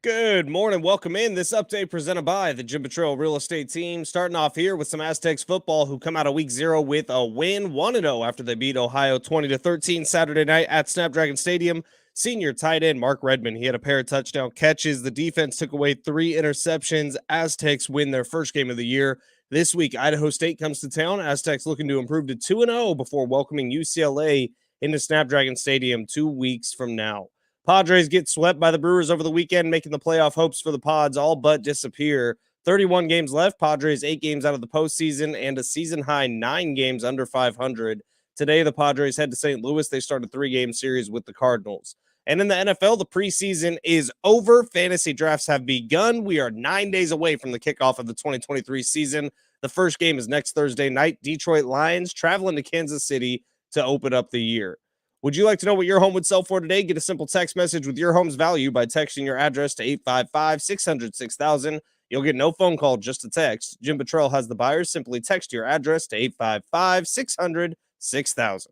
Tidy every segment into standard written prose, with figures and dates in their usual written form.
Good morning. Welcome in. This update presented by the Jim Betrayal Real Estate Team. Starting off here with some Aztecs football who come out of week 0 with a win, 1-0 after they beat Ohio 20-13 Saturday night at Snapdragon Stadium. Senior tight end Mark Redmond, he had a pair of touchdown catches. The defense took away 3 interceptions. Aztecs win their first game of the year. This week, Idaho State comes to town. Aztecs looking to improve to 2-0 before welcoming UCLA into Snapdragon Stadium 2 weeks from now. Padres get swept by the Brewers over the weekend, making the playoff hopes for the Pods all but disappear. 31 games left. Padres 8 games out of the postseason and a season-high 9 games under 500. Today, the Padres head to St. Louis. They start a 3-game series with the Cardinals. And in the NFL, the preseason is over. Fantasy drafts have begun. We are 9 days away from the kickoff of the 2023 season. The first game is next Thursday night. Detroit Lions traveling to Kansas City to open up the year. Would you like to know what your home would sell for today? Get a simple text message with your home's value by texting your address to 855-600-6000. You'll get no phone call, just a text. Jim Betrayal has the buyers. Simply text your address to 855-600-6000.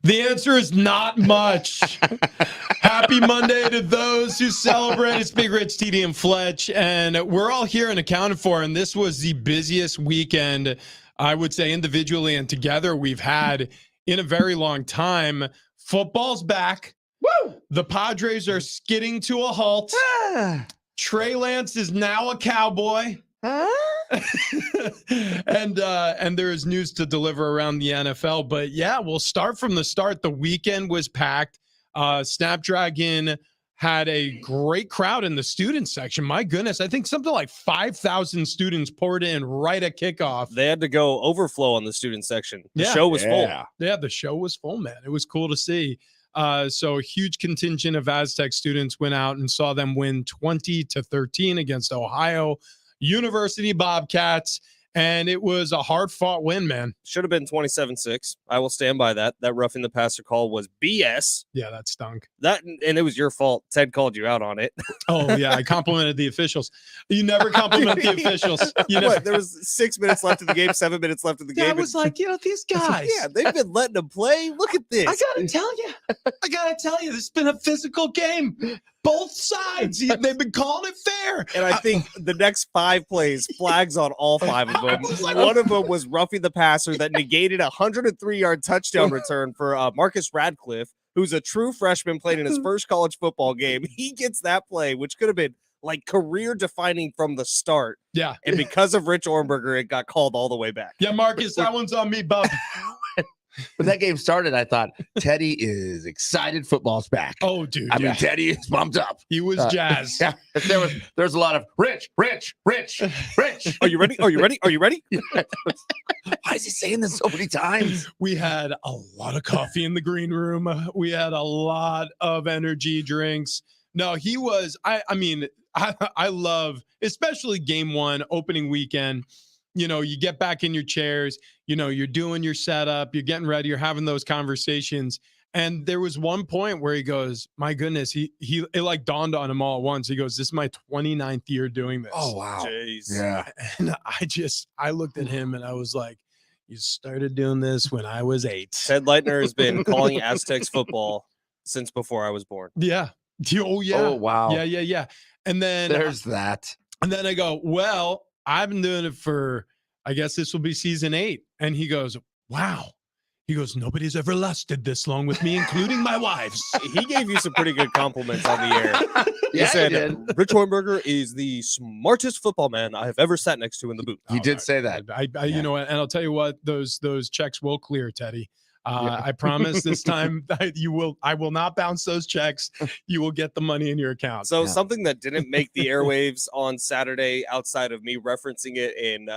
The answer is not much. Happy Monday to those who celebrate. It's Big Rich, TD, and Fletch, and we're all here and accounted for, and this was the busiest weekend, I would say, individually and together we've had in a very long time. Football's back. Woo! The Padres are skidding to a halt. Trey Lance is now a Cowboy. and there is news to deliver around the NFL. But yeah, we'll start from the start. The weekend was packed. Snapdragon had a great crowd in the student section. My goodness, I think something like 5,000 students poured in right at kickoff. They had to go overflow on the student section. The Yeah. show was full. Yeah, the show was full, man. It was cool to see. So a huge contingent of Aztec students went out and saw them win 20-13 against Ohio University Bobcats, and it was a hard-fought win, man. Should have been 27-6. I will stand by that. That roughing the passer call was BS. Yeah, that stunk. And it was your fault. Ted called you out on it. Oh, yeah, I complimented the officials. You never compliment the officials. What, there was 6 minutes left in the game, 7 minutes left in the game. I was like, these guys. Yeah, they've been letting them play. Look at this. I gotta tell you, this has been a physical game. Both sides, they've been calling it fair. And I think the next 5 plays, flags on all 5 of them. One of them was roughing the passer that negated a 103-yard touchdown return for Marcus Radcliffe, who's a true freshman playing in his first college football game. He gets that play, which could have been like career defining from the start. Yeah. And because of Rich Ornberger, it got called all the way back. Yeah, Marcus, that one's on me, bub. When that game started, I thought Teddy is excited. Football's back. Oh, dude. I mean, Teddy is pumped up. He was jazzed. Yeah, there's a lot of Rich. Are you ready? Are you ready? Are you ready? Why is he saying this so many times? We had a lot of coffee in the green room. We had a lot of energy drinks. No, he was, I love, especially game one, opening weekend. You know, you get back in your chairs, you're doing your setup, you're getting ready, you're having those conversations. And there was one point where he goes, my goodness, it like dawned on him all at once. He goes, this is my 29th year doing this. Oh, wow. Jeez. Yeah. And I looked at him and I was like, you started doing this when I was 8. Ted Leitner has been calling Aztecs football since before I was born. Yeah. Oh, yeah. Oh, wow. Yeah. And then There's that. And then I go, well, I've been doing it for, I guess this will be season 8. And he goes, wow. He goes, nobody's ever lasted this long with me, including my wives. He gave you some pretty good compliments on the air. He Yeah, said, he did. Rich Hornberger is the smartest football man I have ever sat next to in the booth. He did say that. You know, and I'll tell you what, those checks will clear, Teddy. I promise this time that I will not bounce those checks. You will get the money in your account. So something that didn't make the airwaves on Saturday, outside of me referencing it in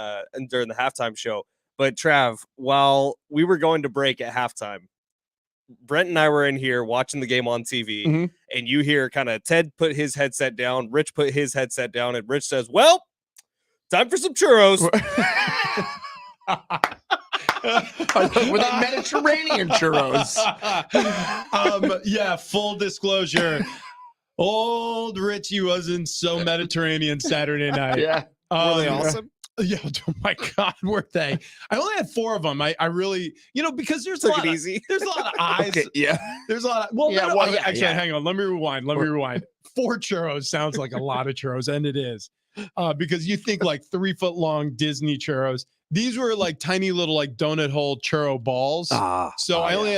during the halftime show, but Trav, while we were going to break at halftime, Brent and I were in here watching the game on TV, and you hear kind of Ted put his headset down, Rich put his headset down, and Rich says, "Well, time for some churros." Were they Mediterranean churros? Yeah, full disclosure. Old Richie wasn't so Mediterranean Saturday night. Yeah. Were they awesome? Yeah, oh my God, were they? I only had 4 of them. I really, because there's Took it easy. There's a lot of eyes. Okay, yeah. There's a lot of, well, Yeah, no, well, yeah, actually, yeah. hang on. Let me rewind. 4 churros sounds like a lot of churros, and it is. Because you think like 3-foot long Disney churros. These were like tiny little like donut hole churro balls. So I only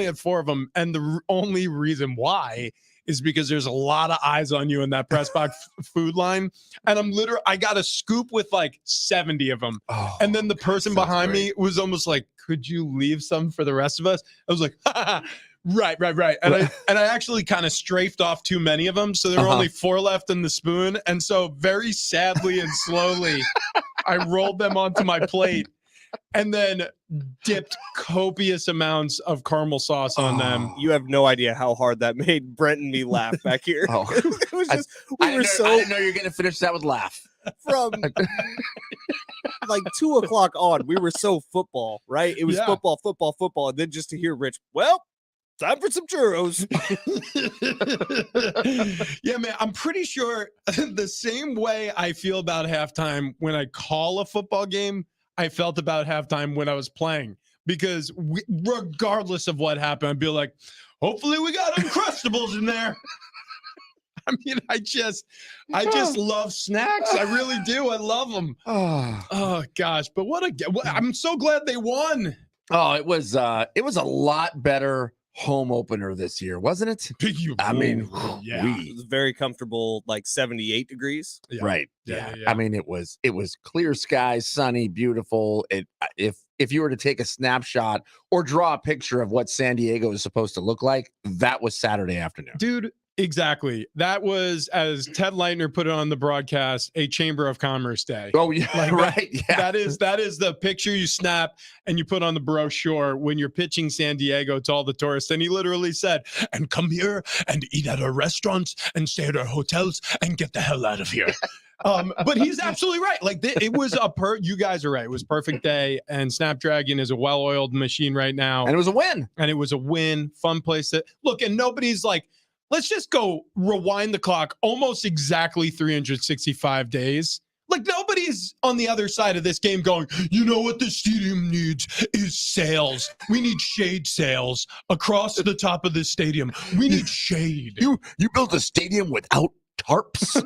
had 4 of them, and the only reason why is because there's a lot of eyes on you in that press box food line, and I got a scoop with like 70 of them, and then the person behind me was almost like, "Could you leave some for the rest of us?" I was like, Right. And I actually kind of strafed off too many of them. So there were only 4 left in the spoon. And so very sadly and slowly, I rolled them onto my plate and then dipped copious amounts of caramel sauce on them. You have no idea how hard that made Brent and me laugh back here. It was just, I didn't know you were going to finish that with laugh. From like 2 o'clock on, we were so football, right? It was football. And then just to hear Rich, well, time for some churros. Yeah, man, I'm pretty sure the same way I feel about halftime when I call a football game, I felt about halftime when I was playing. Because regardless of what happened, I'd be like, hopefully we got Uncrustables in there. I mean, I just love snacks. I really do. I love them. Oh gosh, but I'm so glad they won. Oh, it was a lot better home opener this year, wasn't it? I mean, yeah, it was very comfortable, like 78 degrees. Yeah. Right. Yeah. I mean, it was clear skies, sunny, beautiful. If you were to take a snapshot or draw a picture of what San Diego is supposed to look like, that was Saturday afternoon. Dude, exactly. That was, as Ted Leitner put it on the broadcast, a Chamber of Commerce day. Oh, yeah, right. Yeah. That is the picture you snap and you put on the brochure when you're pitching San Diego to all the tourists. And he literally said, and come here and eat at our restaurants and stay at our hotels and get the hell out of here. But he's absolutely right. Like it was you guys are right. It was perfect day, and Snapdragon is a well-oiled machine right now. And it was a win. Fun place to look. And nobody's like, let's just go rewind the clock almost exactly 365 days. Like nobody's on the other side of this game going, you know what the stadium needs is sails. We need shade sails across the top of this stadium. We need shade. You built a stadium without tarps?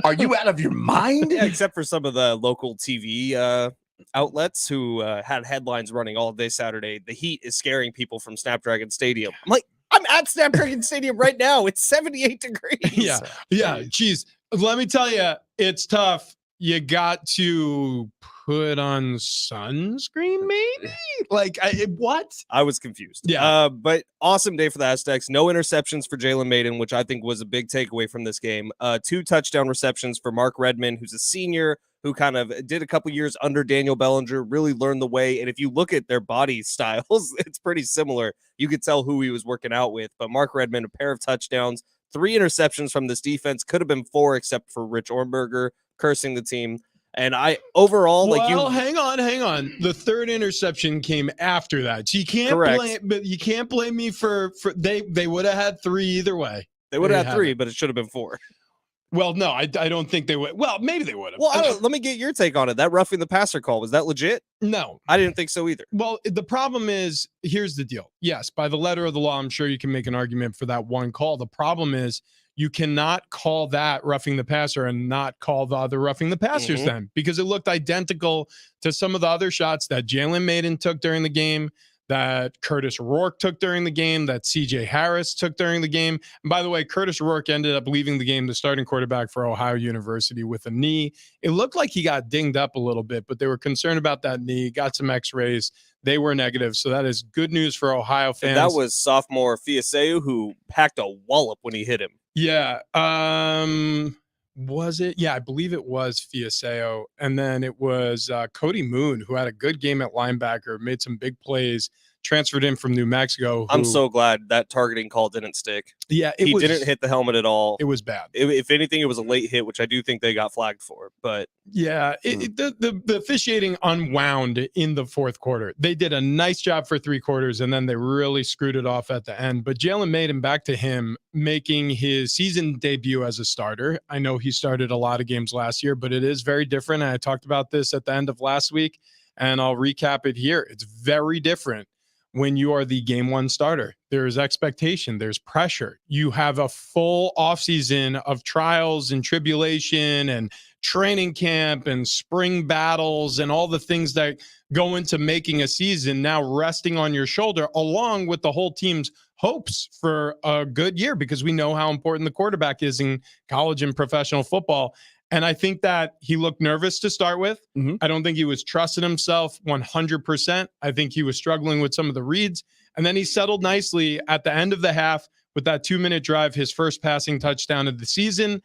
Are you out of your mind? Yeah, except for some of the local TV outlets who had headlines running all day Saturday. The heat is scaring people from Snapdragon Stadium. I'm like, I'm at Snapdragon Stadium right now. It's 78 degrees. Yeah. Geez, let me tell you, it's tough. You got to put on sunscreen, maybe? Like, what? I was confused. Yeah. But awesome day for the Aztecs. No interceptions for Jalen Maiden, which I think was a big takeaway from this game. 2 touchdown receptions for Mark Redmond, who's a senior, who kind of did a couple years under Daniel Bellinger, really learned the way. And if you look at their body styles, it's pretty similar. You could tell who he was working out with. But Mark Redmond, a pair of touchdowns, 3 interceptions from this defense. Could have been 4, except for Rich Ornberger cursing the team. And hang on. The 3rd interception came after that. So you can't blame me for they would have had 3 either way. They would have had 3, but it should have been 4. Well, no, I don't think they would. Well, maybe they would have. Well, let me get your take on it. That roughing the passer call, was that legit? No. I didn't think so either. Well, the problem is, here's the deal. Yes, by the letter of the law, I'm sure you can make an argument for that one call. The problem is you cannot call that roughing the passer and not call the other roughing the passers then, because it looked identical to some of the other shots that Jalen Maiden took during the game, that Curtis Rourke took during the game, that CJ Harris took during the game. And by the way, Curtis Rourke ended up leaving the game, the starting quarterback for Ohio University, with a knee. It looked like he got dinged up a little bit, but they were concerned about that knee, got some x-rays. They were negative. So that is good news for Ohio fans. And that was sophomore Fiaseu, who packed a wallop when he hit him. Yeah. Was it? Yeah, I believe it was Fiaseo. And then it was Cody Moon, who had a good game at linebacker, made some big plays, transferred in from New Mexico. I'm so glad that targeting call didn't stick. Yeah, he didn't hit the helmet at all. It was bad. If anything, it was a late hit, which I do think they got flagged for. But yeah, the officiating unwound in the fourth quarter. They did a nice job for 3 quarters, and then they really screwed it off at the end. But Jalen made him back to him, making his season debut as a starter. I know he started a lot of games last year, but it is very different. And I talked about this at the end of last week, and I'll recap it here. It's very different when you are the game 1 starter. There's expectation, there's pressure. You have a full offseason of trials and tribulation and training camp and spring battles and all the things that go into making a season now resting on your shoulder, along with the whole team's hopes for a good year, because we know how important the quarterback is in college and professional football. And I think that he looked nervous to start with. Mm-hmm. I don't think he was trusting himself 100%. I think he was struggling with some of the reads. And then he settled nicely at the end of the half with that 2-minute drive, his first passing touchdown of the season,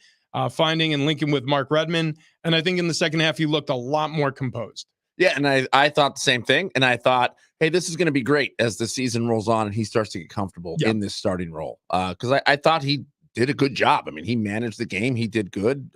finding and linking with Mark Redmond. And I think in the second half, he looked a lot more composed. Yeah, and I thought the same thing. And I thought, hey, this is going to be great as the season rolls on and he starts to get comfortable in this starting role. Because I thought he did a good job. I mean, he managed the game. He did good.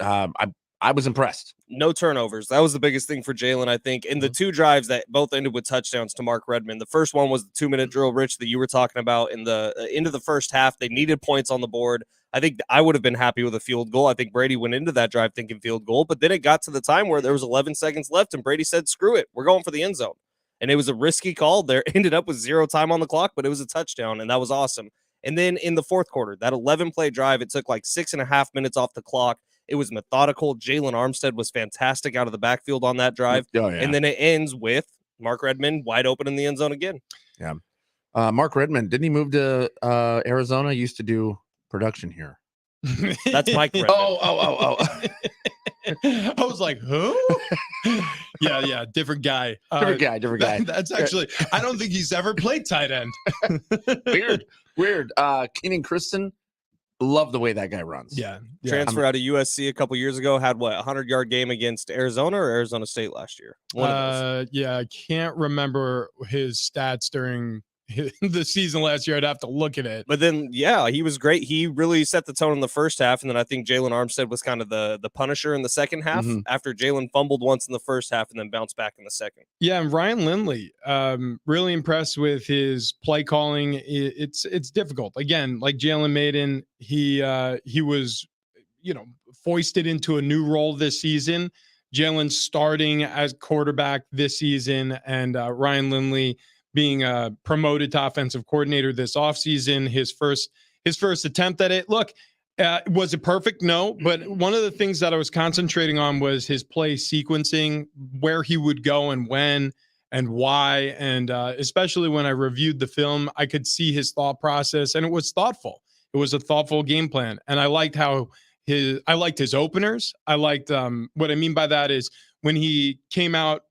I was impressed. No turnovers. That was the biggest thing for Jalen, I think. In the 2 drives that both ended with touchdowns to Mark Redmond. The first one was the 2-minute drill, Rich, that you were talking about in the end of the first half. They needed points on the board. I think I would have been happy with a field goal. I think Brady went into that drive thinking field goal, but then it got to the time where there was 11 seconds left, and Brady said, screw it, we're going for the end zone. And it was a risky call. There ended up with 0 time on the clock, but it was a touchdown, and that was awesome. And then in the fourth quarter, that 11-play drive, it took like 6.5 minutes off the clock. It was methodical. Jalen Armstead was fantastic out of the backfield on that drive. Oh, yeah. And then it ends with Mark Redmond wide open in the end zone again. Yeah. Mark Redmond, didn't he move to Arizona? Used to do production here. That's Mike Redmond. Oh. I was like, who? Yeah. Different guy. Different guy. That's actually, I don't think he's ever played tight end. Weird. Keenan Kristen. Love the way that guy runs. Yeah. Transfer out of USC a couple years ago, had what, 100-yard game against Arizona or Arizona State last year? One of those. Yeah, I can't remember his stats during the season last year. I'd have to look at it. But then, yeah, he was great. He really set the tone in the first half, and then I think Jalen Armstead was kind of the punisher in the second half after Jalen fumbled once in the first half and then bounced back in the second. Yeah, and Ryan Lindley, really impressed with his play calling. It's difficult. Again, like Jalen Maiden, he was, foisted into a new role this season. Jalen starting as quarterback this season, and Ryan Lindley being promoted to offensive coordinator this offseason, his first attempt at it. Look, was it perfect? No, but one of the things that I was concentrating on was his play sequencing, where he would go and when and why. And especially when I reviewed the film, I could see his thought process, and it was thoughtful. It was a thoughtful game plan. And I liked his openers. I liked what I mean by that is when he came out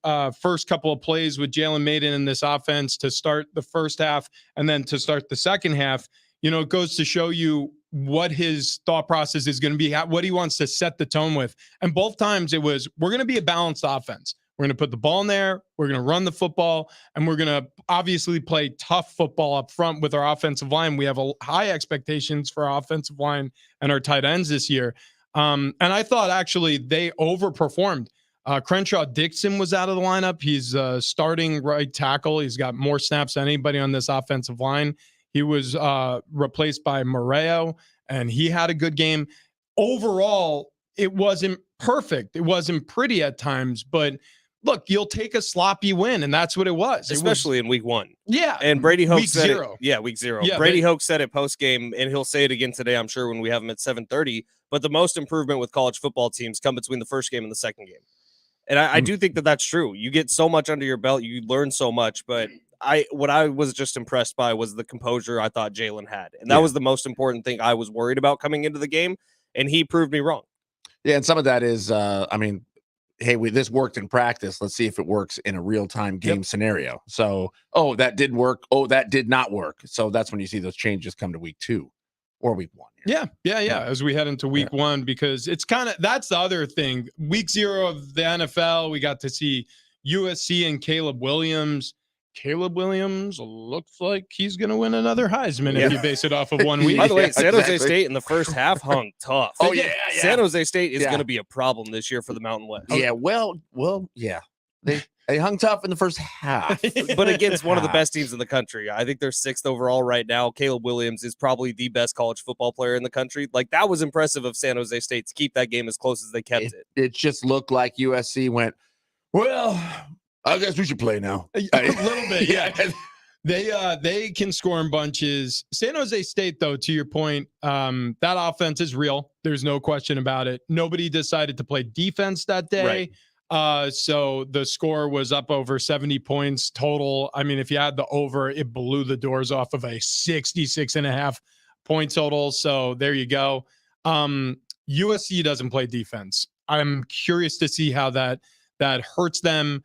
first couple of plays with Jalen Maiden in this offense to start the first half and then to start the second half, it goes to show you what his thought process is going to be, what he wants to set the tone with. And both times it was, we're going to be a balanced offense. We're going to put the ball in there. We're going to run the football, and we're going to obviously play tough football up front with our offensive line. We have high expectations for our offensive line and our tight ends this year. And I thought actually they overperformed. Crenshaw Dixon was out of the lineup. He's starting right tackle. He's got more snaps than anybody on this offensive line. He was replaced by Moreo, and he had a good game. Overall, it wasn't perfect. It wasn't pretty at times, but look, you'll take a sloppy win, and that's what it was. Especially in week 1. Yeah. And Brady Hoke said zero. Week 0. Yeah, Brady Hoke said it post-game, and he'll say it again today, I'm sure, when we have him at 7:30. But the most improvement with college football teams come between the first game and the second game. And I do think that that's true. You get so much under your belt. You learn so much. But what I was just impressed by was the composure I thought Jalen had. And that was the most important thing I was worried about coming into the game. And he proved me wrong. Yeah. And some of that is, I mean, hey, this worked in practice. Let's see if it works in a real-time game scenario. So, oh, that did work. Oh, that did not work. So that's when you see those changes come to week 2 or week 1. Yeah. As we head into week 1, because it's that's the other thing. Week 0 of the NFL, we got to see USC and Caleb Williams. Caleb Williams looks like he's going to win another Heisman if you base it off of 1 week. By the way, San Jose State in the first half hung tough. Oh, yeah. San Jose State is going to be a problem this year for the Mountain West. Yeah, well, yeah. They hung tough in the first half. But against one of the best teams in the country. I think they're 6th overall right now. Caleb Williams is probably the best college football player in the country. Like, that was impressive of San Jose State to keep that game as close as they kept it. It just looked like USC went, well, I guess we should play now. A little bit, yeah. They can score in bunches. San Jose State, though, to your point, that offense is real. There's no question about it. Nobody decided to play defense that day. Right. So the score was up over 70 points total. I mean, if you add the over, it blew the doors off of a 66.5 point total. So there you go. USC doesn't play defense. I'm curious to see how that hurts them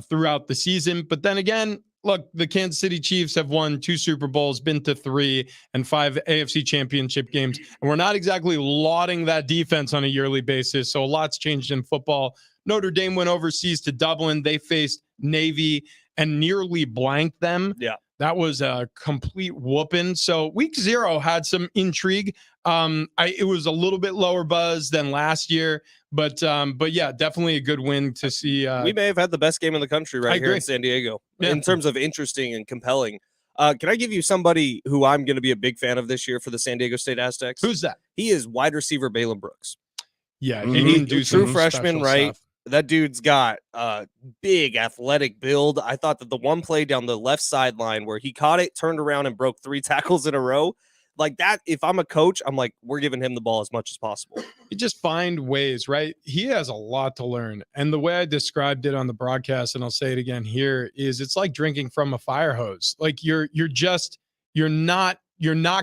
throughout the season. But then again, look, the Kansas City Chiefs have won 2 Super Bowls, been to 3 and 5 AFC championship games. And we're not exactly lauding that defense on a yearly basis. So a lot's changed in football. Notre Dame went overseas to Dublin. They faced Navy and nearly blanked them. Yeah. That was a complete whooping. So week 0 had some intrigue. It was a little bit lower buzz than last year, but yeah, definitely a good win to see. We may have had the best game in the country here in San Diego in terms of interesting and compelling. Can I give you somebody who I'm going to be a big fan of this year for the San Diego State Aztecs? Who's that? He is wide receiver Balen Brooks. Yeah, he can do true freshman, right? Stuff. That dude's got a big athletic build. I thought that the one play down the left sideline where he caught it, turned around, and broke 3 tackles in a row, like that, if I'm a coach, I'm like, we're giving him the ball as much as possible. You just find ways, right? He has a lot to learn. And the way I described it on the broadcast, and I'll say it again here, is it's like drinking from a fire hose. Like you're not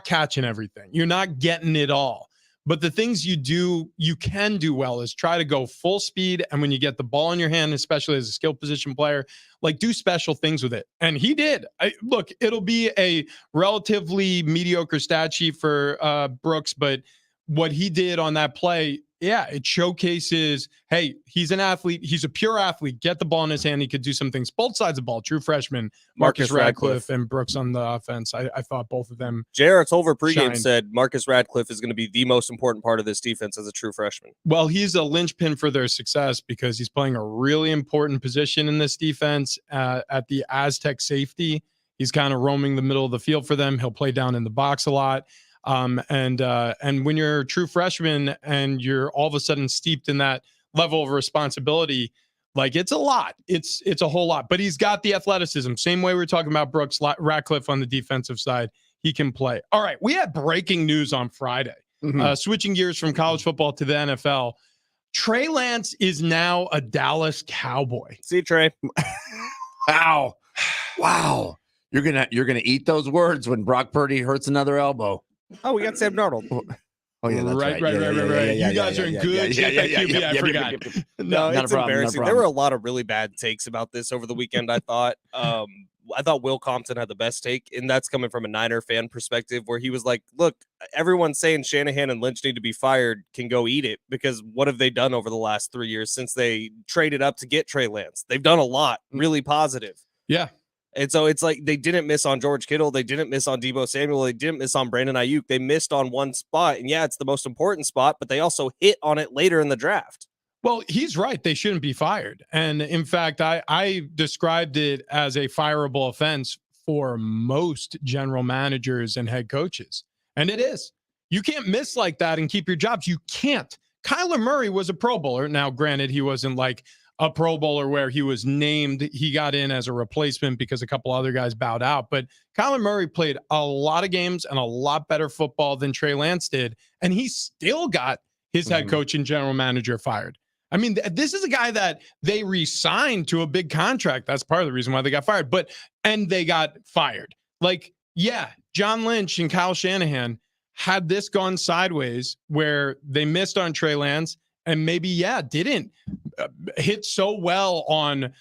catching everything. You're not getting it all. But the things you can do well is try to go full speed. And when you get the ball in your hand, especially as a skill position player, like do special things with it. And he did. Look, it'll be a relatively mediocre stat sheet for Brooks, but what he did on that play, yeah, it showcases, hey, he's an athlete. He's a pure athlete. Get the ball in his hand. He could do some things. Both sides of the ball. True freshman, Marcus Radcliffe and Brooks on the offense. I thought both of them. J.R. Tolver pregame said Marcus Radcliffe is going to be the most important part of this defense as a true freshman. Well, he's a linchpin for their success because he's playing a really important position in this defense at the Aztec safety. He's kind of roaming the middle of the field for them. He'll play down in the box a lot. And when you're a true freshman and you're all of a sudden steeped in that level of responsibility, like it's a lot. It's a whole lot. But he's got the athleticism. Same way we were talking about Brooks Radcliffe on the defensive side. He can play. All right, we had breaking news on Friday. Switching gears from college football to the NFL. Trey Lance is now a Dallas Cowboy. See, Trey. Wow. You're gonna eat those words when Brock Purdy hurts another elbow. Oh, we got Sam Darnold. Oh yeah, that's right. Right. You guys are in good shape at QB. I forgot. No, it's embarrassing. There were a lot of really bad takes about this over the weekend. I thought Will Compton had the best take, and that's coming from a Niner fan perspective, where he was like, "Look, everyone's saying Shanahan and Lynch need to be fired. Can go eat it, because what have they done over the last 3 years since they traded up to get Trey Lance? They've done a lot, really positive." Yeah. And so it's like they didn't miss on George Kittle. They didn't miss on Deebo Samuel. They didn't miss on Brandon Ayuk. They missed on one spot. And yeah, it's the most important spot, but they also hit on it later in the draft. Well, he's right. They shouldn't be fired. And in fact, I described it as a fireable offense for most general managers and head coaches. And it is. You can't miss like that and keep your jobs. You can't. Kyler Murray was a Pro Bowler. Now, granted, he wasn't like a Pro Bowler where he was named. He got in as a replacement because a couple other guys bowed out. But Kyler Murray played a lot of games and a lot better football than Trey Lance did. And he still got his head coach and general manager fired. I mean, this is a guy that they re-signed to a big contract. That's part of the reason why they got fired. And they got fired. Like, yeah, John Lynch and Kyle Shanahan, had this gone sideways where they missed on Trey Lance and maybe, didn't hit so well on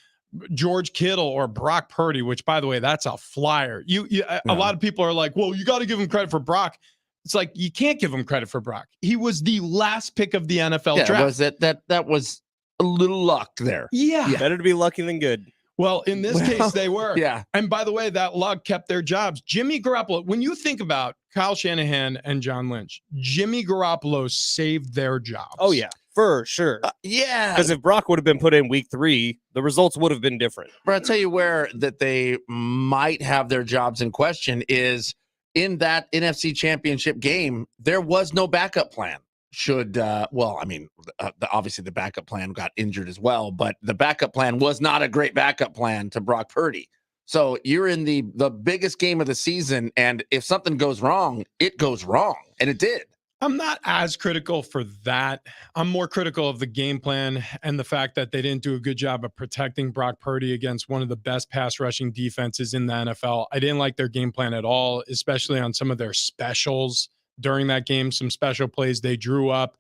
George Kittle or Brock Purdy, which, by the way, that's a flyer. A lot of people are like, well, you got to give him credit for Brock. It's like, you can't give him credit for Brock. He was the last pick of the NFL draft. Was that was a little luck there. Yeah. Better to be lucky than good. Well, in this case, they were. Yeah. And by the way, that luck kept their jobs. Jimmy Garoppolo, when you think about Kyle Shanahan and John Lynch, Jimmy Garoppolo saved their jobs. Oh, yeah, for sure. Yeah. Because if Brock would have been put in week 3, the results would have been different. But I'll tell you where that they might have their jobs in question is in that NFC Championship game, there was no backup plan. Obviously the backup plan got injured as well, but the backup plan was not a great backup plan to Brock Purdy. So you're in the biggest game of the season, and if something goes wrong, it goes wrong, and it did. I'm not as critical for that. I'm more critical of the game plan and the fact that they didn't do a good job of protecting Brock Purdy against one of the best pass rushing defenses in the NFL. I didn't like their game plan at all, especially on some of their specials during that game, some special plays they drew up.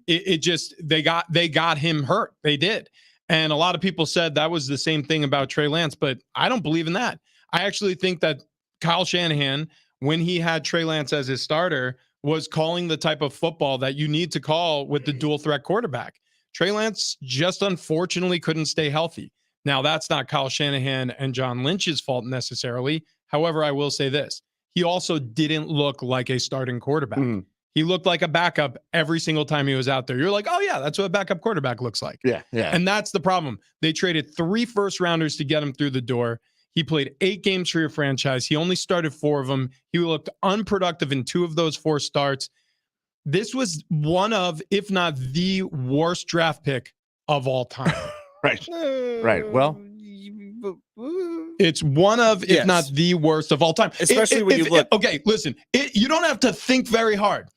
They got him hurt. They did. And a lot of people said that was the same thing about Trey Lance, but I don't believe in that. I actually think that Kyle Shanahan, when he had Trey Lance as his starter, was calling the type of football that you need to call with the dual threat quarterback. Trey Lance just unfortunately couldn't stay healthy. Now, that's not Kyle Shanahan and John Lynch's fault necessarily. However, I will say this. He also didn't look like a starting quarterback. Mm. He looked like a backup every single time he was out there. You're like, oh, yeah, that's what a backup quarterback looks like. Yeah. And that's the problem. They traded 3 first-rounders to get him through the door. He played 8 games for your franchise. He only started 4 of them. He looked unproductive in 2 of those 4 starts. This was one of, if not the worst draft pick of all time. Right. Well, it's one of, if not the worst of all time. Especially when you look. Okay, listen. You don't have to think very hard.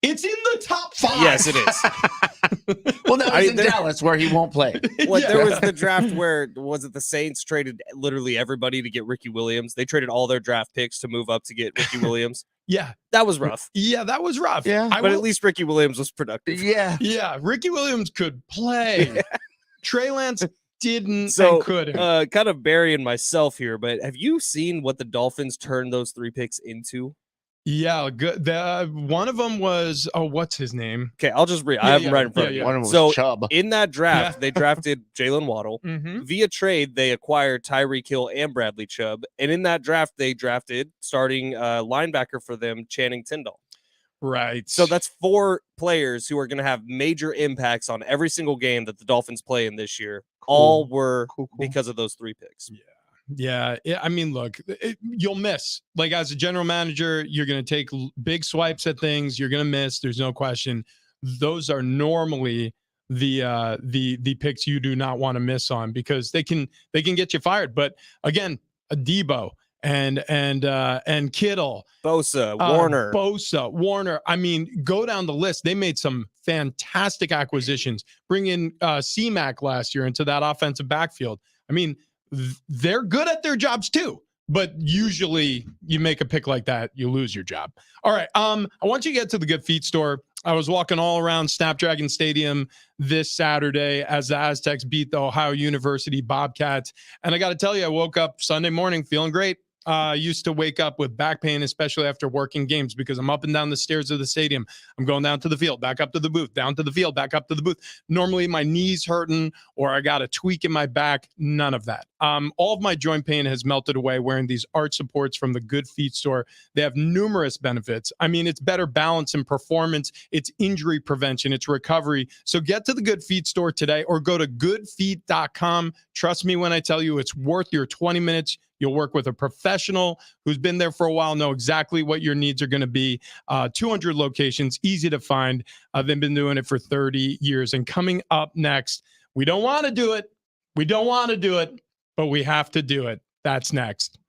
It's in the top 5. Yes, it is. Well, no, he's in Dallas where he won't play. There was the draft where, was it the Saints traded literally everybody to get Ricky Williams? They traded all their draft picks to move up to get Ricky Williams. Yeah. That was rough. Yeah, that was rough. Yeah. But at least Ricky Williams was productive. Yeah. Yeah, Ricky Williams could play. Yeah. Trey Lance didn't and couldn't. Kind of burying myself here, but have you seen what the Dolphins turned those 3 picks into? Yeah, good. One of them was, what's his name? Okay, I'll just read. I have him right in front of me. One of them was Chubb. In that draft, they drafted Jalen Waddle. Mm-hmm. Via trade, they acquired Tyreek Hill and Bradley Chubb. And in that draft, they drafted starting linebacker for them, Channing Tindall. Right. So that's 4 players who are going to have major impacts on every single game that the Dolphins play in this year. Cool. All were because of those 3 picks. Yeah. I mean, look, you'll miss. Like, as a general manager, you're going to take big swipes at things. You're going to miss. There's no question. Those are normally the picks you do not want to miss on because they can get you fired. But again, a Debo and Kittle, Bosa, Warner. I mean, go down the list. They made some fantastic acquisitions. Bring in C-Mac last year into that offensive backfield. I mean, they're good at their jobs too, but usually you make a pick like that, you lose your job. All right. I want you to get to the Good Feet store. I was walking all around Snapdragon Stadium this Saturday as the Aztecs beat the Ohio University Bobcats. And I got to tell you, I woke up Sunday morning feeling great. Used to wake up with back pain, especially after working games, because I'm up and down the stairs of the stadium. I'm going down to the field, back up to the booth, down to the field, back up to the booth. Normally my knees hurting or I got a tweak in my back. None of that. All of my joint pain has melted away wearing these arch supports from the Good Feet store. They have numerous benefits. I mean, it's better balance and performance. It's injury prevention. It's recovery. So get to the Good Feet store today or go to goodfeet.com. Trust me when I tell you it's worth your 20 minutes. You'll work with a professional who's been there for a while, know exactly what your needs are going to be. 200 locations, easy to find. They've been doing it for 30 years. And coming up next, we don't want to do it. We don't want to do it, but we have to do it. That's next.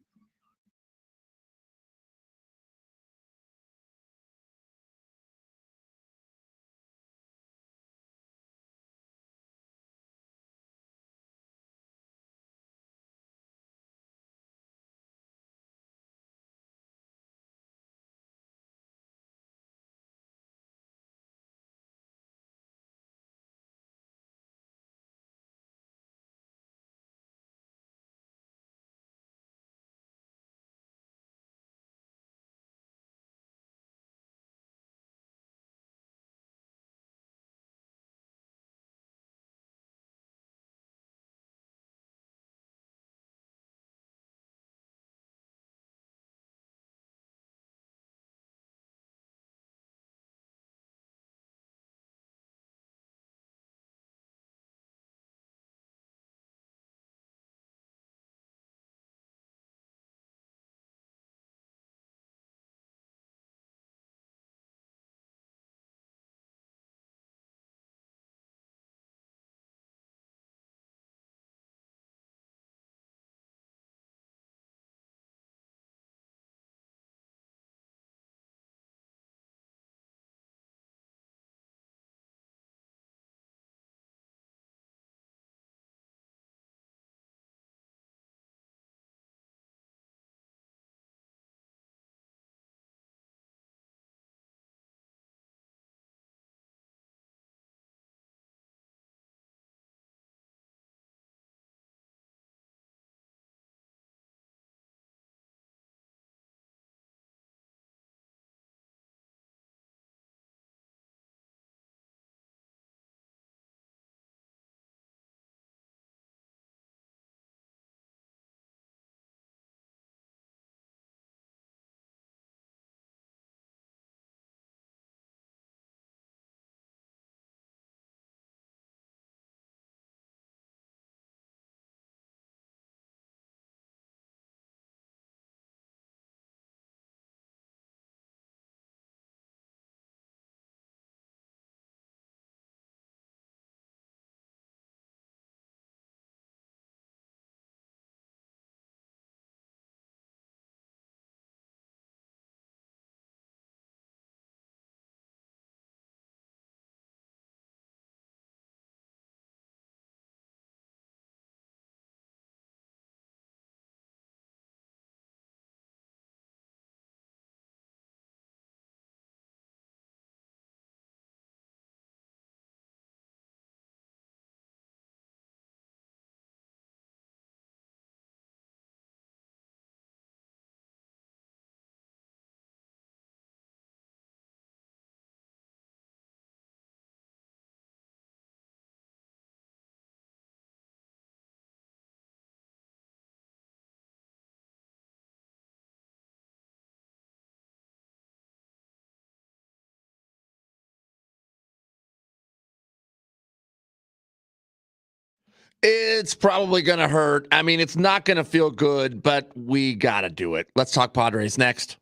It's probably going to hurt. I mean, it's not going to feel good, but we got to do it. Let's talk Padres next.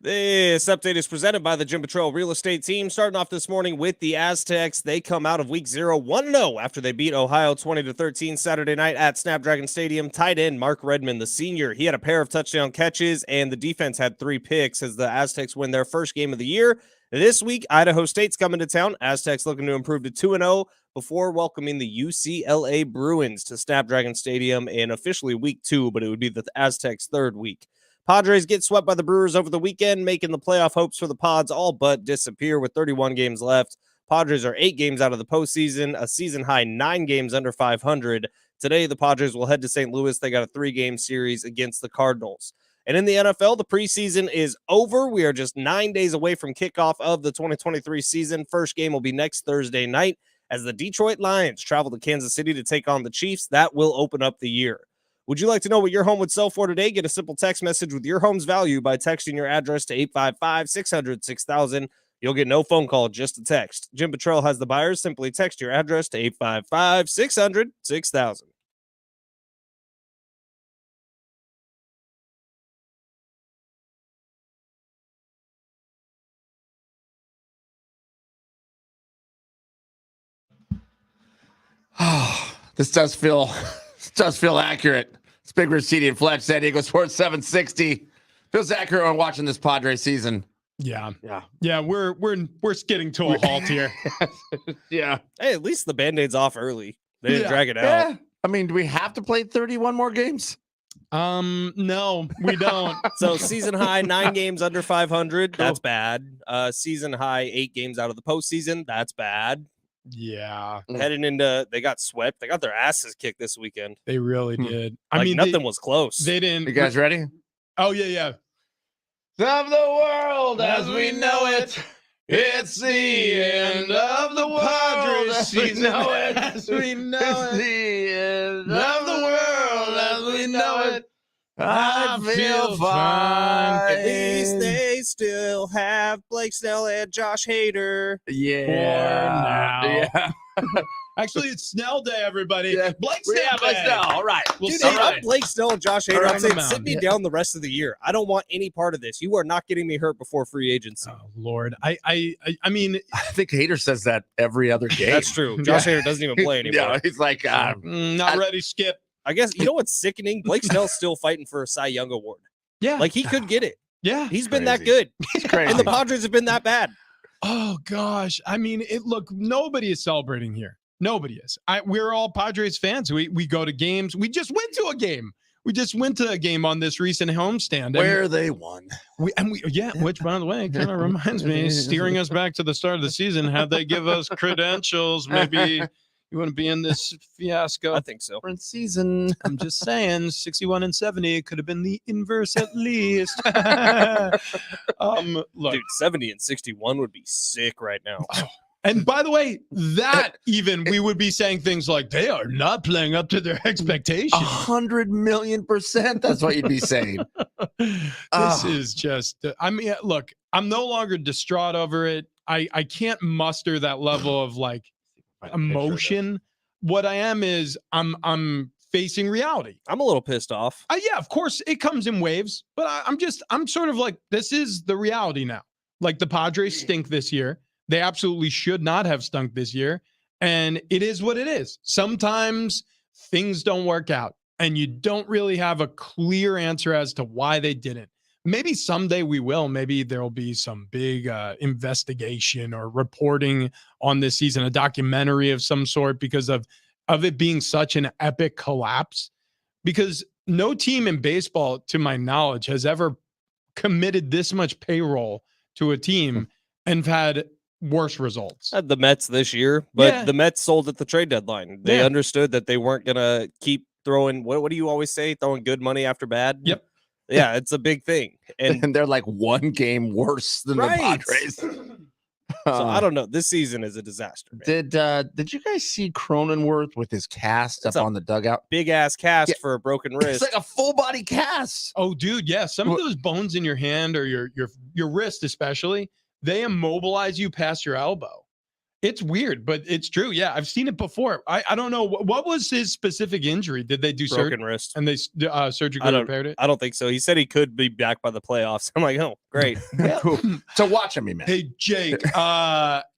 This update is presented by the Jim Patrol Real Estate Team. Starting off this morning with the Aztecs. They come out of week 0 1-0 after they beat Ohio 20-13 Saturday night at Snapdragon Stadium. Tight end Mark Redmond, the senior, he had a pair of touchdown catches, and the defense had 3 picks as the Aztecs win their first game of the year. This week, Idaho State's coming to town. Aztecs looking to improve to 2-0 before welcoming the UCLA Bruins to Snapdragon Stadium in officially week 2, but it would be the Aztecs' third week. Padres get swept by the Brewers over the weekend, making the playoff hopes for the Pods all but disappear with 31 games left. Padres are 8 games out of the postseason, a season-high 9 games under 500. Today, the Padres will head to St. Louis. They got a 3-game series against the Cardinals. And in the NFL, the preseason is over. We are just 9 days away from kickoff of the 2023 season. First game will be next Thursday night as the Detroit Lions travel to Kansas City to take on the Chiefs. That will open up the year. Would you like to know what your home would sell for today? Get a simple text message with your home's value by texting your address to 855-600-6000. You'll get no phone call, just a text. Jim Patrol has the buyers. Simply text your address to 855-600-6000. This does feel accurate. It's Big Ricci and Fletch, San Diego Sports 760. Feels accurate on watching this Padres season. Yeah. We're skidding to a halt here. Yeah. Hey, at least the Band-Aid's off early. They didn't drag it out. Yeah. I mean, do we have to play 31 more games? No, we don't. So season high 9 games under 500. Cool. That's bad. Season high 8 games out of the postseason. That's bad. Yeah. Heading into, they got swept. They got their asses kicked this weekend. They really did. I mean, nothing was close. They didn't. You guys ready? Oh, yeah. Of the world as we know it. It's the end of the world as we know it. As we know it. It's the end of the world as we know it. I feel fine. At least they they still have Blake Snell and Josh Hader. Yeah. Yeah. Actually, it's Snell Day, everybody. Yeah. Blake Snell Yeah, Blake Day. Snell. All right. We'll Dude, see. if I'm Blake Snell and Josh Hader, Around I'm the saying mound. sit me down the rest of the year. I don't want any part of this. You are not getting me hurt before free agency. Oh Lord, I mean, I think Hader says that every other game. That's true. Josh Hader doesn't even play anymore. Yeah, he's like, not ready. Skip. I guess you know what's sickening? Blake Snell's still fighting for a Cy Young award. Yeah, Like he could get it. yeah. He's been Crazy. that good. it's crazy. And the Padres have been that bad. Oh gosh, I mean, look, nobody is celebrating here. Nobody is. We're all Padres fans. We go to games. We just went to a game. We just went to a game on this recent homestand Where they won. Which by the way kind of reminds me, steering us back to the start of the season. Had they give us credentials, maybe you wouldn't be in this fiasco. I think so. Different season. I'm just saying, 61 and 70 could have been the inverse at least. Look, Dude, 70 and 61 would be sick right now. and by the way, that even we would be saying things like they are not playing up to their expectations. 100 million%. That's what you'd be saying. This is just, I mean, look, I'm no longer distraught over it. I can't muster that level of like emotion. What I am is I'm facing reality. I'm a little pissed off. Yeah, of course it comes in waves, but I'm sort of like, this is the reality now. Like the Padres stink this year. They absolutely should not have stunk this year. And it is what it is. Sometimes things don't work out and you don't really have a clear answer as to why they didn't. Maybe someday we will. Maybe there'll be some big investigation or reporting on this season, a documentary of some sort because of it being such an epic collapse. Because no team in baseball, to my knowledge, has ever committed this much payroll to a team and had worse results. Had the Mets this year, but Yeah. the Mets sold at the trade deadline. They Yeah. understood that they weren't going to keep throwing, what do you always say? Throwing good money after bad? Yep. Yeah, it's a big thing. And And they're like one game worse than Right. the Padres. so I don't know. This season is a disaster. Man. Did you guys see Cronenworth with his cast It's up a on the dugout? Big ass cast Yeah. for a broken It's wrist. like a full body cast. Oh, dude, yeah. Some of those bones in your hand or your wrist, especially, they immobilize you past your elbow. It's weird, but it's true. Yeah, I've seen it before. I don't know what was his specific injury. Did they do surgery Broken wrist. and they surgically repaired it? I don't think so. He said he could be back by the playoffs. I'm like, oh, great. Cool. So watch him, man. Hey, Jake.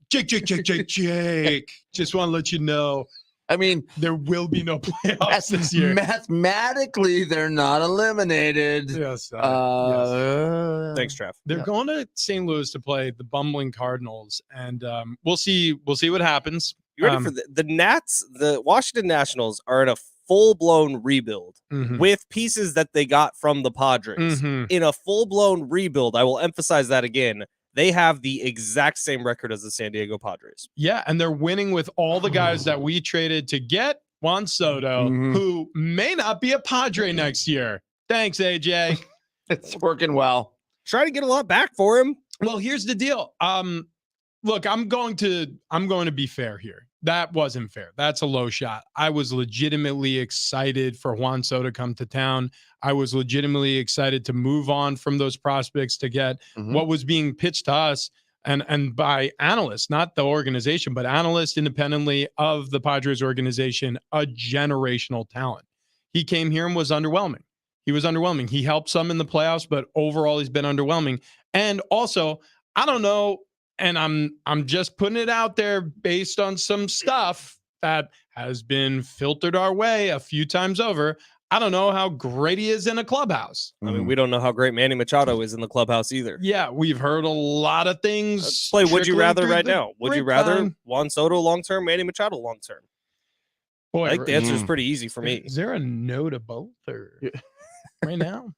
Jake. Just want to let you know I mean, there will be no playoffs this year. mathematically, they're not eliminated. Yes. Yes. Thanks, Trev. They're going to St. Louis to play the bumbling Cardinals, and we'll see. We'll see what happens. You ready for the Nats? The Washington Nationals are in a full-blown rebuild Mhm. with pieces that they got from the Padres. Mhm. In a full-blown rebuild, I will emphasize that again. They have the exact same record as the San Diego Padres. Yeah, and they're winning with all the guys that we traded to get Juan Soto, Mhm. who may not be a Padre next year. Thanks, AJ. It's working well. Try to get a lot back for him. Well, here's the deal. Look, I'm going to be fair here. That wasn't fair. That's a low shot. I was legitimately excited for Juan Soto to come to town. I was legitimately excited to move on from those prospects to get Mhm. what was being pitched to us and by analysts, not the organization, but analysts independently of the Padres organization, a generational talent. He came here and was underwhelming. He was underwhelming. He helped some in the playoffs, but overall he's been underwhelming. And also, I don't know, and I'm just putting it out there based on some stuff that has been filtered our way a few times over. I don't know how great he is in a clubhouse. I mean, we don't know how great Manny Machado is in the clubhouse either. Yeah, we've heard a lot of things. Let's play Would You trickling Rather through right the now. Would you rather grapevine. Juan Soto long-term, Manny Machado long-term? Boy, I think the answer is pretty easy for me. Is there a no to both or right now?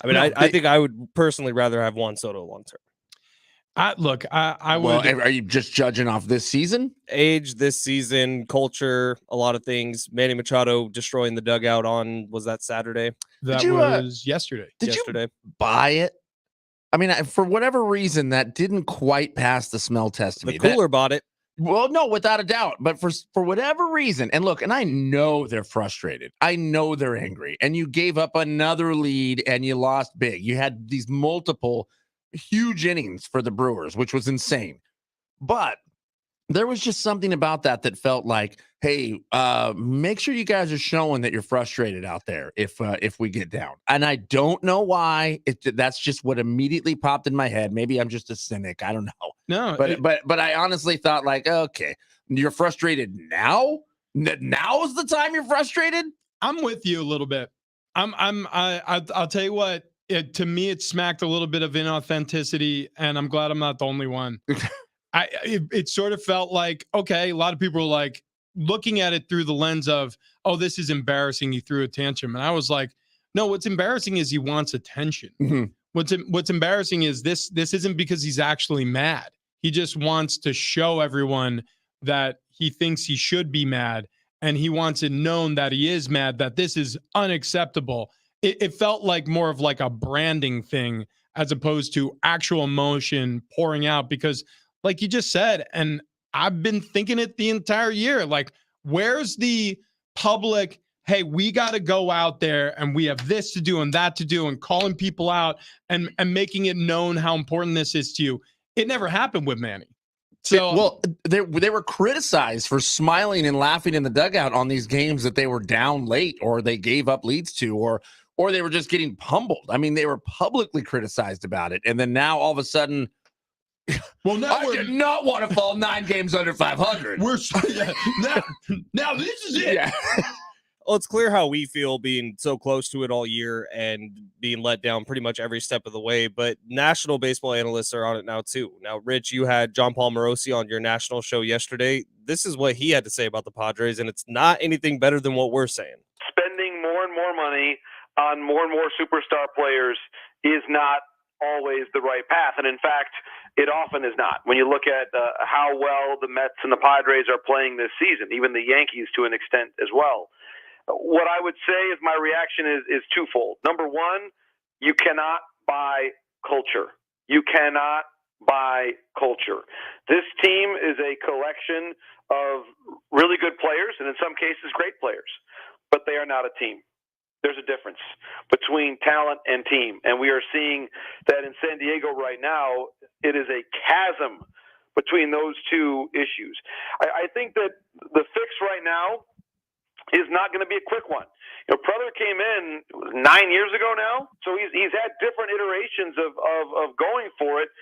I mean, No, I think I would personally rather have Juan Soto long-term. I Well, would. are you just judging off this season? Age, this season, culture, a lot of things. Manny Machado destroying the dugout on, was that Saturday? That you, was yesterday. Did Yesterday. you buy it? I mean, for whatever reason, that didn't quite pass the smell test to The me. cooler bought it. Well, no, without a doubt. But for whatever reason, and look, and I know they're frustrated. I know they're angry. And you gave up another lead and you lost big. You had these multiple huge innings for the Brewers, which was insane. But there was just something about that felt like, hey, make sure you guys are showing that you're frustrated out there if we get down. And I don't know why. That's just what immediately popped in my head. Maybe I'm just a cynic. I don't know. No, but I honestly thought, like, okay, you're frustrated now. Now is the time you're frustrated. I'm with you a little bit. I'll tell you what. To me, it smacked a little bit of inauthenticity, and I'm glad I'm not the only one. It sort of felt like, okay, a lot of people were like looking at it through the lens of, oh, this is embarrassing. He threw a tantrum. And I was like, no, what's embarrassing is he wants attention. Mm-hmm. What's embarrassing is this isn't because he's actually mad. He just wants to show everyone that he thinks he should be mad. And he wants it known that he is mad, that this is unacceptable. It felt like more of like a branding thing as opposed to actual emotion pouring out, because like you just said, and I've been thinking it the entire year, like, where's the public, hey, we got to go out there and we have this to do and that to do, and calling people out and making it known how important this is to you. It never happened with Manny. So, they were criticized for smiling and laughing in the dugout on these games that they were down late or they gave up leads to, or they were just getting pummeled. I mean, they were publicly criticized about it. And then now all of a sudden, well, now I did not want to fall 9 games under 500. Now this is it. Yeah. Well, it's clear how we feel being so close to it all year and being let down pretty much every step of the way. But national baseball analysts are on it now, too. Now, Rich, you had John Paul Morosi on your national show yesterday. This is what he had to say about the Padres, and it's not anything better than what we're saying. Spending more and more money on more and more superstar players is not always the right path. And in fact, it often is not. When you look at how well the Mets and the Padres are playing this season, even the Yankees to an extent as well. What I would say is my reaction is twofold. Number one, you cannot buy culture. You cannot buy culture. This team is a collection of really good players, and in some cases, great players, but they are not a team. There's a difference between talent and team, and we are seeing that in San Diego right now. It is a chasm between those two issues. I think that the fix right now is not going to be a quick one. You know, Preller came in 9 years ago now, so he's had different iterations of going for it,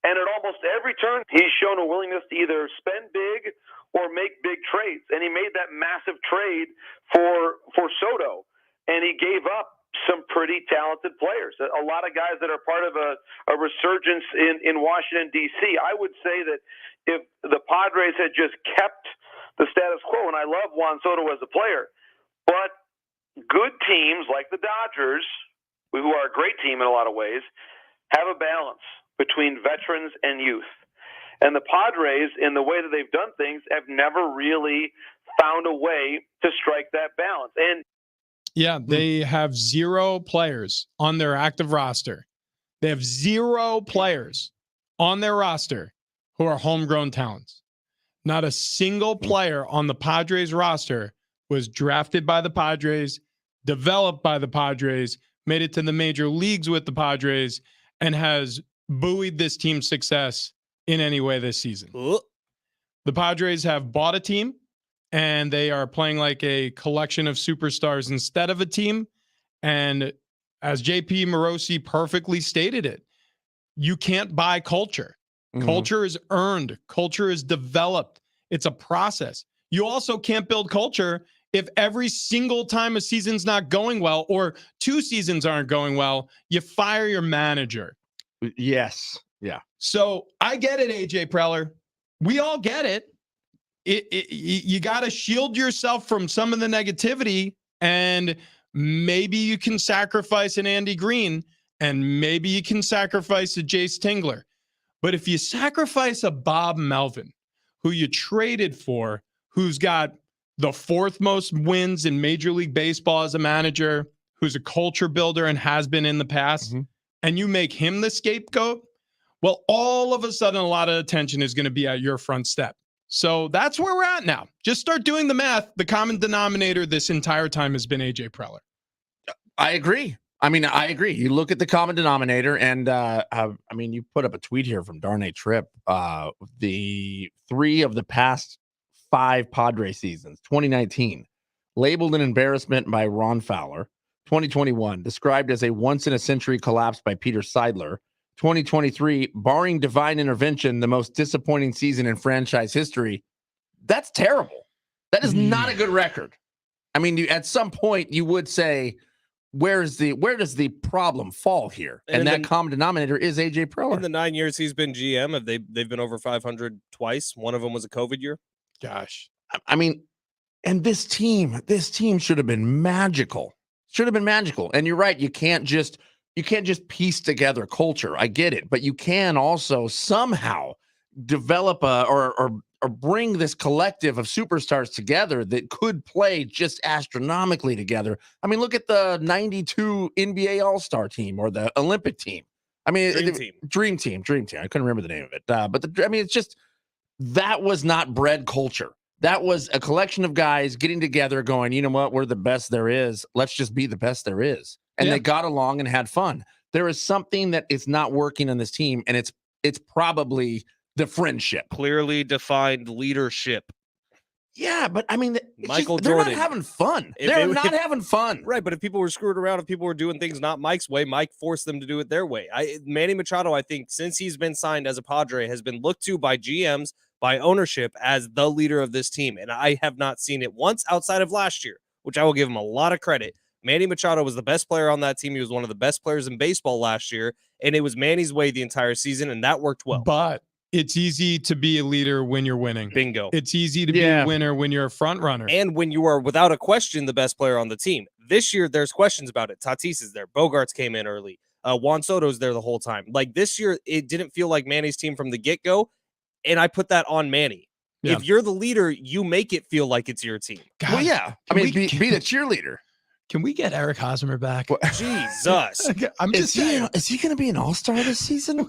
and at almost every turn, he's shown a willingness to either spend big or make big trades, and he made that massive trade for Soto. And he gave up some pretty talented players, a lot of guys that are part of a resurgence in Washington, D.C. I would say that if the Padres had just kept the status quo, and I love Juan Soto as a player, but good teams like the Dodgers, who are a great team in a lot of ways, have a balance between veterans and youth. And the Padres, in the way that they've done things, have never really found a way to strike that balance. And yeah, they have 0 players on their active roster. They have 0 players on their roster who are homegrown talents. Not a single player on the Padres roster was drafted by the Padres, developed by the Padres, made it to the major leagues with the Padres, and has buoyed this team's success in any way this season. The Padres have bought a team, and they are playing like a collection of superstars instead of a team. And as JP Morosi perfectly stated it, you can't buy culture. Mm-hmm. Culture is earned. Culture is developed. It's a process. You also can't build culture if every single time a season's not going well or 2 seasons aren't going well, you fire your manager. Yes. Yeah. So I get it, AJ Preller. We all get it. You got to shield yourself from some of the negativity, and maybe you can sacrifice an Andy Green, and maybe you can sacrifice a Jace Tingler. But if you sacrifice a Bob Melvin, who you traded for, who's got the 4th most wins in Major League Baseball as a manager, who's a culture builder and has been in the past, and you make him the scapegoat, well, all of a sudden, a lot of attention is going to be at your front step. So that's where we're at now. Just start doing the math. The common denominator this entire time has been AJ Preller. I agree. I mean, I agree. You look at the common denominator, and I mean, you put up a tweet here from Darnay Tripp. The 3 of the past 5 Padre seasons, 2019, labeled an embarrassment by Ron Fowler. 2021, described as a once-in-a-century collapse by Peter Seidler. 2023, barring divine intervention, the most disappointing season in franchise history. That's terrible. That is not a good record. I mean, at some point, you would say, where does the problem fall here? And that common denominator is AJ Preller. In the 9 years he's been GM, they've been over 500 twice. One of them was a COVID year. Gosh. I mean, and this team should have been magical. Should have been magical. And you're right, you can't just piece together culture. I get it, but you can also somehow develop or bring this collective of superstars together that could play just astronomically together. I mean, look at the 92 NBA All-Star team or the Olympic team. I mean, Dream Team. I couldn't remember the name of it. But it's just, that was not bred culture. That was a collection of guys getting together going, you know what, we're the best there is. Let's just be the best there is. And they got along and had fun. There is something that is not working on this team, and it's probably the friendship. Clearly defined leadership. Yeah, but I mean, Michael they're Jordan. not having fun. They're not having fun. Right, but if people were screwed around, if people were doing things not Mike's way, Mike forced them to do it their way. Manny Machado, I think, since he's been signed as a Padre, has been looked to by GMs, by ownership, as the leader of this team. And I have not seen it once outside of last year, which I will give him a lot of credit. Manny Machado was the best player on that team. He was one of the best players in baseball last year, and it was Manny's way the entire season, and that worked well. But it's easy to be a leader when you're winning. Bingo. It's easy to be a winner when you're a front runner. And when you are, without a question, the best player on the team. This year, there's questions about it. Tatis is there. Bogarts came in early. Juan Soto's there the whole time. Like this year, it didn't feel like Manny's team from the get-go, and I put that on Manny. Yeah. If you're the leader, you make it feel like it's your team. God, well, yeah. I mean, be the cheerleader. Can we get Eric Hosmer back? Jesus. I'm just saying. Is he going to be an all-star this season?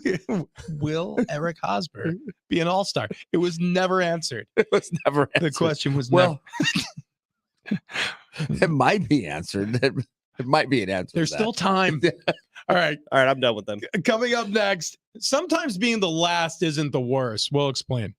Will Eric Hosmer be an all-star? It was never answered. It was never answered. The question was it might be answered. It might be an answer. There's still time. All right. I'm done with them. Coming up next, sometimes being the last isn't the worst. We'll explain.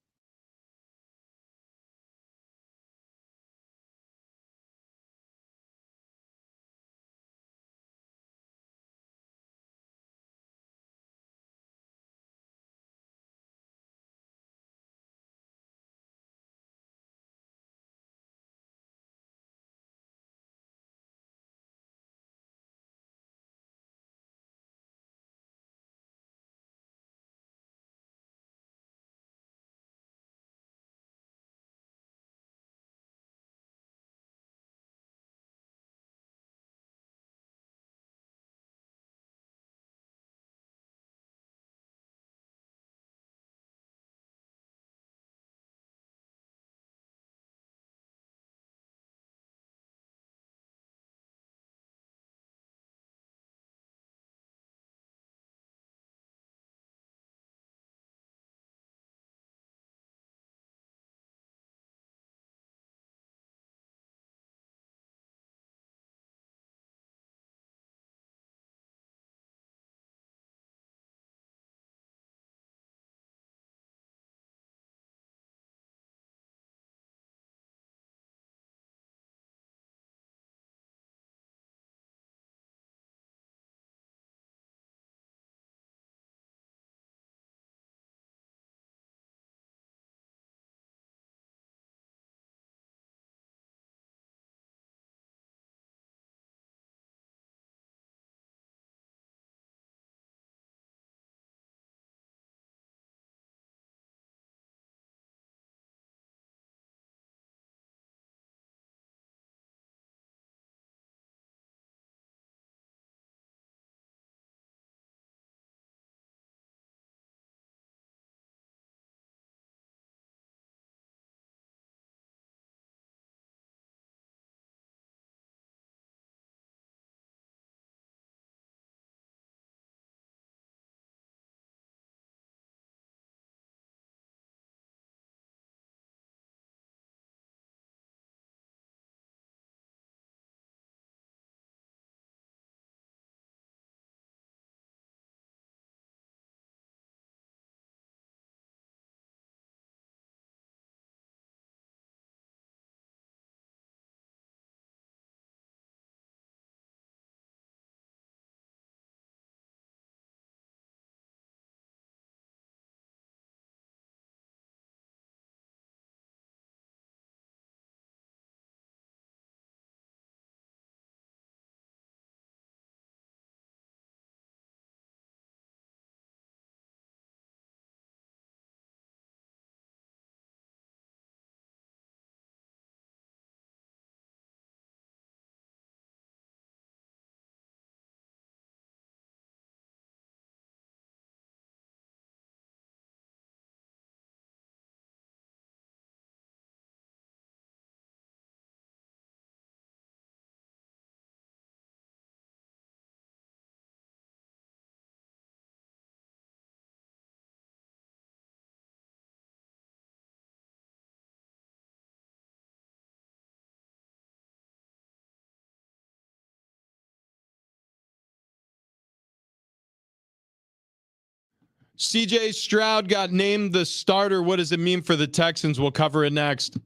CJ Stroud got named the starter. What does it mean for the Texans? We'll cover it next.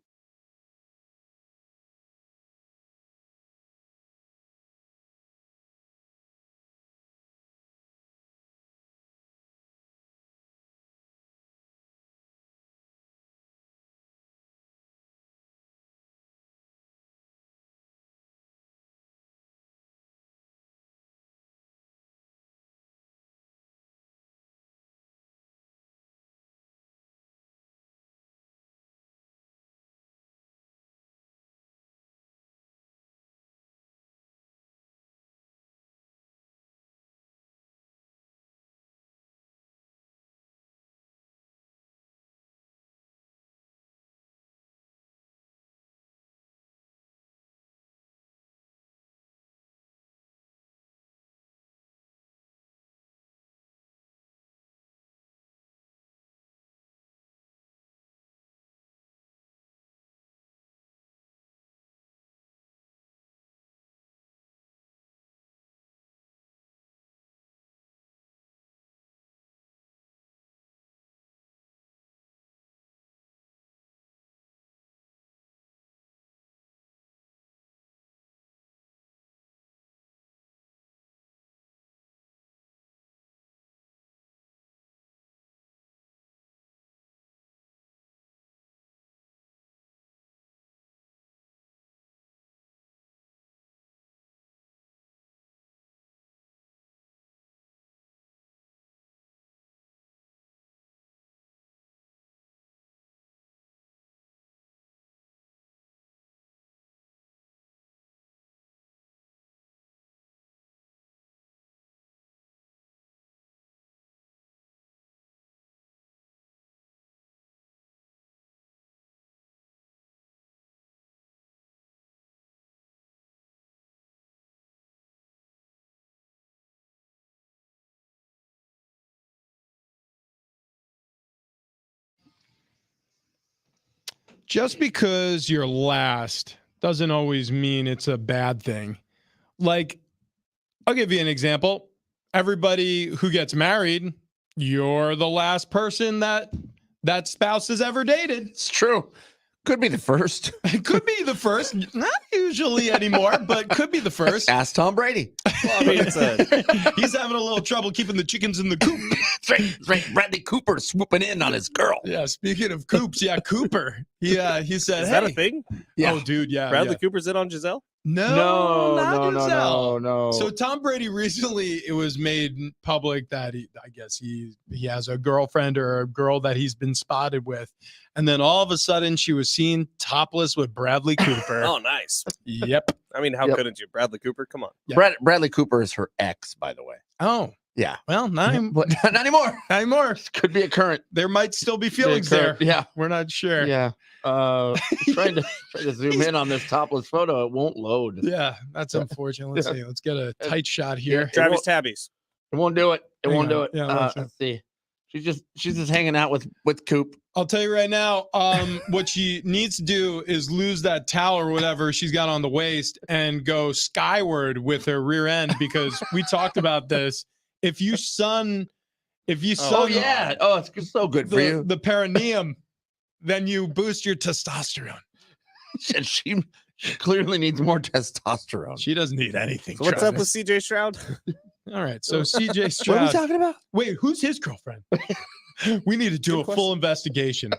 Just because you're last doesn't always mean it's a bad thing. Like, I'll give you an example. Everybody who gets married, you're the last person that spouse has ever dated. It's true. Could be the first. It could be the first. Not usually anymore, but could be the first. Ask Tom Brady. Well, I mean, He's having a little trouble keeping the chickens in the coop. That's right. Bradley Cooper swooping in on his girl. Yeah, speaking of coops, Cooper. He said, is hey. that a thing? Yeah. Oh, dude, yeah. Bradley Cooper's in on Giselle? No, not Giselle. no. So Tom Brady recently, it was made public that he has a girlfriend or a girl that he's been spotted with. And then all of a sudden she was seen topless with Bradley Cooper. Oh, nice. Yep. I mean, how couldn't you? Bradley Cooper, come on. Yeah. Bradley Cooper is her ex, by the way. Oh, Yeah. well, But not anymore. not anymore. Could be a current. There might still be feelings there. Yeah. We're not sure. Yeah. Trying to zoom in on this topless photo. It won't load. Yeah, that's unfortunate. Let's see. Let's get a tight shot here. Travis Tabbies. It won't do it. It Hang won't on. do it. Yeah, Let's see. She's just hanging out with Coop. I'll tell you right now, what she needs to do is lose that towel or whatever she's got on the waist and go skyward with her rear end, because we talked about this. If you sun Oh yeah. Oh, it's so good for you. the perineum, then you boost your testosterone. And she clearly needs more testosterone. She doesn't need anything. So what's up Travis. with CJ Stroud? All right, so CJ What are we Stroud. talking about? Wait, who's his girlfriend? We need to do Good a question. full investigation.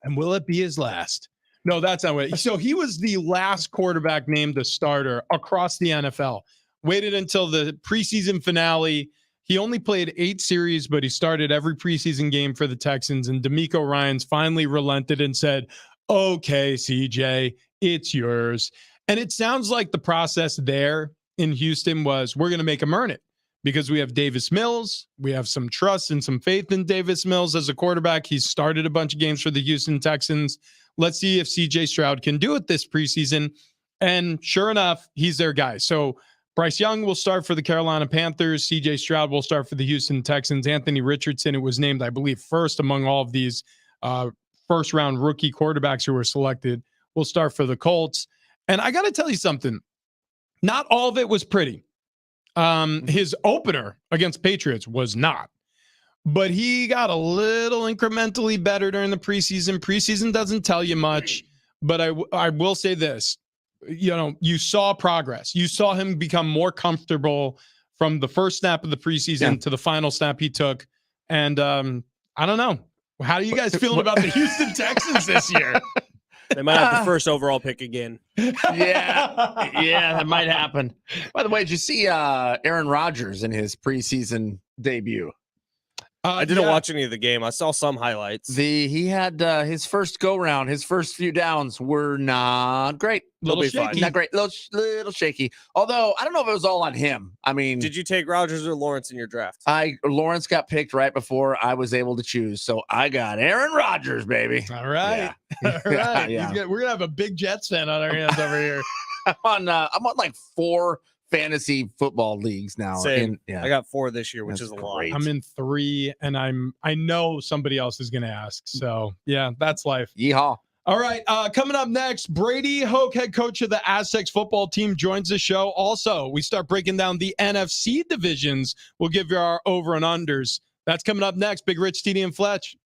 And will it be his last? No, that's not what. So he was the last quarterback named the starter across the NFL. Waited until the preseason finale. He only played 8 series, but he started every preseason game for the Texans. And D'Amico Ryans finally relented and said, okay, CJ, it's yours. And it sounds like the process there in Houston was, we're going to make him earn it, because we have Davis Mills. We have some trust and some faith in Davis Mills as a quarterback. He's started a bunch of games for the Houston Texans. Let's see if CJ Stroud can do it this preseason. And sure enough, he's their guy. So Bryce Young will start for the Carolina Panthers. CJ Stroud will start for the Houston Texans. Anthony Richardson, it was named, I believe, first among all of these first-round rookie quarterbacks who were selected, will start for the Colts. And I got to tell you something. Not all of it was pretty. His opener against Patriots was not. but he got a little incrementally better during the preseason. Preseason doesn't tell you much, but I will say this. You saw progress. You saw him become more comfortable from the first snap of the preseason to the final snap he took. And I don't know. How are you guys feeling about the Houston Texans this year? They might have the first overall pick again. Yeah, that might happen. By the way, did you see Aaron Rodgers in his preseason debut? I didn't watch any of the game. I saw some highlights. He had his first go round. His first few downs were not great. Little shaky. Not great. Little shaky. Although I don't know if it was all on him. I mean, did you take Rodgers or Lawrence in your draft? Lawrence got picked right before I was able to choose, so I got Aaron Rodgers, baby. All right, yeah. all right. Yeah. We're gonna have a big Jets fan on our hands over here. I'm on like 4 fantasy football leagues now. Same. I got 4 this year, which is a lot. I'm in 3, and I know somebody else is gonna ask. So yeah, that's life. Yeehaw. All right, coming up next, Brady Hoke, head coach of the Aztecs football team, joins the show. Also, we start breaking down the NFC divisions. We'll give you our over and unders. That's coming up next. Big Rich, TD, and Fletch.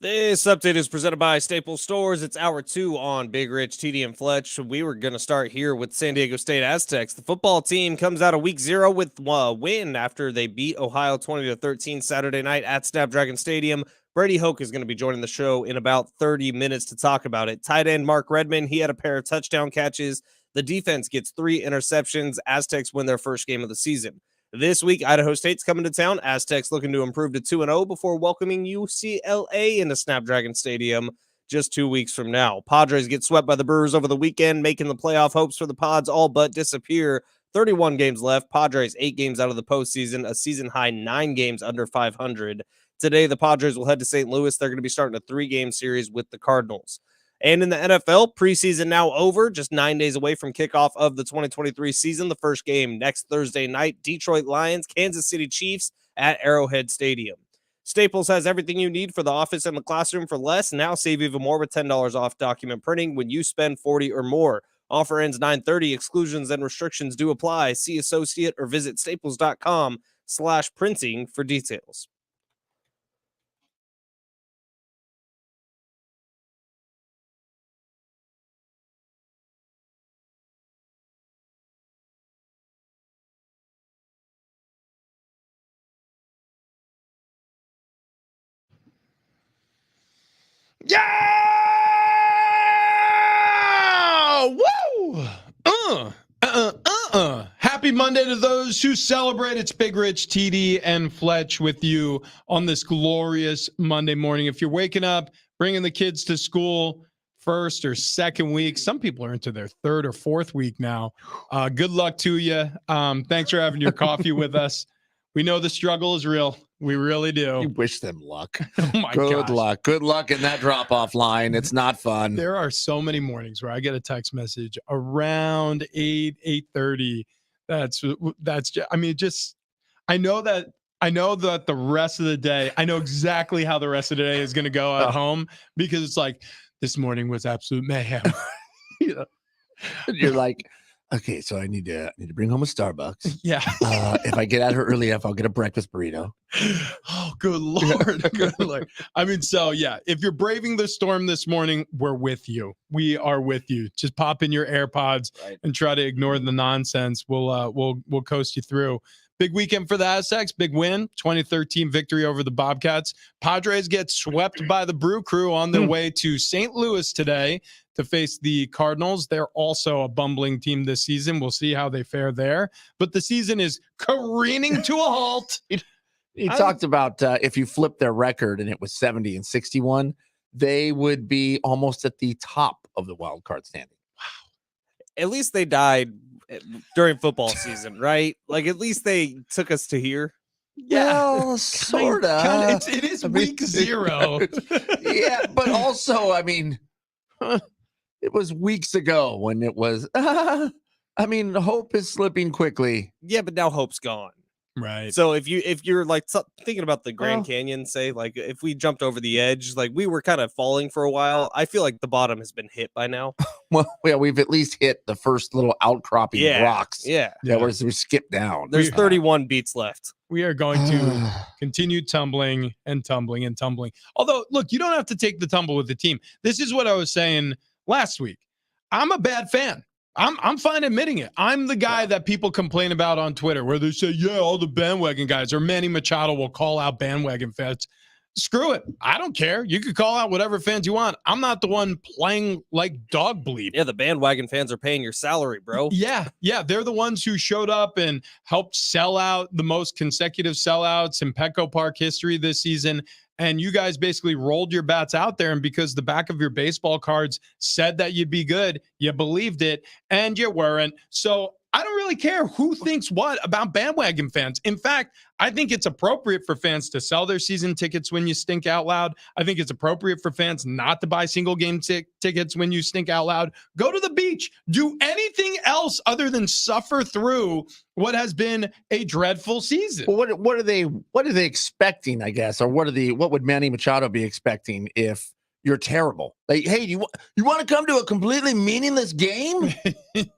This update is presented by Staples Stores. It's hour 2 on Big Rich, TD, and Fletch. We were going to start here with San Diego State Aztecs. The football team comes out of week 0 with a win after they beat Ohio 20-13 Saturday night at Snapdragon Stadium. Brady Hoke is going to be joining the show in about 30 minutes to talk about it. Tight end Mark Redmond, he had a pair of touchdown catches. The defense gets 3 interceptions. Aztecs win their first game of the season. This week, Idaho State's coming to town. Aztecs looking to improve to 2-0 before welcoming UCLA into Snapdragon Stadium just 2 weeks from now. Padres get swept by the Brewers over the weekend, making the playoff hopes for the Pods all but disappear. 31 games left. Padres 8 games out of the postseason, a season-high 9 games under 500. Today, the Padres will head to St. Louis. They're going to be starting a 3-game series with the Cardinals. And in the NFL, preseason now over, just 9 days away from kickoff of the 2023 season. The first game next Thursday night, Detroit Lions, Kansas City Chiefs at Arrowhead Stadium. Staples has everything you need for the office and the classroom for less. Now save even more with $10 off document printing when you spend $40 or more. Offer ends 9/30. Exclusions and restrictions do apply. See associate or visit staples.com/printing for details. Yeah! Woo! Happy Monday to those who celebrate. It's Big Rich, TD, and Fletch with you on this glorious Monday morning. If you're waking up, bringing the kids to school first or second week, some people are into their third or fourth week now. Good luck to you. Thanks for having your coffee with us. We know the struggle is real. We really do. You wish them luck. Oh my Good gosh. luck. Good luck in that drop-off line. It's not fun. There are so many mornings where I get a text message around 8:30. That's I mean, just I know that the rest of the day, I know exactly how the rest of the day is going to go at home, because it's like, this morning was absolute mayhem. You know? You're like, okay, so I need to bring home a Starbucks. Yeah. If I get out here early enough, I'll get a breakfast burrito. Oh, good Lord. Good Lord. I mean, so yeah, if you're braving the storm this morning, we're with you. We are with you. Just pop in your AirPods and try to ignore the nonsense. We'll coast you through. Big weekend for the Aztecs. Big win. 2013 victory over the Bobcats. Padres get swept by the Brew Crew on their way to St. Louis today to face the Cardinals. They're also a bumbling team this season. We'll see how they fare there. But the season is careening to a halt. He talked about if you flip their record and it was 70-61, they would be almost at the top of the wild card standing. At least they died during football season, right? Like, at least they took us to here. Yeah, well, sort of. It is week 0. Yeah, but also, I mean, it was weeks ago when it was. I mean, hope is slipping quickly. Yeah, but now hope's gone. Right. So if you're like thinking about the Grand Canyon, say, like, if we jumped over the edge, like, we were kind of falling for a while. I feel like the bottom has been hit by now. Well, we've at least hit the first little outcropping rocks. Yeah. We skipped down. There's 31 beats left. We are going to continue tumbling and tumbling and tumbling. Although, look, you don't have to take the tumble with the team. This is what I was saying last week. I'm a bad fan. I'm fine admitting it. I'm the guy that people complain about on Twitter, where they say, yeah, all the bandwagon guys, or Manny Machado will call out bandwagon fans. Screw it. I don't care. You can call out whatever fans you want. I'm not the one playing like dog bleep. Yeah, the bandwagon fans are paying your salary, bro. Yeah. They're the ones who showed up and helped sell out the most consecutive sellouts in Petco Park history this season. And you guys basically rolled your bats out there. And because the back of your baseball cards said that you'd be good, you believed it, and you weren't. So I don't really care who thinks what about bandwagon fans. In fact, I think it's appropriate for fans to sell their season tickets when you stink out loud. I think it's appropriate for fans not to buy single game tickets when you stink out loud. Go to the beach. Do anything else other than suffer through what has been a dreadful season. Well, what are they expecting, I guess, or what would Manny Machado be expecting if you're terrible? Like, hey, you want to come to a completely meaningless game?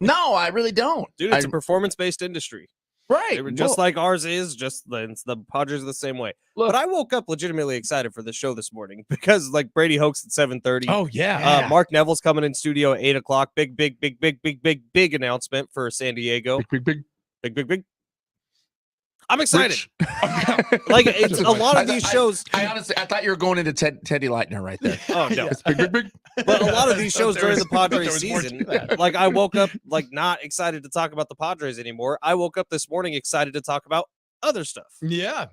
No, I really don't. Dude, it's a performance-based industry. Right. They were just like ours is. The Padres are the same way. Look, but I woke up legitimately excited for the show this morning because like Brady Hoax at 7:30. Oh yeah. Mark Neville's coming in studio at 8:00. Big announcement for San Diego. Big. I'm excited. Like it's a lot of these shows. I honestly, I thought you were going into Teddy Lightner right there. Oh no, It's big. but a lot of these shows during the Padres there was more to season, that. like I woke up like not excited to talk about the Padres anymore. I woke up this morning excited to talk about other stuff. Yeah.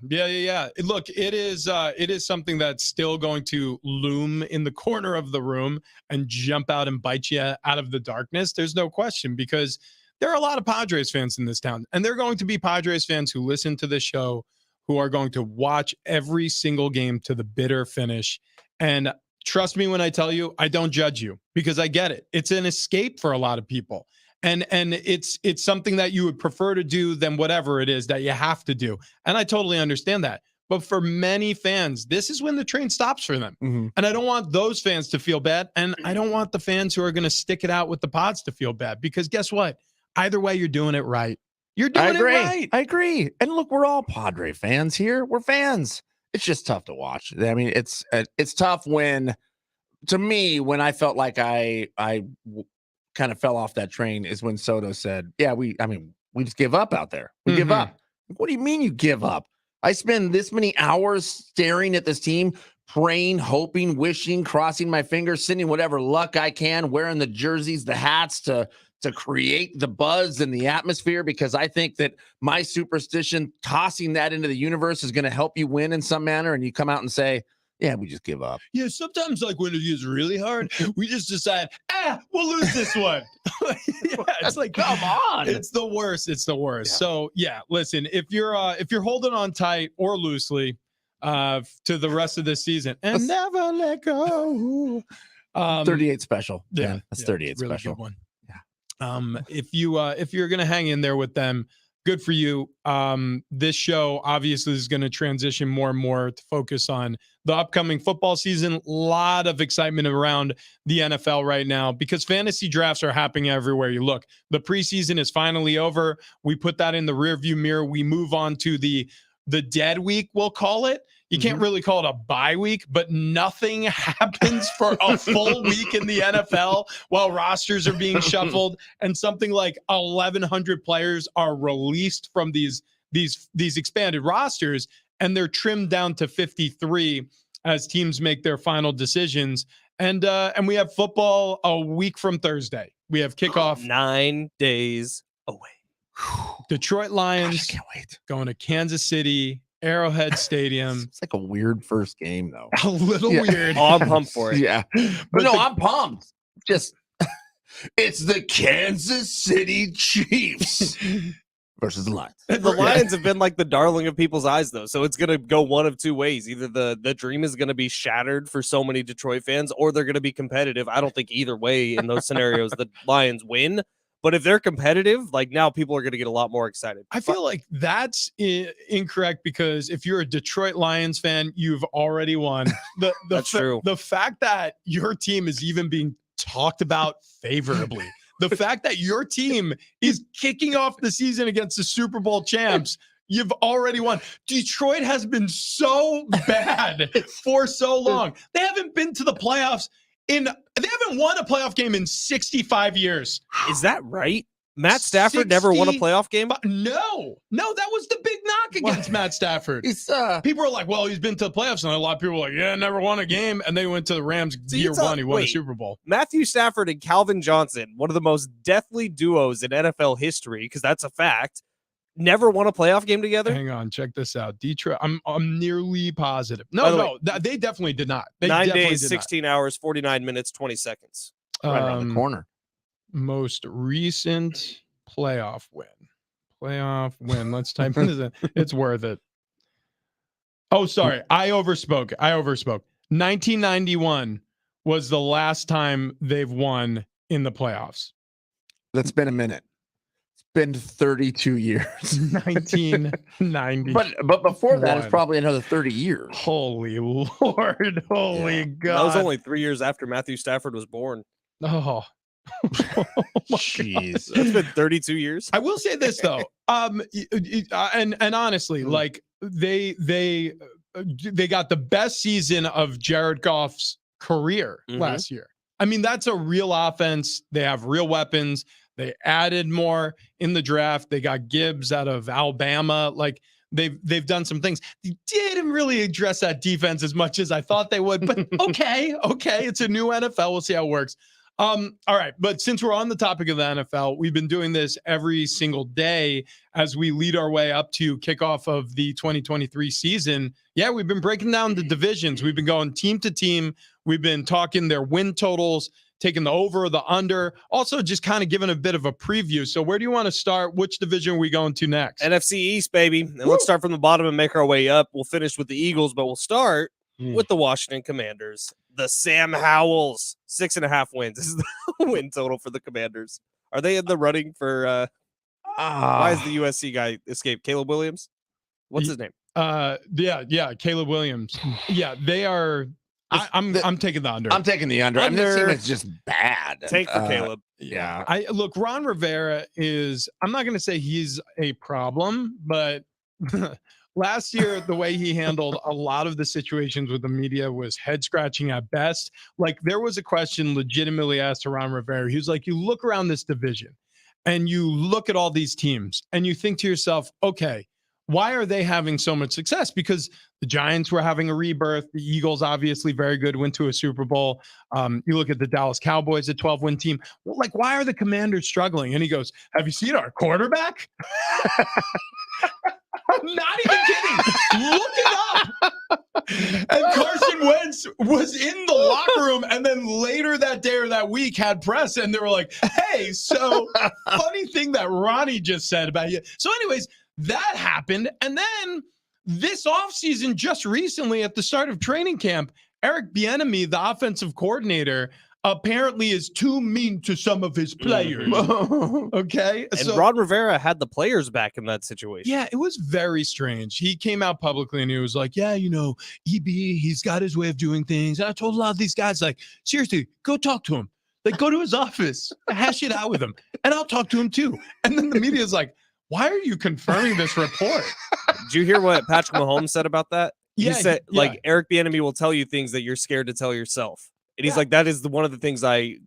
Look, it is something that's still going to loom in the corner of the room and jump out and bite you out of the darkness. There's no question, because there are a lot of Padres fans in this town, and there are going to be Padres fans who listen to this show who are going to watch every single game to the bitter finish. And trust me when I tell you, I don't judge you, because I get it. It's an escape for a lot of people. And it's something that you would prefer to do than whatever it is that you have to do. And I totally understand that. But for many fans, this is when the train stops for them. Mm-hmm. And I don't want those fans to feel bad. And I don't want the fans who are going to stick it out with the Pods to feel bad, because guess what? Either way, you're doing it right. You're doing it right. I agree. And look, we're all Padre fans here. We're fans. It's just tough to watch. I mean, it's tough when I felt like I kind of fell off that train is when Soto said, yeah, we just give up out there. We give up. What do you mean you give up? I spend this many hours staring at this team, praying, hoping, wishing, crossing my fingers, sending whatever luck I can, wearing the jerseys, the hats to create the buzz and the atmosphere, because I think that my superstition, tossing that into the universe, is going to help you win in some manner. And you come out and say, yeah, we just give up. Yeah, sometimes like when it is really hard, we just decide, we'll lose this one. It's like, come on. It's the worst. It's the worst. Yeah. So yeah, listen, if you're holding on tight or loosely to the rest of the season and never let go. 38 special. Yeah, that's 38 really special. Good one. If you're gonna hang in there with them, good for you. This show obviously is going to transition more and more to focus on the upcoming football season. A lot of excitement around the NFL right now because fantasy drafts are happening everywhere you look. The preseason is finally over. We put that in the rearview mirror. We move on to the dead week, we'll call it. You can't really call it a bye week, but nothing happens for a full week in the NFL while rosters are being shuffled and something like 1,100 players are released from these expanded rosters, and they're trimmed down to 53 as teams make their final decisions. And we have football a week from Thursday. We have kickoff 9 days away. Detroit Lions. Gosh, I can't wait. Going to Kansas City. Arrowhead Stadium. It's like a weird first game, though. A little weird. Oh, I'm pumped for it. Yeah. But no, I'm pumped. Just, it's the Kansas City Chiefs versus the Lions. The Lions have been like the darling of people's eyes, though. So it's going to go one of two ways. Either the dream is going to be shattered for so many Detroit fans, or they're going to be competitive. I don't think either way in those scenarios the Lions win. But if they're competitive, like now people are going to get a lot more excited. I feel like that's incorrect because if you're a Detroit Lions fan, you've already won. That's true. The fact that your team is even being talked about favorably, the fact that your team is kicking off the season against the Super Bowl champs, you've already won. Detroit has been so bad for so long. They haven't been to the playoffs. They haven't won a playoff game in 65 years. Is that right? Matt Stafford never won a playoff game? No, that was the big knock against Matt Stafford. People are like, well, he's been to the playoffs. And a lot of people are like, yeah, never won a game. And they went to the Rams year one. He won a Super Bowl. Matthew Stafford and Calvin Johnson, one of the most deathly duos in NFL history, because that's a fact, never won a playoff game together? Hang on, check this out. Detroit, I'm nearly positive. No, they definitely did not. 9 days, 16 hours, 49 minutes, 20 seconds. Right around the corner. Most recent playoff win. Let's type in. It's worth it. Oh, sorry. I overspoke. 1991 was the last time they've won in the playoffs. That's been a minute. Been 32 years. 1990. But before that, it's probably another 30 years. Holy Lord. Holy God. That was only 3 years after Matthew Stafford was born. Oh, Jeez. It's been 32 years. I will say this though, and honestly, Hmm. like they got the best season of Jared Goff's career last year. I mean, that's a real offense. They have real weapons. They added more in the draft. They got Gibbs out of Alabama. Like they've done some things. They didn't really address that defense as much as I thought they would. But okay, it's a new NFL. We'll see how it works. All right, but since we're on the topic of the NFL, we've been doing this every single day as we lead our way up to kickoff of the 2023 season. Yeah, we've been breaking down the divisions. We've been going team to team. We've been talking their win totals, taking the over or the under, also just kind of giving a bit of a preview. So where do you want to start? Which division are we going to next? NFC East, baby. And let's start from the bottom and make our way up. We'll finish with the Eagles, but we'll start with the Washington Commanders. The Sam Howells, 6.5 wins. This is the win total for the Commanders. Are they in the running for why is the USC guy escaped? Caleb Williams? What's his name? Yeah, Caleb Williams. Yeah, they are. I'm taking the under. I'm taking the under. I mean, this team is just bad. Take for Caleb. Yeah. Look, Ron Rivera is, I'm not going to say he's a problem, but last year, the way he handled a lot of the situations with the media was head scratching at best. Like there was a question legitimately asked to Ron Rivera. He was like, you look around this division and you look at all these teams and you think to yourself, okay, why are they having so much success? Because the Giants were having a rebirth. The Eagles, obviously very good, went to a Super Bowl. You look at the Dallas Cowboys, a 12-win team. Well, like, why are the Commanders struggling? And he goes, have you seen our quarterback? I'm not even kidding. Look it up. And Carson Wentz was in the locker room and then later that day or that week had press and they were like, hey, so funny thing that Ronnie just said about you. So anyways, that happened. And then this offseason, just recently at the start of training camp, Eric Bieniemy, the offensive coordinator, apparently is too mean to some of his players. Okay. And Ron Rivera had the players back in that situation. Yeah, it was very strange. He came out publicly and he was like, yeah, you know, EB, he's got his way of doing things. And I told a lot of these guys, like, seriously, go talk to him. Like, go to his office, hash it out with him. And I'll talk to him too. And then the media is like, why are you confirming this report? Did you hear what Patrick Mahomes said about that? Yeah, he said, like, Eric Bieniemy will tell you things that you're scared to tell yourself. And he's like, that is one of the things I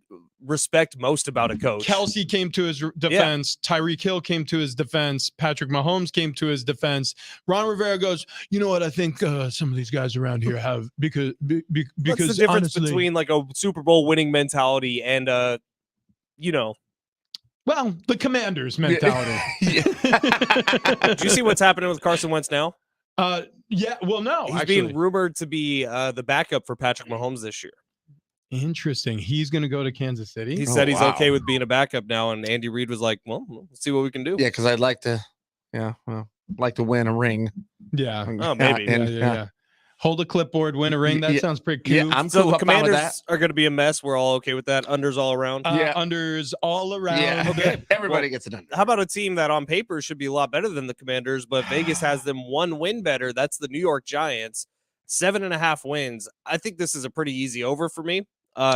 respect most about a coach. Kelsey came to his defense. Yeah. Tyreek Hill came to his defense. Patrick Mahomes came to his defense. Ron Rivera goes, you know what? I think some of these guys around here have because What's the difference between like a Super Bowl winning mentality and well, the Commanders mentality. Do you see what's happening with Carson Wentz now? Yeah. Well, no, he's being rumored to be the backup for Patrick Mahomes this year. Interesting. He's going to go to Kansas City. He said he's okay with being a backup now, and Andy Reid was like, "Well, we'll see what we can do." Yeah, because I'd like to, like to win a ring. Yeah. Oh, maybe. Yeah. Hold a clipboard, win a ring. That sounds pretty cool. Yeah, I'm so cool. The Commanders are going to be a mess. We're all okay with that. Unders all around. Unders all around. Yeah. Okay. Everybody gets it under. How about a team that on paper should be a lot better than the Commanders, but Vegas has them one win better? That's the New York Giants. 7.5 wins. I think this is a pretty easy over for me.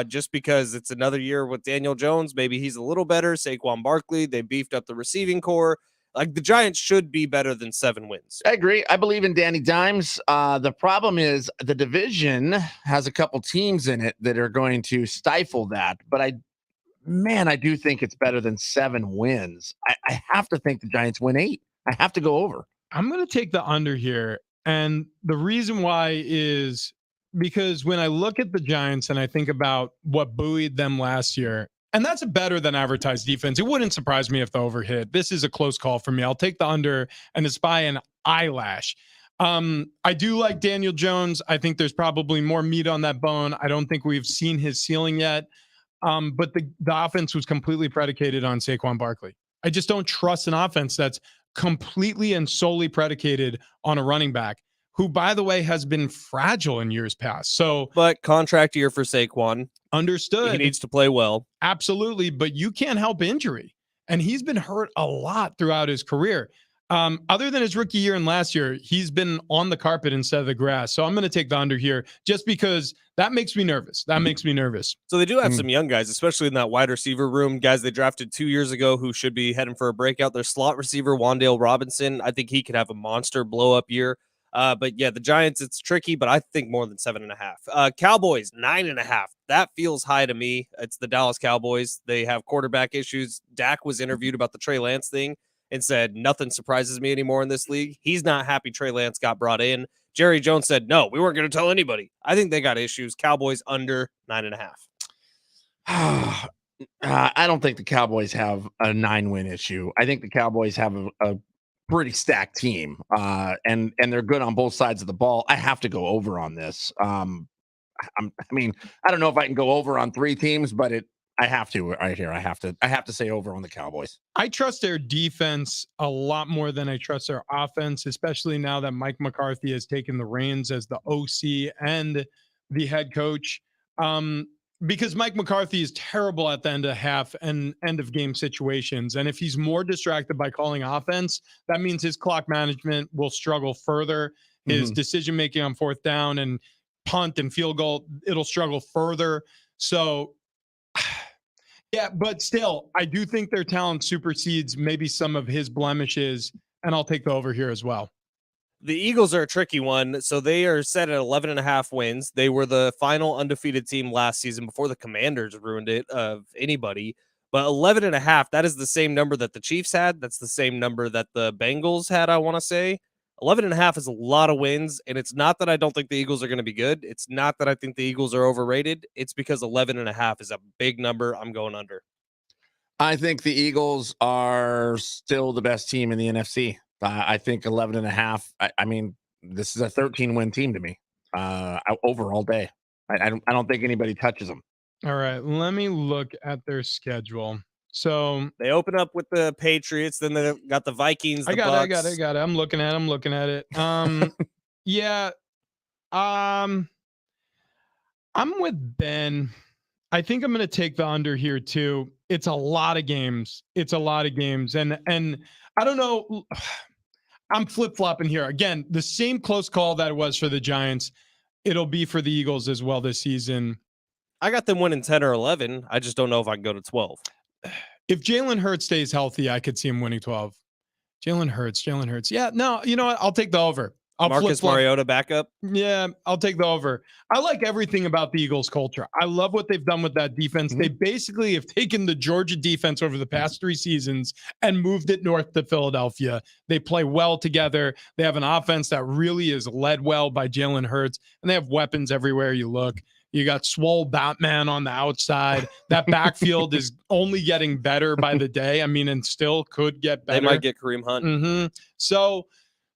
Just because it's another year with Daniel Jones. Maybe he's a little better. Saquon Barkley. They beefed up the receiving core. Like the Giants should be better than 7 wins. I agree. I believe in Danny Dimes. The problem is the division has a couple teams in it that are going to stifle that. But I do think it's better than 7 wins. I have to think the Giants win 8. I have to go over. I'm going to take the under here. And the reason why is because when I look at the Giants and I think about what buoyed them last year, and that's a better than advertised defense. It wouldn't surprise me if the over hit. This is a close call for me. I'll take the under, and it's by an eyelash. I do like Daniel Jones. I think there's probably more meat on that bone. I don't think we've seen his ceiling yet. But the offense was completely predicated on Saquon Barkley. I just don't trust an offense that's completely and solely predicated on a running back, who, by the way, has been fragile in years past. So, but contract year for Saquon. Understood. He needs to play well. Absolutely. But you can't help injury. And he's been hurt a lot throughout his career. Other than his rookie year and last year, he's been on the carpet instead of the grass. So I'm going to take the under here just because that makes me nervous. So they do have some young guys, especially in that wide receiver room. Guys they drafted 2 years ago who should be heading for a breakout. Their slot receiver, Wan'Dale Robinson. I think he could have a monster blow up year. But yeah, the Giants, it's tricky, but I think more than 7.5. Cowboys, 9.5. That feels high to me. It's the Dallas Cowboys. They have quarterback issues. Dak was interviewed about the Trey Lance thing and said, nothing surprises me anymore in this league. He's not happy Trey Lance got brought in. Jerry Jones said, no, we weren't going to tell anybody. I think they got issues. Cowboys under 9.5. I don't think the Cowboys have a 9-win issue. I think the Cowboys have a pretty stacked team, and they're good on both sides of the ball. I have to go over on this. I don't know if I can go over on 3 teams, but I have to right here. I have to say over on the Cowboys. I trust their defense a lot more than I trust their offense, especially now that Mike McCarthy has taken the reins as the OC and the head coach. Because Mike McCarthy is terrible at the end of half and end of game situations. And if he's more distracted by calling offense, that means his clock management will struggle further. His decision-making on 4th down and punt and field goal, it'll struggle further. So yeah, but still, I do think their talent supersedes maybe some of his blemishes, and I'll take the over here as well. The Eagles are a tricky one. So they are set at 11.5 wins. They were the final undefeated team last season before the Commanders ruined it of anybody. But 11.5, that is the same number that the Chiefs had. That's the same number that the Bengals had, I want to say. 11.5 is a lot of wins, and it's not that I don't think the Eagles are going to be good. It's not that I think the Eagles are overrated. It's because 11.5 is a big number. I'm going under. I think the Eagles are still the best team in the NFC. I think 11.5. I mean, this is a 13-win team to me. Over all day. I don't think anybody touches them. All right, let me look at their schedule. So they open up with the Patriots, then they got the Vikings. I got it. I'm looking at it. Yeah. I'm with Ben. I think I'm going to take the under here too. It's a lot of games. And I don't know. I'm flip-flopping here. Again, the same close call that it was for the Giants. It'll be for the Eagles as well this season. I got them winning 10 or 11. I just don't know if I can go to 12. If Jalen Hurts stays healthy, I could see him winning 12. Jalen Hurts. Yeah, no, you know what? I'll take the over. Marcus Mariota backup? Yeah, I'll take the over. I like everything about the Eagles culture. I love what they've done with that defense. They basically have taken the Georgia defense over the past 3 seasons and moved it north to Philadelphia. They play well together. They have an offense that really is led well by Jalen Hurts, and they have weapons everywhere you look. You got swole Batman on the outside. That backfield is only getting better by the day. I mean, and still could get better. They might get Kareem Hunt. So,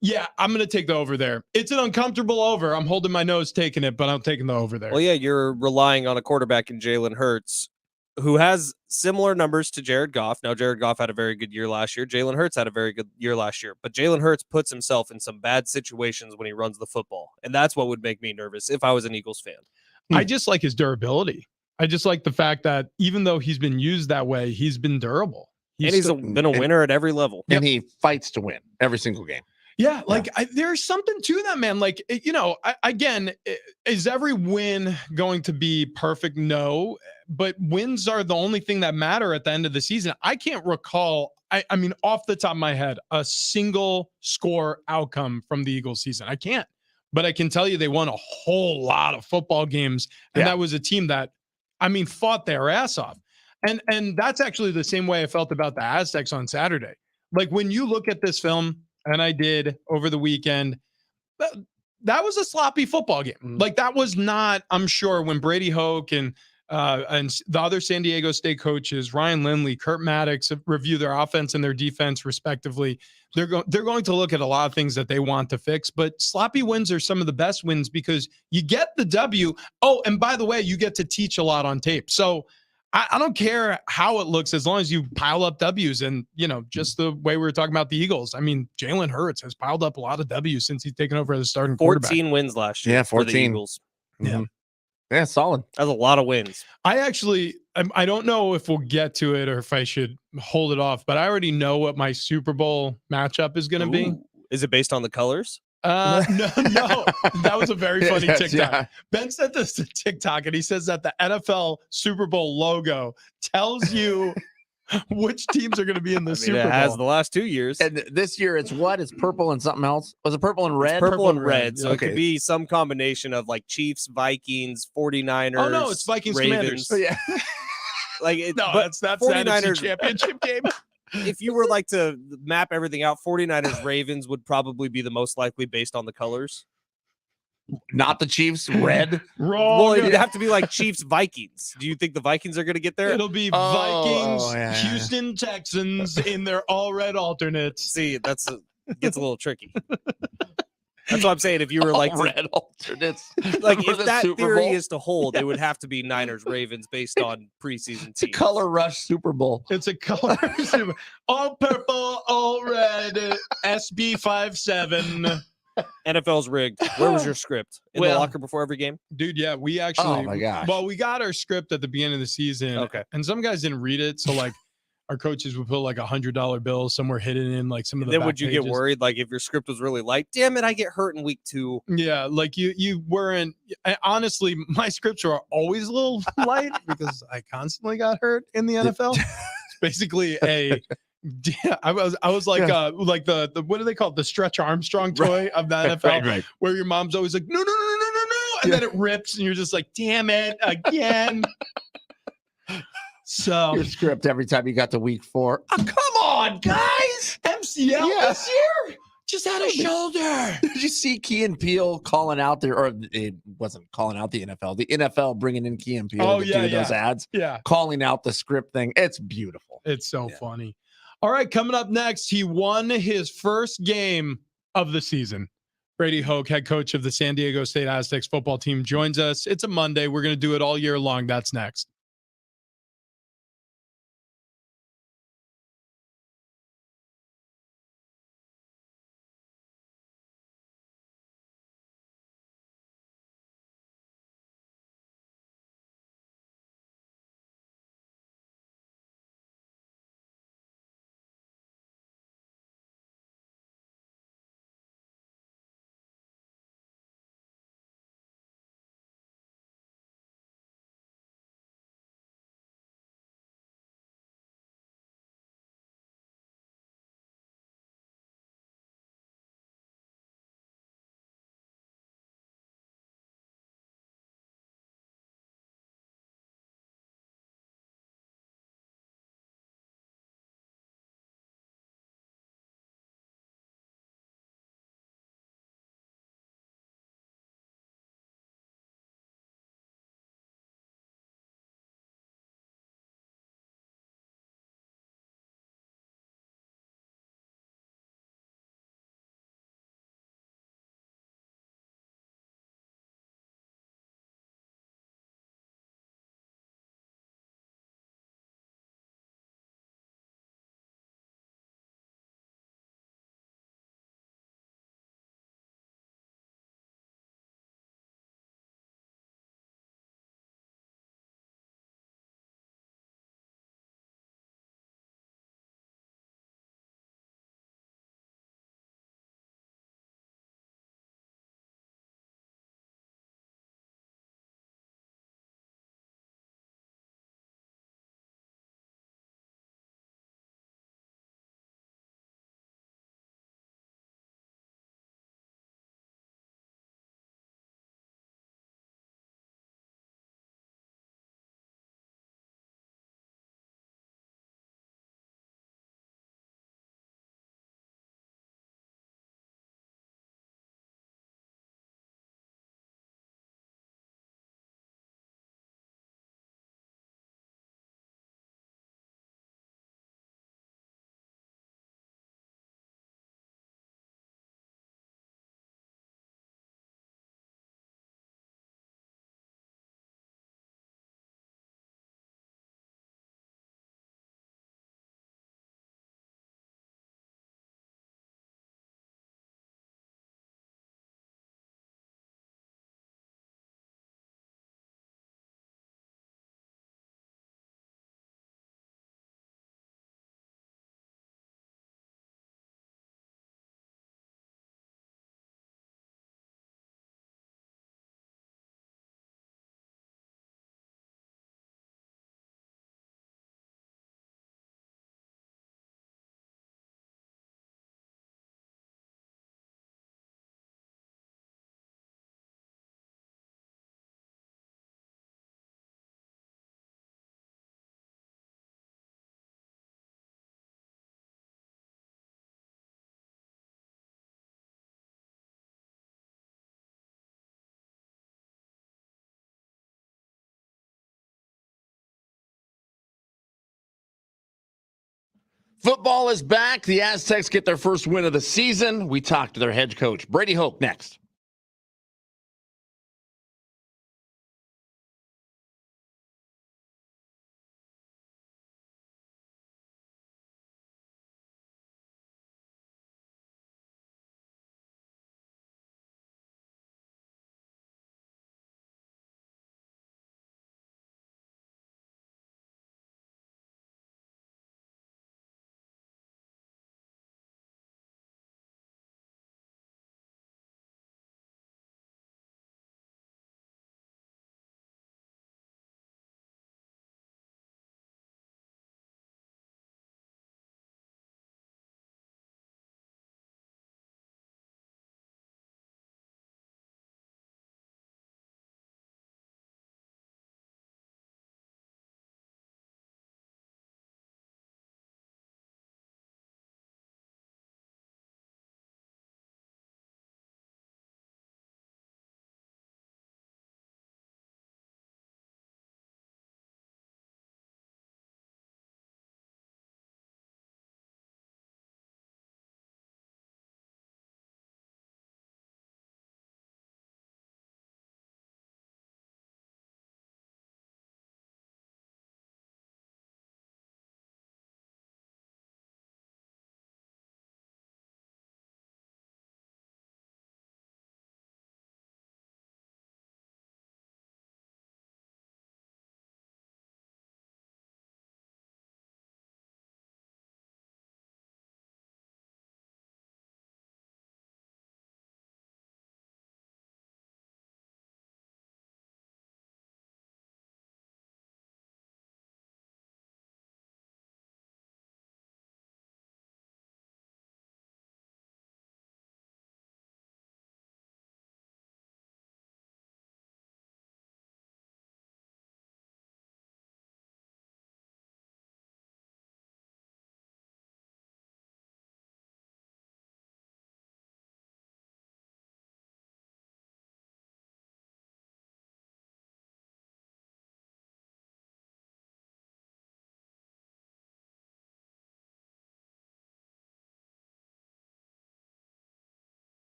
yeah, I'm going to take the over there. It's an uncomfortable over. I'm holding my nose taking it, but I'm taking the over there. Well, yeah, you're relying on a quarterback in Jalen Hurts who has similar numbers to Jared Goff. Now, Jared Goff had a very good year last year. Jalen Hurts had a very good year last year. But Jalen Hurts puts himself in some bad situations when he runs the football. And that's what would make me nervous if I was an Eagles fan. I just like his durability. I just like the fact that even though he's been used that way, he's been durable. He's been a winner at every level. And he fights to win every single game. Yeah, like there's something to that, man. Like, you know, again, is every win going to be perfect? No, but wins are the only thing that matter at the end of the season. I can't recall, I mean, off the top of my head, a single score outcome from the Eagles season. I can't, but I can tell you they won a whole lot of football games. And that was a team that, I mean, fought their ass off. And that's actually the same way I felt about the Aztecs on Saturday. Like when you look at this film, and I did over the weekend, that was a sloppy football game. Like that was not, I'm sure, when Brady Hoke and the other San Diego State coaches, Ryan Lindley, Kurt Maddox, review their offense and their defense respectively. They're going to look at a lot of things that they want to fix, but sloppy wins are some of the best wins because you get the W. Oh, and by the way, you get to teach a lot on tape. So I don't care how it looks as long as you pile up W's. And, you know, just the way we were talking about the Eagles. I mean, Jalen Hurts has piled up a lot of W's since he's taken over as a starting quarterback. 14 wins last year. Yeah, 14. For the Eagles. Yeah. Yeah, solid. That's a lot of wins. I don't know if we'll get to it or if I should hold it off, but I already know what my Super Bowl matchup is going to be. Ooh. Is it based on the colors? No. That was a very funny Yes, TikTok. yeah. Ben sent this to TikTok, and he says that the NFL Super Bowl logo tells you which teams are going to be in the Super Bowl. It has the last 2 years. And this year it's what? It's purple and something else? Was it purple and red? Purple and red. So yeah. it could be some combination of like Chiefs, Vikings, 49ers. Oh, no, it's Vikings Ravens. Commanders. Oh, yeah. Like it, No, but that's the 49ers NFC championship game. If you were like to map everything out, 49ers Ravens would probably be the most likely based on the colors. Not the Chiefs, red. Wrong. Well, it'd have to be like Chiefs Vikings. Do you think the Vikings are going to get there? It'll be Vikings, yeah. Houston Texans in their all red alternates. See, gets a little tricky. That's what I'm saying. If you were like red alternates, like for if the that Super theory Bowl. is to hold, it would have to be Niners Ravens based on preseason It's a teams. color rush Super Bowl. It's a color all purple, all red, SB57. NFL's rigged. Where was your script? In the Well- locker before every game? Dude, yeah, we actually. Oh, my gosh. Well, we got our script at the beginning of the season. Okay. And some guys didn't read it. So, like, our coaches would put like $100 bill somewhere hidden in like some of the Then back would you get pages. worried like if your script was really light? Damn it, I get hurt in week 2. Yeah, like you weren't. Honestly, my scripts are always a little light because I constantly got hurt in the NFL. It's basically a. Yeah, I was like the what do they call it? The Stretch Armstrong toy of the NFL, Right. where your mom's always like, no, and then it rips, and you're just like, damn it, again. So Your script every time you got to week 4. Oh, come on, guys. MCL this year just had a shoulder. Did you see Key and Peele calling out there, or it wasn't calling out the NFL, the NFL bringing in Key and Peele Oh, to yeah, do those ads, Yeah, calling out the script thing. It's beautiful. it's so Yeah. funny. All right, coming up next, he won his first game of the season. Brady Hoke, head coach of the San Diego State Aztecs football team, joins us. It's a Monday. We're going to do it all year long. That's next. Football is back. The Aztecs get their first win of the season. We talk to their head coach, Brady Hoke, next.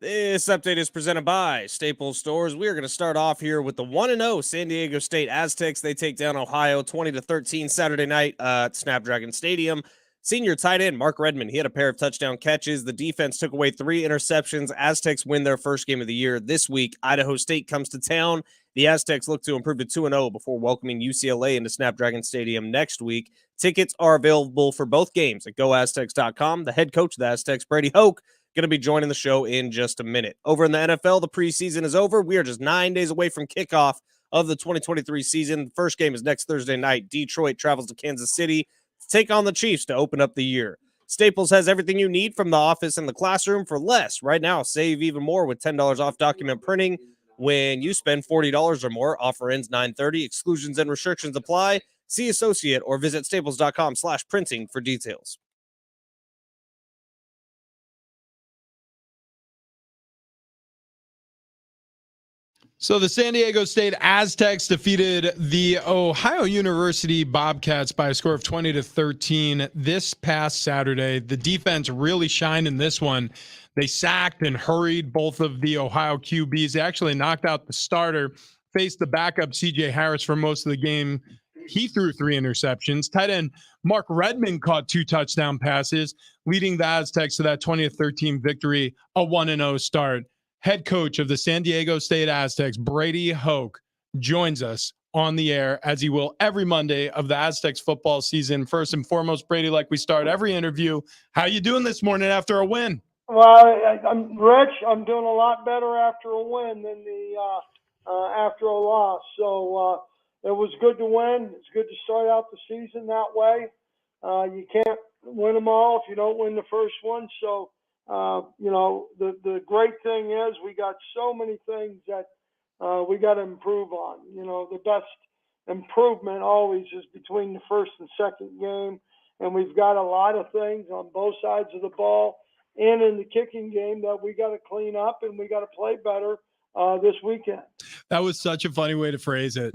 This update is presented by Staples Stores. We are going to start off here with the 1-0 San Diego State Aztecs. They take down Ohio 20-13 Saturday night at Snapdragon Stadium. Senior tight end Mark Redmond, he had a pair of touchdown catches. The defense took away 3 interceptions. Aztecs win their first game of the year this week. Idaho State comes to town. The Aztecs look to improve to 2-0 before welcoming UCLA into Snapdragon Stadium next week. Tickets are available for both games at goaztecs.com. The head coach of the Aztecs, Brady Hoke, going to be joining the show in just a minute. Over in the NFL, the preseason is over. We are just 9 days away from kickoff of the 2023 season. The first game is next Thursday night. Detroit travels to Kansas City to take on the Chiefs to open up the year. Staples has everything you need from the office and the classroom for less. Right now, save even more with $10 off document printing when you spend $40 or more. Offer ends 9/30. Exclusions and restrictions apply. See associate or visit staples.com/printing for details. So the San Diego State Aztecs defeated the Ohio University Bobcats by a score of 20-13 this past Saturday. The defense really shined in this one. They sacked and hurried both of the Ohio QBs. They actually knocked out the starter, faced the backup CJ Harris for most of the game. He threw 3 interceptions. Tight end Mark Redmond caught 2 touchdown passes, leading the Aztecs to that 20-13 victory, a 1-0 start. Head coach of the San Diego State Aztecs, Brady Hoke, joins us on the air, as he will every Monday of the Aztecs football season. First and foremost, Brady, like we start every interview, how you doing this morning after a win? Well, I'm Rich. I'm doing a lot better after a win than after a loss. So it was good to win. It's good to start out the season that way. You can't win them all if you don't win the first one. So the great thing is we got so many things that we got to improve on. The best improvement always is between the first and second game, and we've got a lot of things on both sides of the ball and in the kicking game that we got to clean up and we got to play better this weekend. That was such a funny way to phrase it.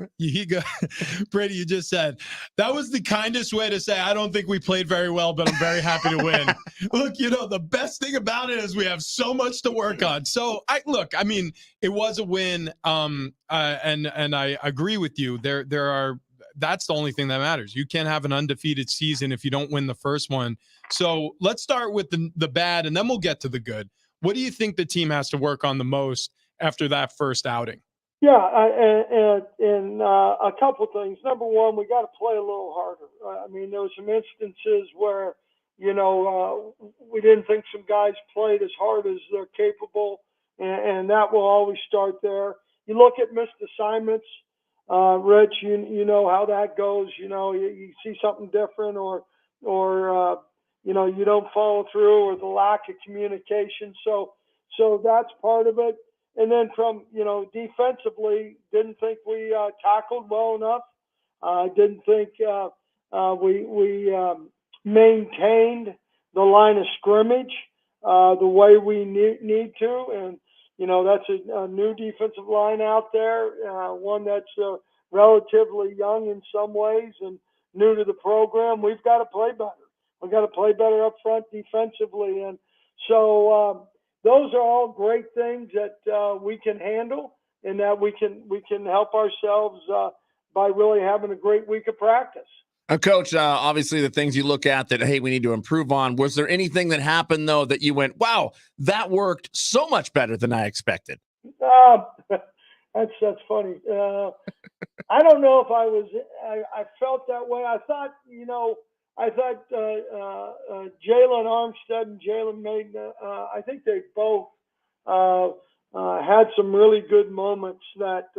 Brady, you just said that was the kindest way to say, I don't think we played very well, but I'm very happy to win. Look, the best thing about it is we have so much to work on. So I mean, it was a win. And I agree with you. That's the only thing that matters. You can't have an undefeated season if you don't win the first one. So let's start with the bad, and then we'll get to the good. What do you think the team has to work on the most after that first outing? Yeah, and a couple things. Number one, we got to play a little harder. I mean, there were some instances where, we didn't think some guys played as hard as they're capable, and that will always start there. You look at missed assignments, Rich. You know how that goes. You see something different, or you don't follow through, or the lack of communication. So that's part of it. And then from, defensively, didn't think we tackled well enough. Didn't think we maintained the line of scrimmage the way we need to. And, that's a new defensive line out there, one that's relatively young in some ways and new to the program. We've got to play better. We've got to play better up front defensively. And so those are all great things that we can handle and that we can help ourselves by really having a great week of practice. Coach, obviously the things you look at that, hey, we need to improve on. Was there anything that happened, though, that you went, wow, that worked so much better than I expected? That's funny. I don't know if I felt that way. I thought, Jalen Armstead and Jalen Maiden, I think they both had some really good moments that,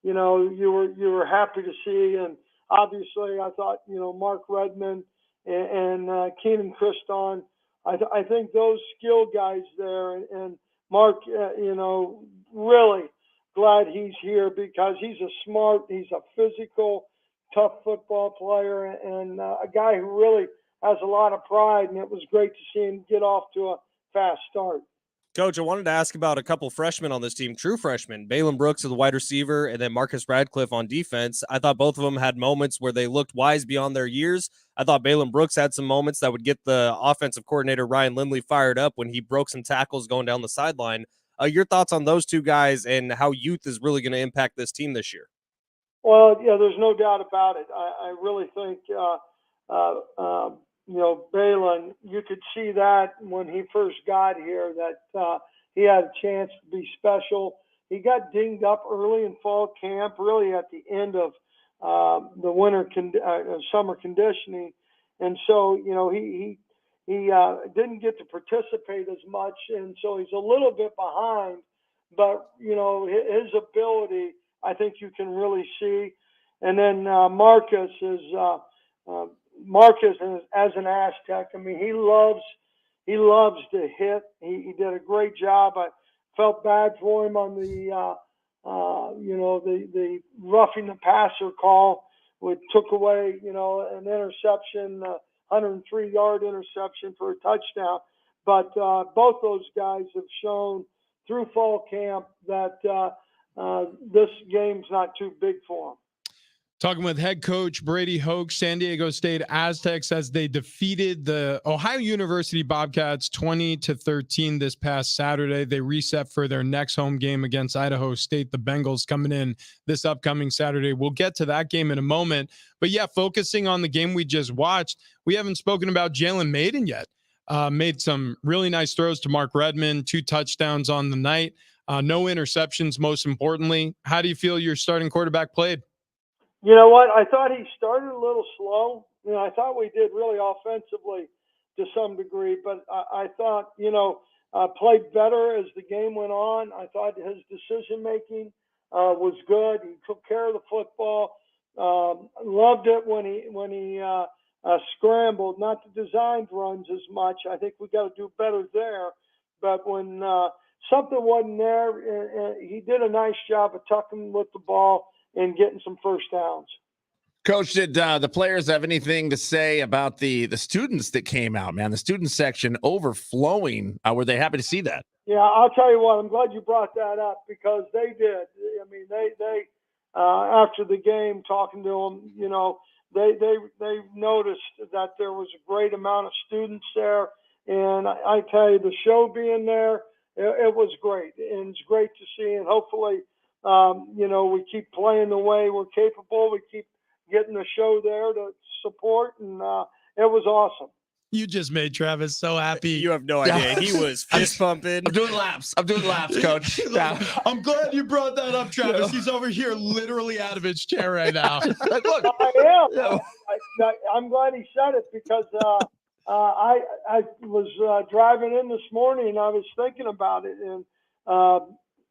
you were happy to see. And obviously I thought, Mark Redmond and Keenan Christon, I think those skill guys there, and Mark, really glad he's here because he's he's a physical, tough football player and a guy who really has a lot of pride, and it was great to see him get off to a fast start. Coach, I wanted to ask about a couple freshmen on this team, true freshmen, Balin Brooks as the wide receiver and then Marcus Radcliffe on defense. I thought both of them had moments where they looked wise beyond their years. I thought Balin Brooks had some moments that would get the offensive coordinator Ryan Lindley fired up when he broke some tackles going down the sideline. Your thoughts on those two guys and how youth is really going to impact this team this year? Well, yeah, there's no doubt about it. I really think, Balin, you could see that when he first got here that he had a chance to be special. He got dinged up early in fall camp, really at the end of the summer conditioning. And so, he didn't get to participate as much, and so he's a little bit behind. But, his ability, I think you can really see. And then Marcus as an Aztec. I mean, he loves to hit. He did a great job. I felt bad for him on the roughing the passer call, which took away, an interception, 103-yard interception for a touchdown. But both those guys have shown through fall camp that this game's not too big for them. Talking with head coach Brady Hoke, San Diego State Aztecs, as they defeated the Ohio University Bobcats 20-13 this past Saturday. They reset for their next home game against Idaho State. The Bengals coming in this upcoming Saturday. We'll get to that game in a moment. But yeah, focusing on the game we just watched, we haven't spoken about Jalen Maiden yet. Made some really nice throws to Mark Redmond, 2 touchdowns on the night. No interceptions, most importantly. How do you feel your starting quarterback played? You know what? I thought he started a little slow. I thought we did really offensively to some degree, but I thought, played better as the game went on. I thought his decision-making was good. He took care of the football. Loved it when he scrambled, not the designed runs as much. I think we got to do better there. But when something wasn't there, he did a nice job of tucking with the ball and getting some first downs. Coach, did the players have anything to say about the students that came out, man? The student section overflowing. Were they happy to see that? Yeah, I'll tell you what. I'm glad you brought that up because they did. I mean, they after the game, talking to them, you know, they noticed that there was a great amount of students there, and I tell you, the show being there, it was great, and it's great to see. And hopefully, you know, we keep playing the way we're capable. We keep getting the show there to support, and it was awesome. You just made Travis so happy. You have no idea. He was fist pumping. I'm doing laps, Coach. I'm glad you brought that up, Travis. He's over here literally out of his chair right now. Like, look, I am. I'm glad he said it because I was driving in this morning and I was thinking about it, and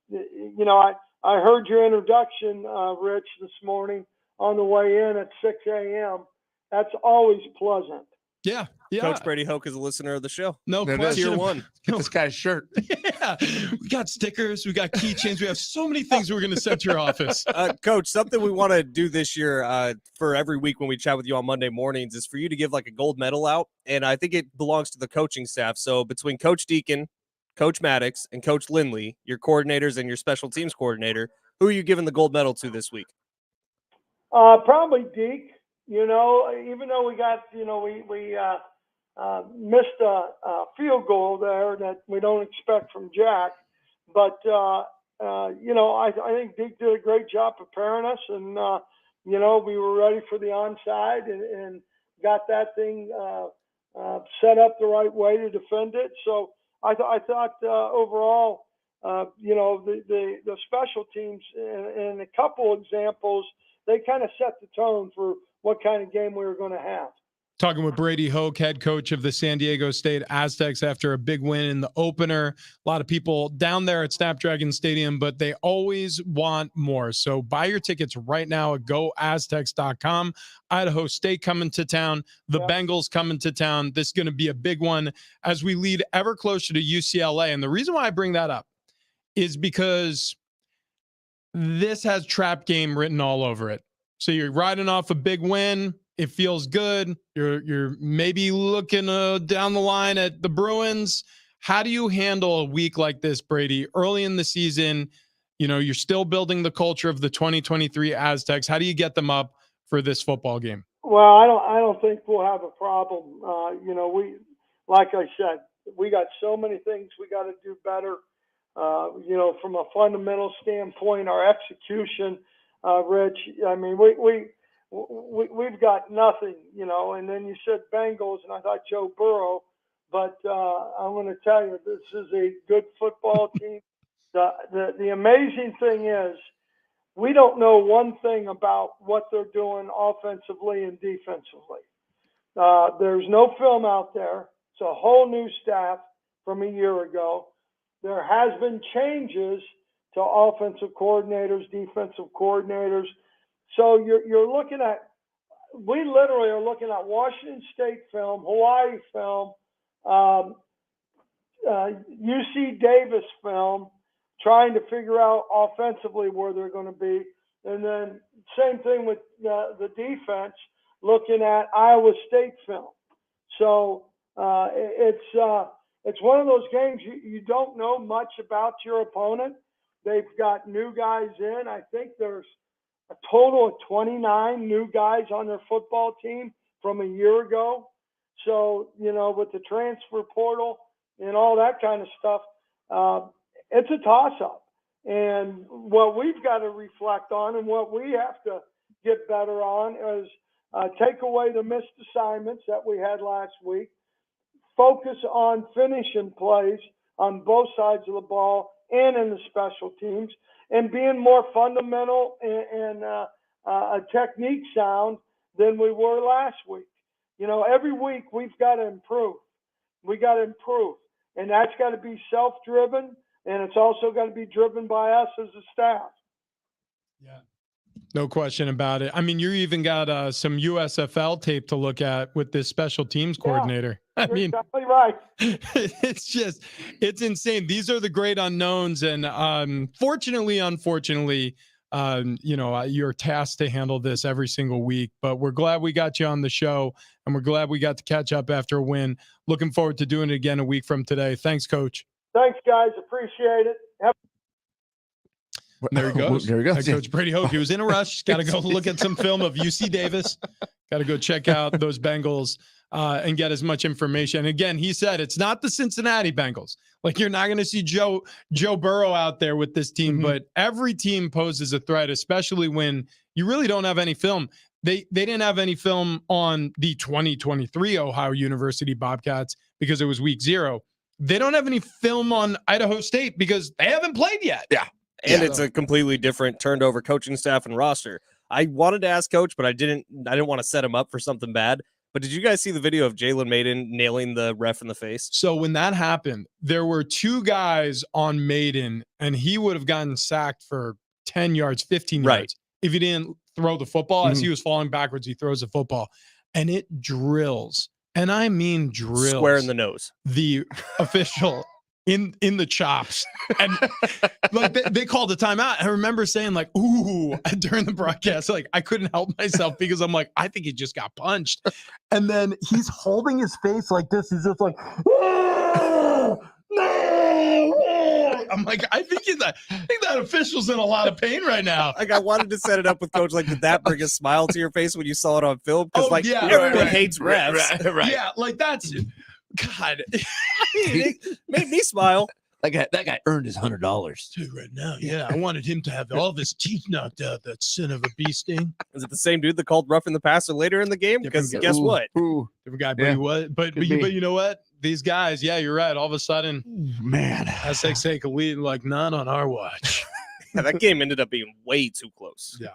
you know, I heard your introduction, Rich, this morning on the way in at 6 a.m. That's always pleasant. Yeah. Coach Brady Hoke is a listener of the show. No question. Tier 1. Get this guy's shirt. Yeah. We got stickers. We got keychains. We have so many things we're going to send to your office. Coach, something we want to do this year for every week when we chat with you on Monday mornings is for you to give like a gold medal out. And I think it belongs to the coaching staff. So between Coach Deacon, Coach Maddox, and Coach Lindley, your coordinators and your special teams coordinator, who are you giving the gold medal to this week? Probably Deke. You know, even though we got, you know, we missed a field goal there that we don't expect from Jack, but you know, I think Deke did a great job preparing us, and you know, we were ready for the onside and got that thing set up the right way to defend it. So I thought overall, you know, the special teams and a couple examples, they kind of set the tone for what kind of game we were going to have. Talking with Brady Hoke, head coach of the San Diego State Aztecs after a big win in the opener. A lot of people down there at Snapdragon Stadium, but they always want more. So buy your tickets right now at goaztecs.com. Idaho State coming to town. The Bengals coming to town. This is going to be a big one as we lead ever closer to UCLA. And the reason why I bring that up is because this has trap game written all over it. So you're riding off a big win. It feels good. You're maybe looking down the line at the Bruins. How do you handle a week like this, Brady? Early in the season, you know, you're still building the culture of the 2023 Aztecs. How do you get them up for this football game? Well, I don't think we'll have a problem. You know, like I said, we got so many things we got to do better. You know, from a fundamental standpoint, our execution, Rich. I mean, we've got nothing, you know. And then you said Bengals, and I thought Joe Burrow, but I'm going to tell you, this is a good football team. The amazing thing is, we don't know one thing about what they're doing offensively and defensively. There's no film out there. It's a whole new staff from a year ago. There has been changes to offensive coordinators, defensive coordinators. So you're looking at, we literally are looking at Washington State film, Hawaii film, UC Davis film, trying to figure out offensively where they're going to be. And then same thing with the defense, looking at Iowa State film. So it's one of those games you don't know much about your opponent. They've got new guys in. I think there's a total of 29 new guys on their football team from a year ago. So, you know, with the transfer portal and all that kind of stuff, it's a toss-up. And what we've got to reflect on and what we have to get better on is take away the missed assignments that we had last week, focus on finishing plays on both sides of the ball and in the special teams, and being more fundamental and a technique sound than we were last week. You know, every week we've got to improve. We got to improve. And that's got to be self-driven, and it's also got to be driven by us as a staff. Yeah. No question about it. I mean, you even got some USFL tape to look at with this special teams coordinator. I mean, exactly right. It's insane. These are the great unknowns. And unfortunately, You're tasked to handle this every single week, but we're glad we got you on the show, and we're glad we got to catch up after a win. Looking forward to doing it again a week from today. Thanks, Coach. Thanks, guys. Appreciate it. There he goes. There he goes. Head Coach Brady Hoke. He was in a rush. Got to go look at some film of UC Davis. Got to go check out those Bengals and get as much information. And again, he said it's not the Cincinnati Bengals. Like, you're not going to see Joe Burrow out there with this team, but every team poses a threat, especially when you really don't have any film. They didn't have any film on the 2023 Ohio University Bobcats because it was week 0. They don't have any film on Idaho State because they haven't played yet. Yeah. And it's a completely different turned over coaching staff and roster. I wanted to ask Coach, but I didn't want to set him up for something bad. But did you guys see the video of Jalen Maiden nailing the ref in the face? So when that happened, there were 2 guys on Maiden, and he would have gotten sacked for 10 yards, 15 yards if he didn't throw the football. As he was falling backwards, he throws the football, and it drills. And I mean drills. Square in the nose. The official in the chops, and like they called a timeout. I remember saying like, "Ooh," during the broadcast. Like, I couldn't help myself because I'm like, I think he just got punched. And then he's holding his face like this. He's just like, "Oh, no!" I'm like, I think that official's in a lot of pain right now. Like, I wanted to set it up with Coach. Like, did that bring a smile to your face when you saw it on film? Because everyone hates refs. Right. Yeah, like that's God. It made me smile. That guy earned his $100. Dude, right now, yeah, I wanted him to have all of his teeth knocked out. That son of a bee sting. Is it the same dude that called roughing the passer later in the game? Because guess what? Different guy, but he was. But you know what? These guys, yeah, you're right. All of a sudden, man, that's like saying a lead, like not on our watch. Yeah, that game ended up being way too close. Yeah.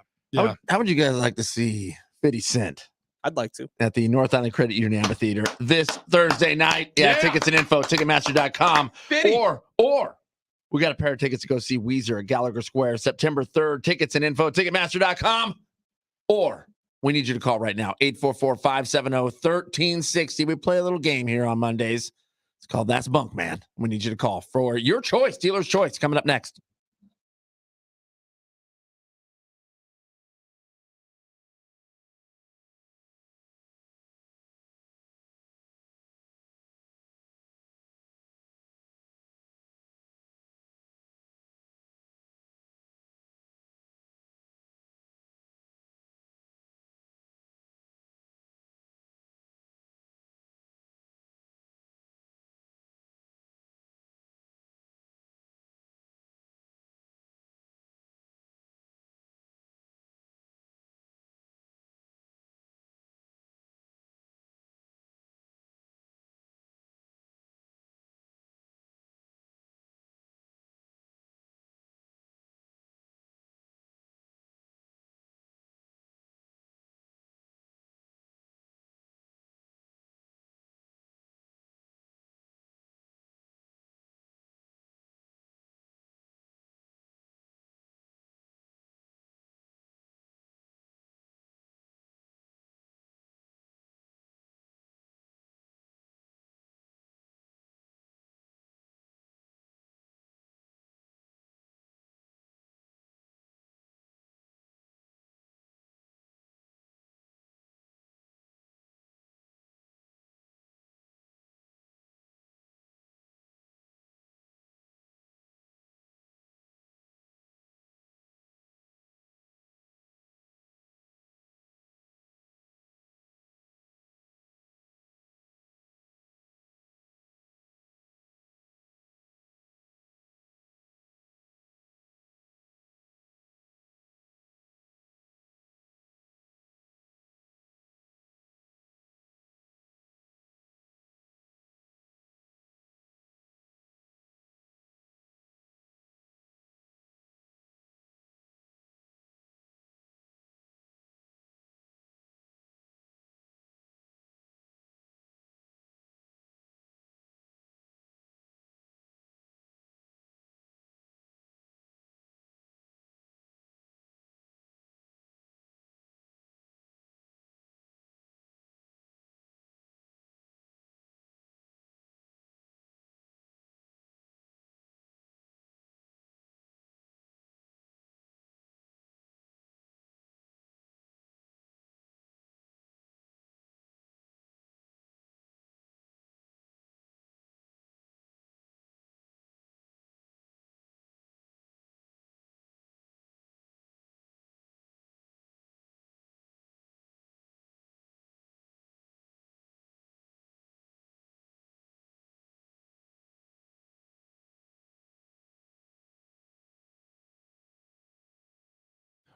How would you guys like to see 50 Cent I'd like to. at the North Island Credit Union Amphitheater this Thursday night? Yeah. Tickets and info, Ticketmaster.com. Or we got a pair of tickets to go see Weezer at Gallagher Square September 3rd. Tickets and info, Ticketmaster.com. Or we need you to call right now, 844-570-1360. We play a little game here on Mondays. It's called That's Bunk Man. We need you to call for your choice, dealer's choice, coming up next.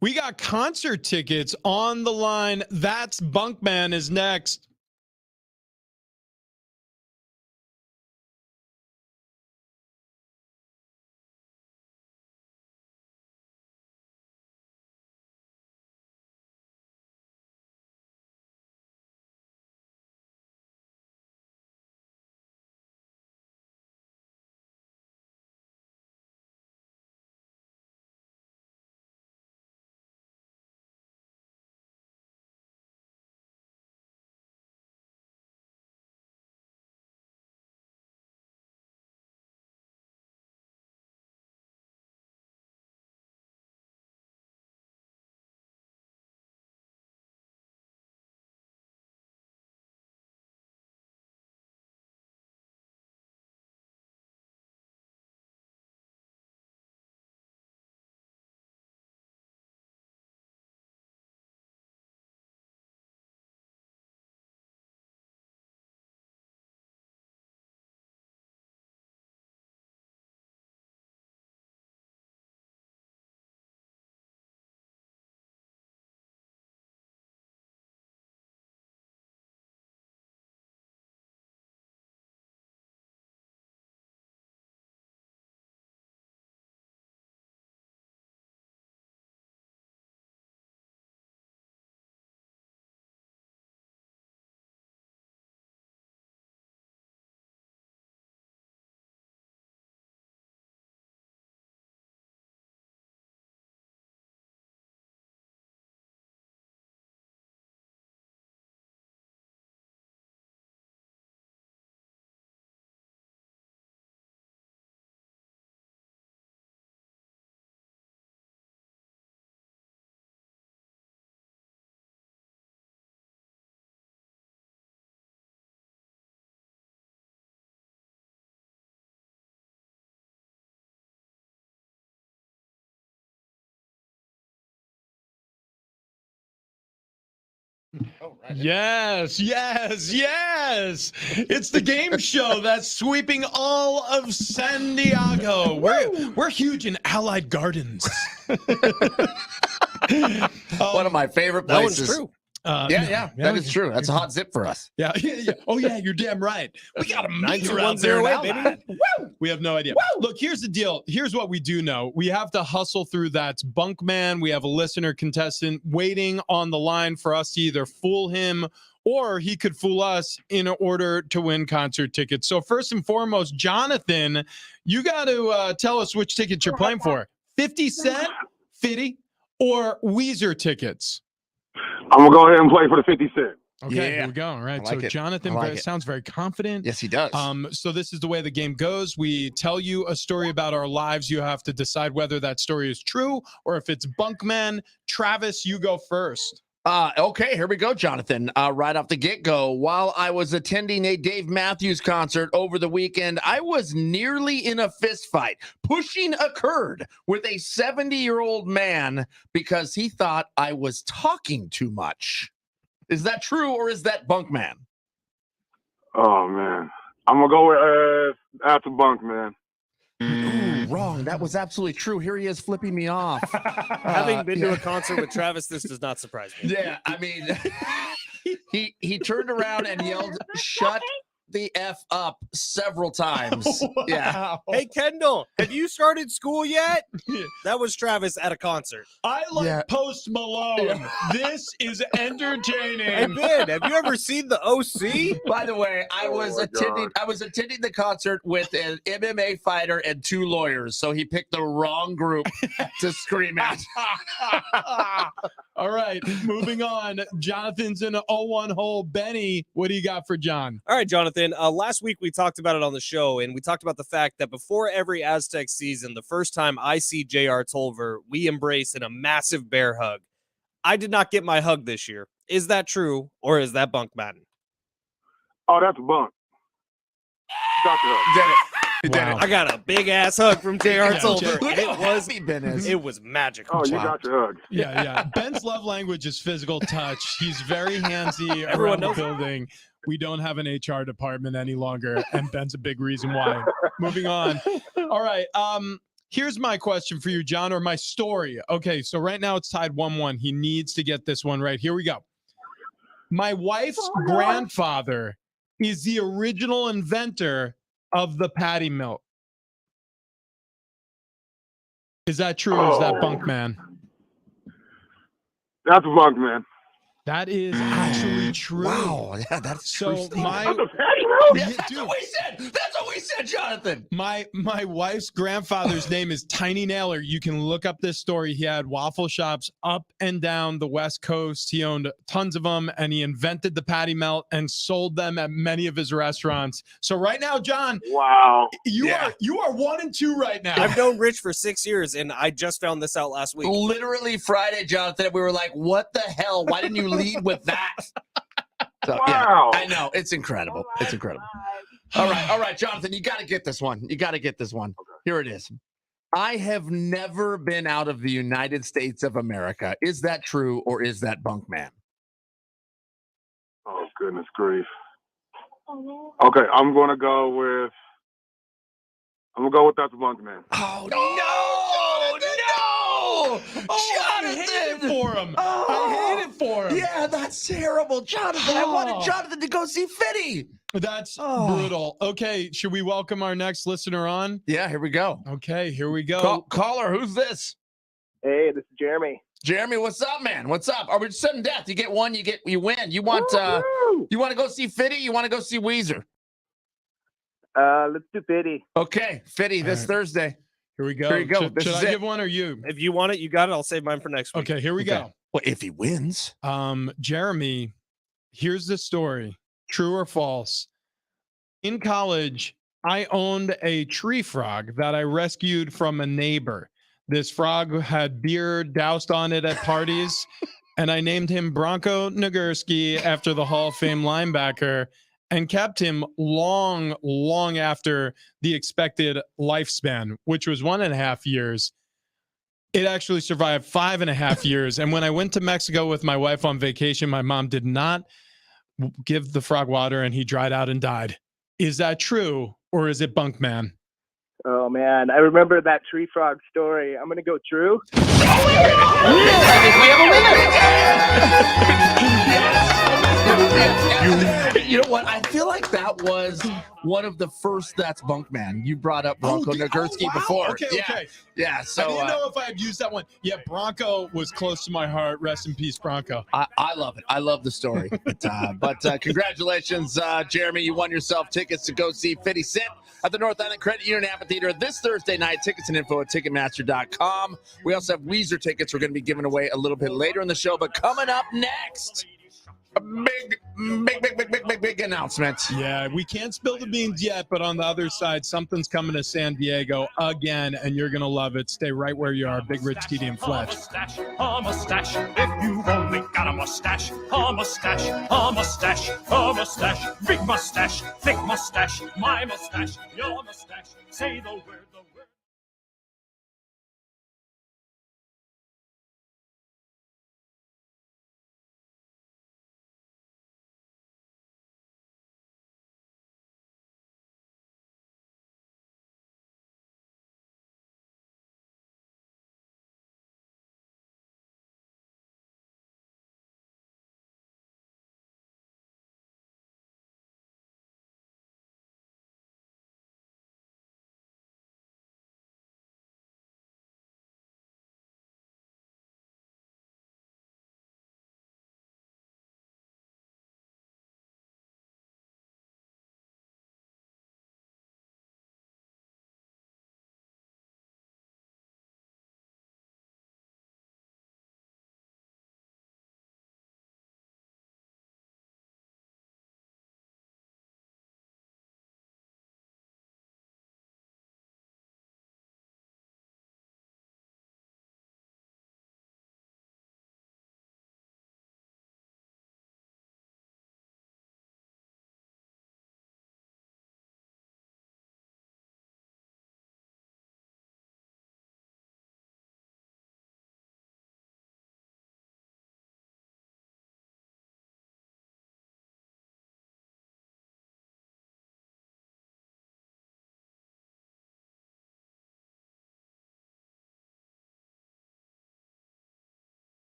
We got concert tickets on the line. That's Bunkman is next. Oh, right. Yes. It's the game show that's sweeping all of San Diego. We're huge in Allied Gardens. One of my favorite That places. one's true. Yeah, that is true. That's a hot zip for us. Yeah. Oh, yeah, you're damn right. We got a meter out 92108, there, baby. baby. We have no idea. Look, here's the deal. Here's what we do know. We have to hustle through that Bunkman. We have a listener contestant waiting on the line for us to either fool him or he could fool us in order to win concert tickets. So first and foremost, Jonathan, you got to tell us which tickets you're playing for. 50 Cent, Fitty, or Weezer tickets? I'm going to go ahead and play for the 50 Cent. Okay, Yeah. here we go. All right. I like So it. Jonathan I like it. sounds very confident. Yes, he does. So this is the way the game goes. We tell you a story about our lives. You have to decide whether that story is true or if it's Bunkman. Travis, you go first. Okay, here we go, Jonathan. Right off the get-go, while I was attending a Dave Matthews concert over the weekend, I was nearly in a fist fight, pushing a curd with a 70-year-old man because he thought I was talking too much. Is that true, or is that Bunkman? Oh, man. I'm going to go with after Bunk, man. Ooh, wrong. That was absolutely true. Here he is flipping me off. Having been to yeah. a concert with Travis, this does not surprise me. Yeah, I mean, he turned around and yelled, "Shut the F up," several times. Yeah. Hey, Kendall, have you started school yet? That was Travis at a concert. I like Yeah. Post Malone. This is Hey, entertaining. Ben, have you ever seen the OC? By the way, I Oh was my attending the concert with an MMA fighter and 2 lawyers, so he picked the wrong group to scream at. All right, moving on. Jonathan's in an 0-1 hole. Benny, what do you got for John? All right, Jonathan. Last week we talked about it on the show, and we talked about the fact that before every Aztec season, the first time I see J.R. Tolver, we embrace in a massive bear hug. I did not get my hug this year. Is that true, or is that Bunkman? Oh, that's Bunk. Got the hook. Did it. He did Wow. it. I got a big ass hug from J.R. Yeah, Tolver. Look and how happy Ben is. it was magical. Oh, you got your hug. Yeah. Ben's love language is physical touch. He's very handsy Everyone around the knows it. building. We don't have an HR department any longer, and Ben's a big reason why. Moving on. All right. Here's my question for you, John, or my story. Okay, so right now it's tied 1-1. He needs to get this one right. Here we go. My wife's grandfather is the original inventor of the patty melt. Is that true or is that bunk, man? That's bunk, man. That is actually true. Wow, yeah, that's So true. my The patty melt? Yeah, that's what we said. That's what we said, Jonathan. My wife's grandfather's name is Tiny Naylor. You can look up this story. He had waffle shops up and down the West Coast. He owned tons of them, and he invented the patty melt and sold them at many of his restaurants. So right now, John, Wow. you are 1-2 right now. I've known Rich for 6 years, and I just found this out last week. Literally Friday, Jonathan, we were like, what the hell? Why didn't you lead with that? So, Wow. yeah, I know. It's incredible. It's incredible. All right, Jonathan, you got to get this one. You got to get this one. Here it is. I have never been out of the United States of America. Is that true or is that bunk, man? Oh, goodness grief. Okay, I'm going to go with that's bunk, man. Oh, no! I hate it for him. Oh, I hate it for him. Yeah, that's terrible, Jonathan. I wanted Jonathan to go see Fitty. That's brutal. Okay, should we welcome our next listener on? Yeah, here we go. Okay, here we go. Caller, who's this? Hey, this is Jeremy. Jeremy, what's up, man? What's up? Are we sudden death? You get one, you win. You want you want to go see Fitty? You want to go see Weezer? Let's do Fitty. Okay, Fitty this Thursday. Here we go. Here you go. Should I give one or you? If you want it, you got it. I'll save mine for next week. Okay, here we go. Well, if he wins. Jeremy, here's the story. True or false? In college, I owned a tree frog that I rescued from a neighbor. This frog had beer doused on it at parties, and I named him Bronco Nagurski after the Hall of Fame linebacker and kept him long, long after the expected lifespan, which was 1.5 years. It actually survived 5.5 years. And when I went to Mexico with my wife on vacation, my mom did not give the frog water and he dried out and died. Is that true or is it bunk, man? Oh, man. I remember that tree frog story. I'm going to go true. You know what? I feel like that was one of the first That's Bunk, man. You brought up Bronco Nagurski before. Okay, yeah. okay. Yeah, so I didn't know if I had used that one. Yeah, Bronco was close to my heart. Rest in peace, Bronco. I love it. I love the story. But congratulations, Jeremy. You won yourself tickets to go see 50 Cent at the North Island Credit Union Amphitheater this Thursday night. Tickets and info at Ticketmaster.com. We also have Weezer tickets we're going to be giving away a little bit later in the show. But coming up next, a big announcement. Yeah, we can't spill the beans yet, but on the other side, something's coming to San Diego again, and you're going to love it. Stay right where you are. Big Rich, TD, and Fletch. A mustache, if you've only got a mustache. A mustache, a mustache, a mustache. Big mustache, thick mustache, my mustache, your mustache. Say the word.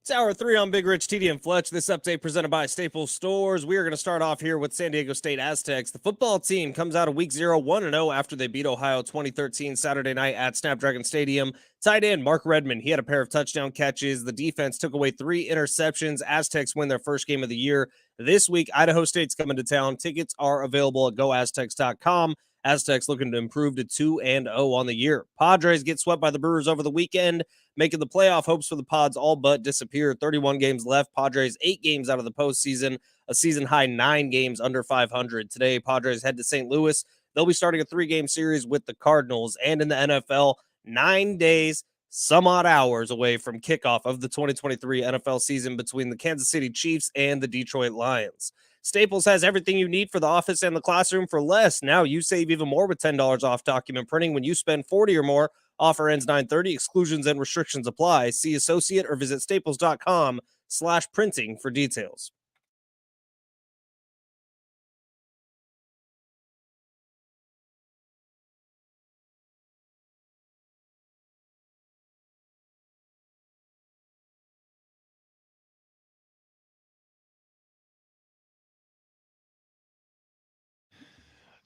It's hour 3 on Big Rich, TD, and Fletch. This update presented by Staples Stores. We are going to start off here with San Diego State Aztecs. The football team comes out of week 0, 1-0 after they beat Ohio 2013 Saturday night at Snapdragon Stadium. Tight end Mark Redmond, he had a pair of touchdown catches. The defense took away 3 interceptions. Aztecs win their first game of the year. This week, Idaho State's coming to town. Tickets are available at goaztecs.com. Aztecs looking to improve to 2-0 on the year. Padres get swept by the Brewers over the weekend, making the playoff hopes for the Pods all but disappear. 31 games left. Padres 8 games out of the postseason, a season-high 9 games under 500. Today, Padres head to St. Louis. They'll be starting a 3-game series with the Cardinals. And in the NFL, 9 days, some odd hours away from kickoff of the 2023 NFL season between the Kansas City Chiefs and the Detroit Lions. Staples has everything you need for the office and the classroom for less. Now you save even more with $10 off document printing when you spend $40 or more. Offer ends 9/30. Exclusions and restrictions apply. See associate or visit staples.com/printing for details.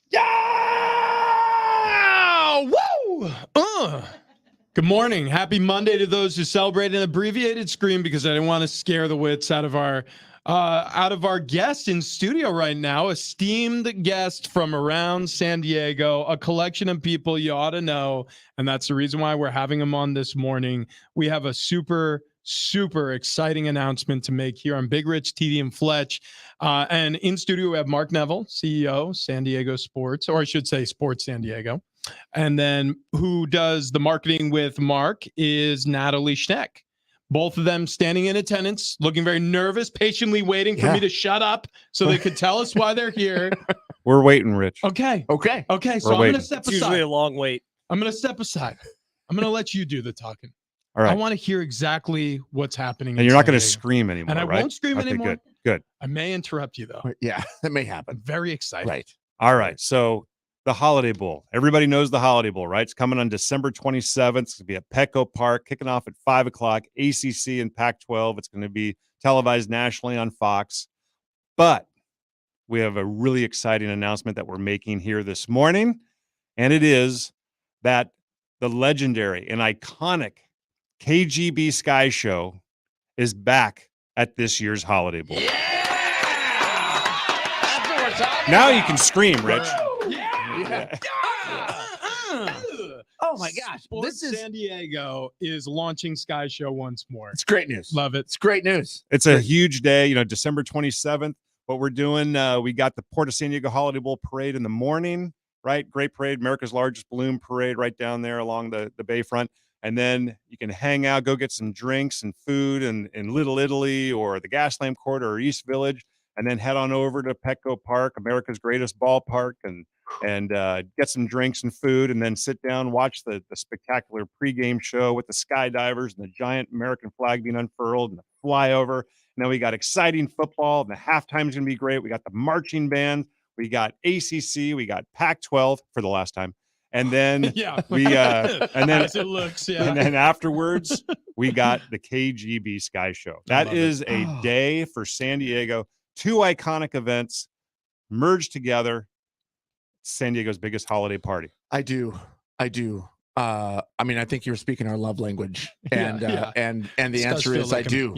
Yeah! Woo! Good morning. Happy Monday to those who celebrate an abbreviated screen because I didn't want to scare the wits out of our guest in studio right now, esteemed guest from around San Diego, a collection of people you ought to know, and that's the reason why we're having him on this morning. We have a super exciting announcement to make here on Big Rich, TD, and Fletch. And in studio, we have Mark Neville, CEO, San Diego Sports, or I should say Sports San Diego. And then who does the marketing with Mark is Natalie Schneck. Both of them standing in attendance, looking very nervous, patiently waiting for me to shut up so they could tell us why they're here. We're waiting, Rich. Okay. So We're I'm going to step It's usually aside. a long wait. I'm going to step aside. I'm going to let you do the talking. All right. I want to hear exactly what's happening. And you're not going to scream anymore, And I right? won't scream anymore. Good. I may interrupt you, though. Yeah, that may I'm happen. very excited. Right. All right. So the Holiday Bowl. Everybody knows the Holiday Bowl, right? It's coming on December 27th. It's going to be at Petco Park, kicking off at 5 o'clock, ACC and Pac-12. It's going to be televised nationally on Fox. But we have a really exciting announcement that we're making here this morning, and it is that the legendary and iconic KGB Sky Show is back at this year's Holiday Bowl. Now you can scream, Rich. Oh my gosh. Sports San Diego is launching Sky Show once more. It's great news. Love it. It's great news. It's a huge day, December 27th. What we're doing, we got the Port of San Diego Holiday Bowl parade in the morning, right? Great parade, America's largest balloon parade right down there along the bayfront. And then you can hang out, go get some drinks and food in Little Italy or the Gaslamp Quarter or East Village, and then head on over to Petco Park, America's greatest ballpark, and get some drinks and food, and then sit down, watch the spectacular pregame show with the skydivers and the giant American flag being unfurled and the flyover. And then we got exciting football, and the halftime is going to be great. We got the marching band, we got ACC, we got Pac-12 for the last time, and then and then as it looks, and then afterwards we got the KGB Sky Show. That is a day for San Diego. 2 iconic events merged together. San Diego's biggest holiday party. I do. I mean, I think you're speaking our love language, and and the answer is like I do.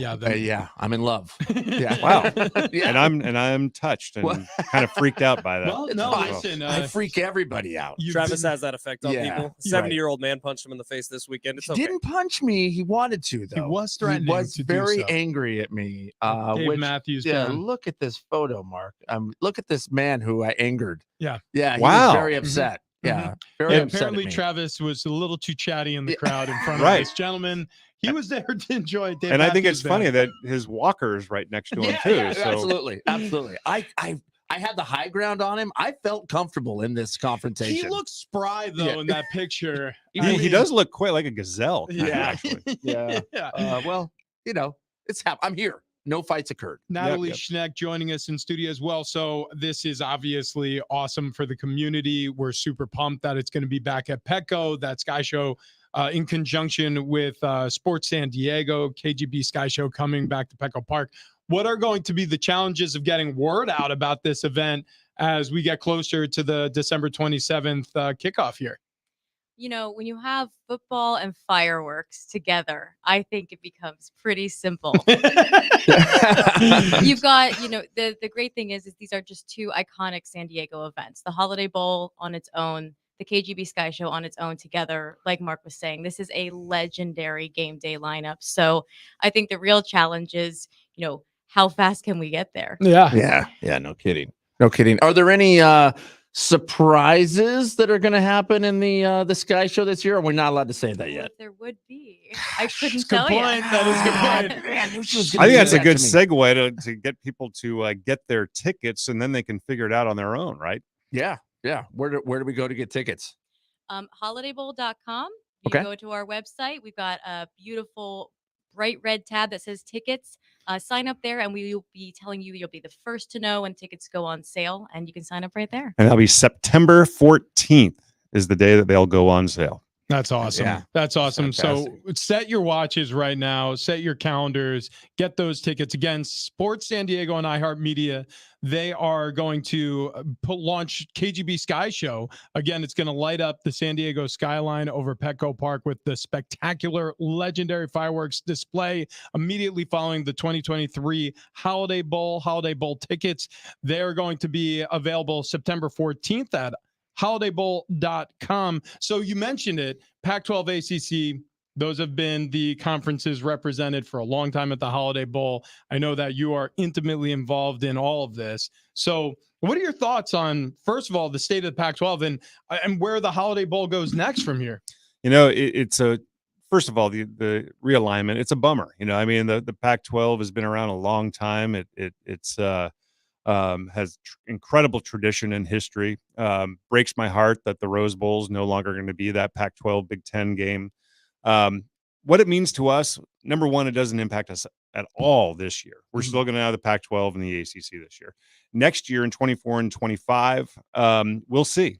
I'm in love. Yeah. Wow. Yeah. And I'm touched and kind of freaked out by that. Well, no, listen. I freak everybody out. Travis has that effect on people. 70-year-old man punched him in the face this weekend. It's He okay. didn't punch me. He wanted to, though. He was threatening. He was to do very so. angry at me. Dave Matthews. Yeah, fan. look at this photo, Mark. Look at this man who I angered. Yeah. Yeah. He Wow. was very upset. Yeah. Very upset Apparently, at me. Travis was a little too chatty in the crowd in front of Right. this gentleman. He was there to enjoy Dave And I think Matthews it's funny Band. that his walker is right next to him too. Yeah, So absolutely. I had the high ground on him. I felt comfortable in this confrontation. He looks spry though in that picture. he does look quite like a gazelle. Yeah. Actually. Yeah. Yeah. Well, it's I'm here. No fights occurred. Natalie Schneck joining us in studio as well. So this is obviously awesome for the community. We're super pumped that it's going to be back at Petco. That Sky Show in conjunction with Sports San Diego, KGB Sky Show coming back to Petco Park. What are going to be the challenges of getting word out about this event as we get closer to the December 27th kickoff here? When you have football and fireworks together, I think it becomes pretty simple. You've got, the great thing is these are just two iconic San Diego events. The Holiday Bowl on its own, the KGB Sky Show on its own together. Like Mark was saying, this is a legendary game day lineup. So I think the real challenge is, how fast can we get there? Yeah. Yeah. No kidding. No kidding. Are there any surprises that are going to happen in the Sky Show this year? Or we're not allowed to say that yet. There would be. I couldn't Good tell you. point. That is a good point. Man, I think that's a good segue to get people to get their tickets, and then they can figure it out on their own, right? Yeah. Where do we go to get tickets? Holidaybowl.com. You Okay. go to our website. We've got a beautiful bright red tab that says tickets. Sign up there, and we will be telling you you'll be the first to know when tickets go on sale, and you can sign up right there. And that'll be September 14th is the day that they'll go on sale. That's awesome. Yeah. That's awesome. Fantastic. So set your watches right now, set your calendars, get those tickets. Again, Sports San Diego and iHeartMedia, they are going to launch KGB Sky Show. Again, it's going to light up the San Diego skyline over Petco Park with the spectacular, legendary fireworks display immediately following the 2023 Holiday Bowl. Holiday Bowl tickets, they're going to be available September 14th at holidaybowl.com. So you mentioned it, Pac-12 ACC, those have been the conferences represented for a long time at the Holiday Bowl. I know that you are intimately involved in all of this. So what are your thoughts on, first of all, the state of the Pac-12 and where the Holiday Bowl goes next from here? It's a, first of all, the realignment, it's a bummer. The Pac-12 has been around a long time. It's has incredible tradition and history. Breaks my heart that the Rose Bowl is no longer going to be that Pac-12 Big Ten game. What it means to us, number one, it doesn't impact us at all this year. We're still going to have the Pac-12 and the ACC this year. Next year in 24 and 25, we'll see.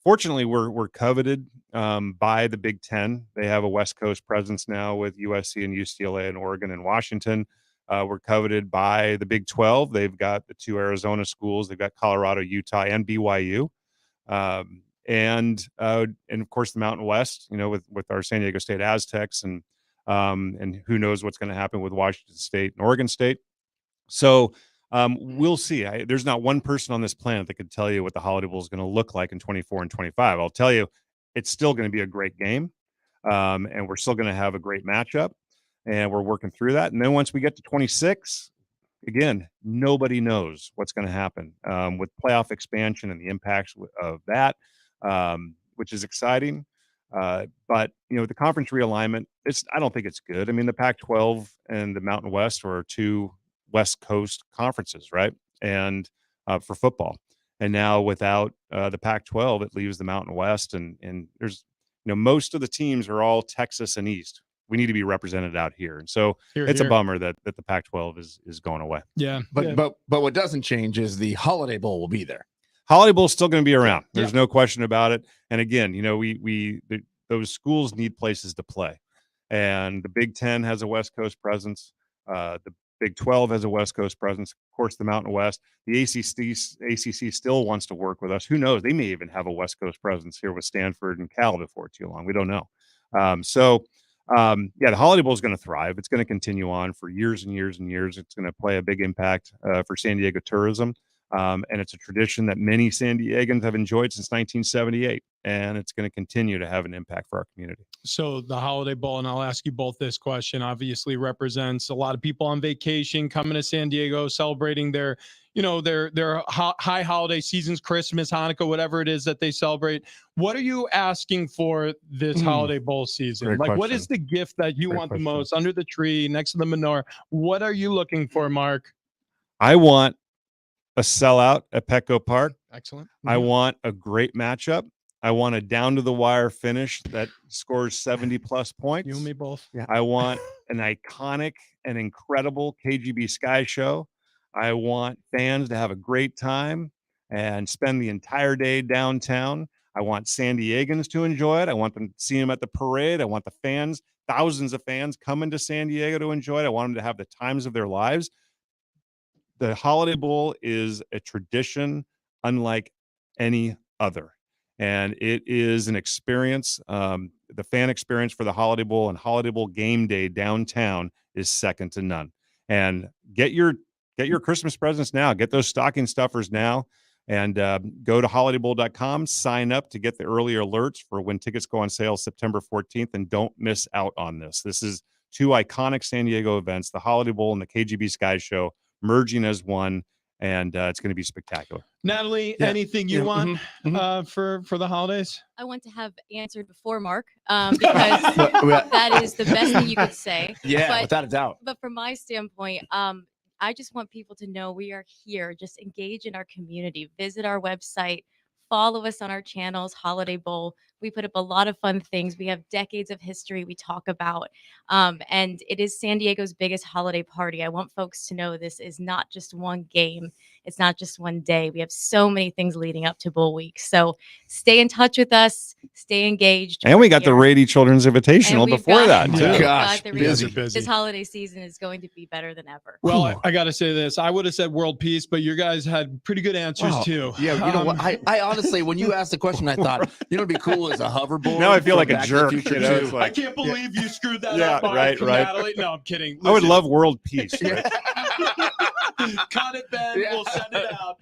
Fortunately, we're coveted by the Big Ten. They have a West Coast presence now with USC and UCLA and Oregon and Washington. We're coveted by the Big 12. They've got the two Arizona schools. They've got Colorado, Utah, and BYU. And of course the Mountain West, with our San Diego State Aztecs and who knows what's going to happen with Washington State and Oregon State. So we'll see. There's not one person on this planet that could tell you what the Holiday Bowl is going to look like in 24 and 25. I'll tell you, it's still going to be a great game. And we're still going to have a great matchup. And we're working through that. And then once we get to 26, again, nobody knows what's going to happen with playoff expansion and the impacts of that, which is exciting. But the conference realignment, I don't think it's good. I mean, the Pac-12 and the Mountain West are two West Coast conferences, right? And for football. And now without the Pac-12, it leaves the Mountain West. And there's, most of the teams are all Texas and East. We need to be represented out here. And so it's a bummer that the Pac-12 is going away. Yeah. But what doesn't change is the Holiday Bowl will be there. Holiday Bowl is still going to be around. There's no question about it. And again, those schools need places to play. And the Big Ten has a West Coast presence. The Big 12 has a West Coast presence. Of course, the Mountain West. The ACC still wants to work with us. Who knows? They may even have a West Coast presence here with Stanford and Cal before too long. We don't know. The Holiday Bowl is going to thrive. It's going to continue on for years and years and years. It's going to play a big impact for San Diego tourism. And it's a tradition that many San Diegans have enjoyed since 1978. And it's going to continue to have an impact for our community. So the Holiday Bowl, and I'll ask you both this question, obviously represents a lot of people on vacation coming to San Diego, celebrating their high holiday seasons, Christmas, Hanukkah, whatever it is that they celebrate. What are you asking for this Holiday Bowl season? Great What question. is the gift that you want question. the most under the tree, next to the menorah? What are you looking for, Mark? I want a sellout at Petco Park. Excellent. I want a great matchup. I want a down to the wire finish that scores 70 plus points. You and me both. Yeah. I want an iconic and incredible KGB Sky Show. I want fans to have a great time and spend the entire day downtown. I want San Diegans to enjoy it. I want them to see them at the parade. I want the fans, thousands of fans coming to San Diego to enjoy it. I want them to have the times of their lives. The Holiday Bowl is a tradition unlike any other. And it is an experience. The fan experience for the Holiday Bowl and Holiday Bowl game day downtown is second to none. And get your Christmas presents now. Get those stocking stuffers now. And go to holidaybowl.com, sign up to get the early alerts for when tickets go on sale September 14th. And don't miss out on this. This is two iconic San Diego events, the Holiday Bowl and the KGB Sky Show, merging as one. And it's going to be spectacular. Natalie, anything you want for the holidays? I want to have answered before Mark because that is the best thing you could say. Yeah, without a doubt. But from my standpoint, I just want people to know we are here. Just engage in our community. Visit our website. Follow us on our channels, Holiday Bowl. We put up a lot of fun things. We have decades of history we talk about. And it is San Diego's biggest holiday party. I want folks to know this is not just one game. It's not just one day. We have so many things leading up to Bowl Week. So stay in touch with us. Stay engaged. And we got the Rady Children's Invitational before that, too. Gosh, busy. This holiday season is going to be better than ever. Well, I got to say this. I would have said world peace, but you guys had pretty good answers, too. Yeah, you know what? I honestly, when you asked the question, I thought, you know, it'd be cool as a hoverboard. Now I feel like a Back to jerk. the Future You know, too. it's like, I can't believe you screwed that Yeah, up. Mark, right. Natalie. No, I'm kidding. I would love world peace. Right? Cut it, Ben. Yeah. We'll send it out.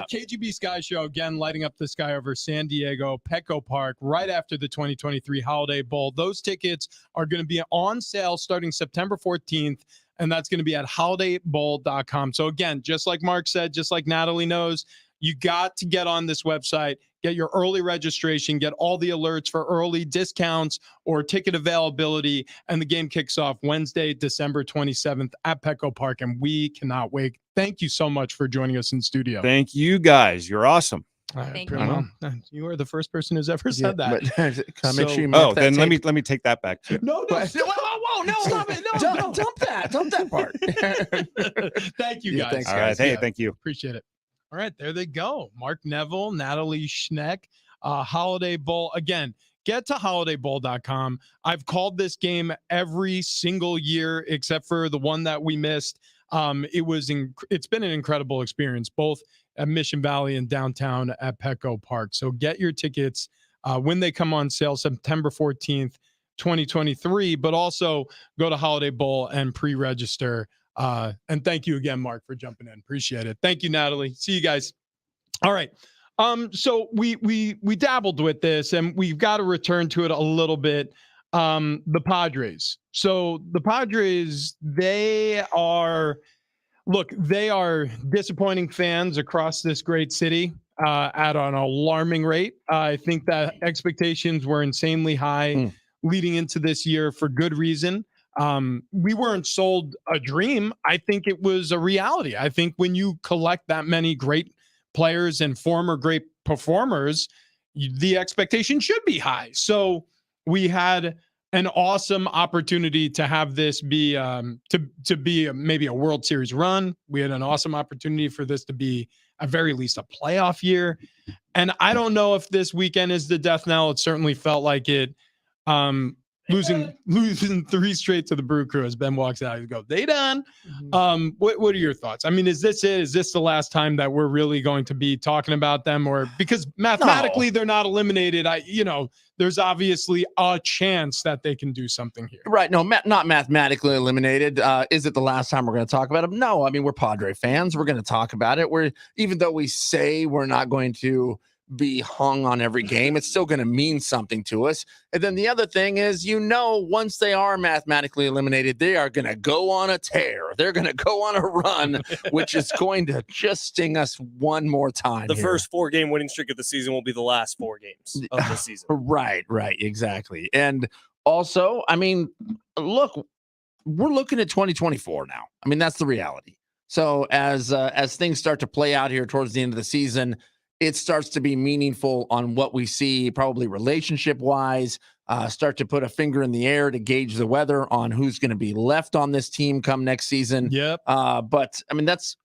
KGB Sky Show, again, lighting up the sky over San Diego, Petco Park, right after the 2023 Holiday Bowl. Those tickets are going to be on sale starting September 14th, and that's going to be at holidaybowl.com. So, again, just like Mark said, just like Natalie knows, you got to get on this website, get your early registration, get all the alerts for early discounts or ticket availability, and the game kicks off Wednesday, December 27th at Petco Park, and we cannot wait. Thank you so much for joining us in studio. Thank you, guys. You're awesome. Thank you. Well, you are the first person who's ever said that. Make sure you Oh, mark that then let tape. me take that back, too. No, Whoa, no, stop it. No, dump that part. Thank you, Yeah, guys. thanks, All right. Hey, thank you. Appreciate it. All right, there they go. Mark Neville, Natalie Schneck, Holiday Bowl. Again, get to holidaybowl.com. I've called this game every single year except for the one that we missed. It's been an incredible experience, both at Mission Valley and downtown at Petco Park. So get your tickets when they come on sale September 14th, 2023, but also go to Holiday Bowl and pre-register. And thank you again, Mark, for jumping in. Appreciate it. Thank you, Natalie. See you guys. All right. So we dabbled with this, and we've got to return to it a little bit. The Padres. So the Padres, they are disappointing fans across this great city at an alarming rate. I think that expectations were insanely high leading into this year for good reason. We weren't sold a dream. I think it was a reality. I think when you collect that many great players and former great performers, the expectation should be high. So we had an awesome opportunity to have this be to be maybe a World Series run. We had an awesome opportunity for this to be at very least a playoff year. And I don't know if this weekend is the death knell. It certainly felt like it. Losing 3 straight to the Brew Crew as Ben walks out, you go, they done. What are your thoughts? I mean, is this it? Is this the last time that we're really going to be talking about them? Or because mathematically they're not eliminated, there's obviously a chance that they can do something here. Right. No, not mathematically eliminated. Is it the last time we're going to talk about them? No. I mean, we're Padre fans. We're going to talk about it. Even though we say we're not going to be hung on every game, it's still going to mean something to us. And then the other thing is, once they are mathematically eliminated, they are going to go on a tear. They're going to go on a run, which is going to just sting us one more time. The first 4-game winning streak of the season will be the last 4 games of the season. Right, exactly. And also, I mean, look, we're looking at 2024 now. I mean, that's the reality. So as things start to play out here towards the end of the season, it starts to be meaningful on what we see, probably relationship wise, start to put a finger in the air to gauge the weather on who's going to be left on this team come next season. Yep. But I mean, that's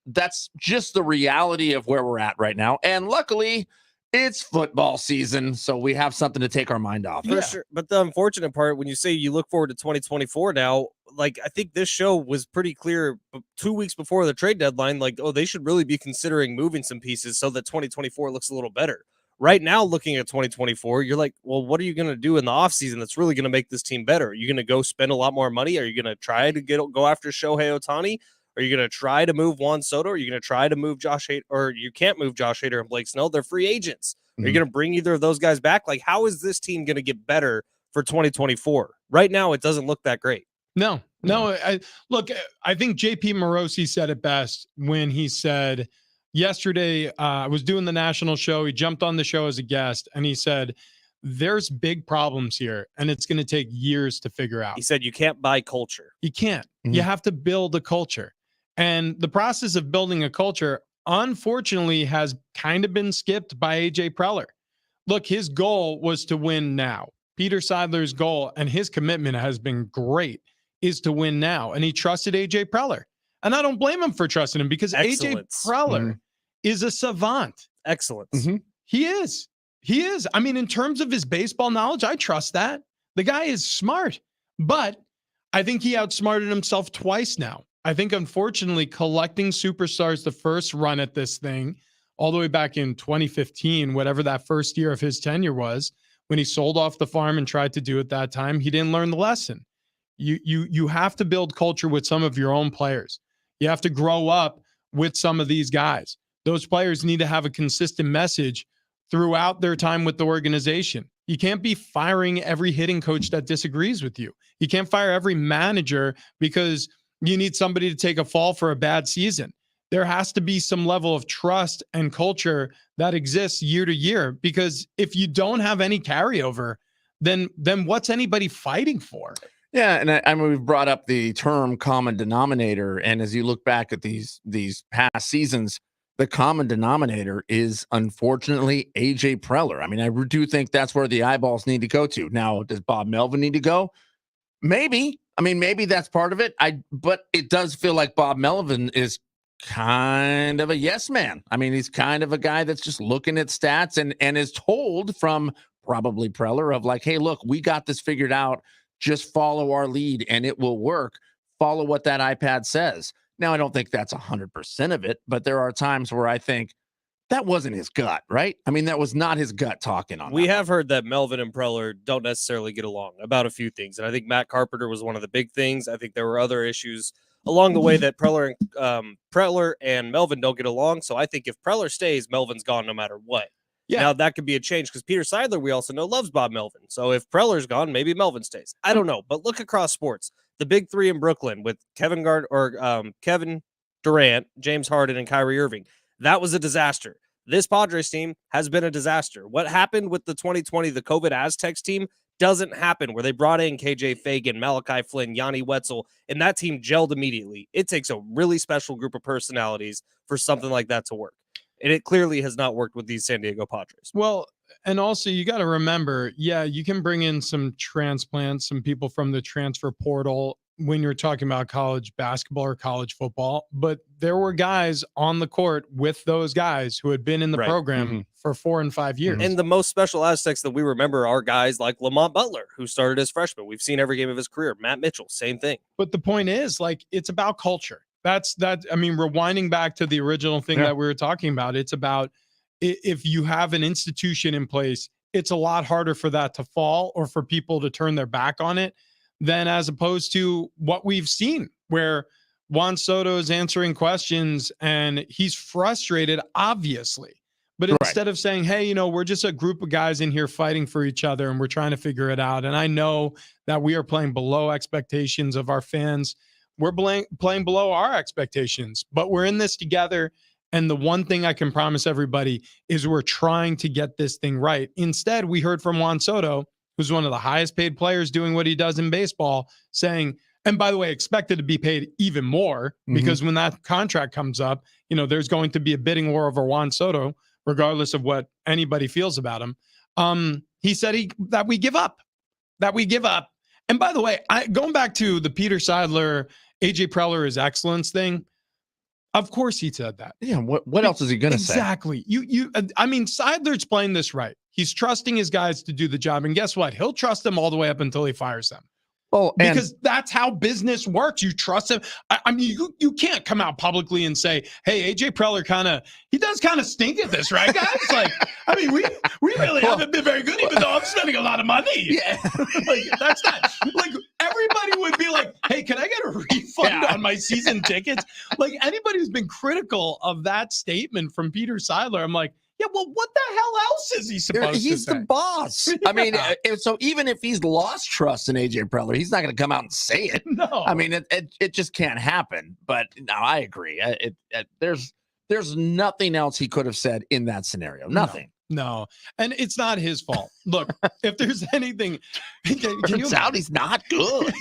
just the reality of where we're at right now. And luckily, It's football season, so we have something to take our mind off. For sure. But the unfortunate part, when you say you look forward to 2024 now, like I think this show was pretty clear 2 weeks before the trade deadline, like, oh, they should really be considering moving some pieces so that 2024 looks a little better. Right now, looking at 2024, you're like, well, what are you going to do in the offseason that's really going to make this team better? Are you going to go spend a lot more money? Are you going to try to go after Shohei Ohtani? Are you going to try to move Juan Soto? Are you going to try to move Josh Hader? Or you can't move Josh Hader and Blake Snell. They're free agents. Are you going to bring either of those guys back? Like, how is this team going to get better for 2024? Right now, it doesn't look that great. No. I think JP Morosi said it best when he said yesterday, I was doing the national show. He jumped on the show as a guest and he said, there's big problems here and it's going to take years to figure out. He said, you can't buy culture. You can't. You have to build a culture. And the process of building a culture, unfortunately, has kind of been skipped by AJ Preller. Look, his goal was to win now. Peter Seidler's goal and his commitment has been great, is to win now. And he trusted AJ Preller. And I don't blame him for trusting him because Excellence. AJ Preller is a savant. Excellence. He is. He is. I mean, in terms of his baseball knowledge, I trust that. The guy is smart. But I think he outsmarted himself twice now. I think, unfortunately, collecting superstars the first run at this thing, all the way back in 2015, whatever that first year of his tenure was, when he sold off the farm and tried to do it that time, he didn't learn the lesson. You have to build culture with some of your own players. You have to grow up with some of these guys. Those players need to have a consistent message throughout their time with the organization. You can't be firing every hitting coach that disagrees with you. You can't fire every manager because you need somebody to take a fall for a bad season. There has to be some level of trust and culture that exists year to year, because if you don't have any carryover, then what's anybody fighting for? Yeah, and I mean, we've brought up the term common denominator, and as you look back at these past seasons, the common denominator is unfortunately AJ Preller. I mean, I do think that's where the eyeballs need to go to. Now, does Bob Melvin need to go? Maybe. I mean, maybe that's part of it. But it does feel like Bob Melvin is kind of a yes man. I mean, he's kind of a guy that's just looking at stats and is told from probably Preller of like, hey, look, we got this figured out. Just follow our lead and it will work. Follow what that iPad says. Now, I don't think that's 100% of it, but there are times where I think that wasn't his gut, right? I mean, that was not his gut talking on. We have heard that Melvin and Preller don't necessarily get along about a few things. And I think Matt Carpenter was one of the big things. I think there were other issues along the way that Preller and Melvin don't get along. So I think if Preller stays, Melvin's gone no matter what. Yeah. Now that could be a change because Peter Seidler, we also know, loves Bob Melvin. So if Preller's gone, maybe Melvin stays. I don't know. But look across sports. The big three in Brooklyn with Kevin Durant, James Harden, and Kyrie Irving. That was a disaster. This Padres team has been a disaster. What happened with the 2020, the COVID Aztecs team, doesn't happen, where they brought in KJ Fagan, Malachi Flynn, Yanni Wetzel, and that team gelled immediately. It takes a really special group of personalities for something like that to work. And it clearly has not worked with these San Diego Padres. Well, and also you got to remember, yeah, you can bring in some transplants, some people from the transfer portal when you're talking about college basketball or college football, but there were guys on the court with those guys who had been in the program for 4 and 5 years. And the most special Aztecs that we remember are guys like Lamont Butler, who started as freshman. We've seen every game of his career. Matt Mitchell, same thing. But the point is, like, it's about culture. That's that. I mean, rewinding back to the original thing that we were talking about, it's about if you have an institution in place, it's a lot harder for that to fall or for people to turn their back on it than as opposed to what we've seen, where Juan Soto is answering questions and he's frustrated, obviously. But instead of saying, hey, you know, we're just a group of guys in here fighting for each other and we're trying to figure it out. And I know that we are playing below expectations of our fans. We're playing below our expectations, but we're in this together. And the one thing I can promise everybody is we're trying to get this thing right. Instead, we heard from Juan Soto, who's one of the highest paid players doing what he does in baseball, saying, and by the way, expected to be paid even more because when that contract comes up, you know, there's going to be a bidding war over Juan Soto, regardless of what anybody feels about him. He said that we give up. And by the way, going back to the Peter Seidler, AJ Preller is excellence thing, Of course he said that. Yeah. What else is he going to say? Exactly. I mean, Seidler's playing this right. He's trusting his guys to do the job. And guess what? He'll trust them all the way up until he fires them. Oh, because that's how business works. You trust him. I mean, you can't come out publicly and say, "Hey, AJ Preller he does kind of stink at this, right, guys?" Like, I mean, we really haven't been very good, even though I'm spending a lot of money. Yeah, like that's not like everybody would be like, "Hey, can I get a refund on my season tickets?" Like anybody who's been critical of that statement from Peter Seidler, I'm like, yeah, well, what the hell else is he supposed to say? He's the boss. I mean, so even if he's lost trust in AJ Preller, he's not going to come out and say it. No, I mean, it just can't happen. But no, I agree. There's nothing else he could have said in that scenario. Nothing. No, and it's not his fault. Look, if there's anything, turns out he's not good.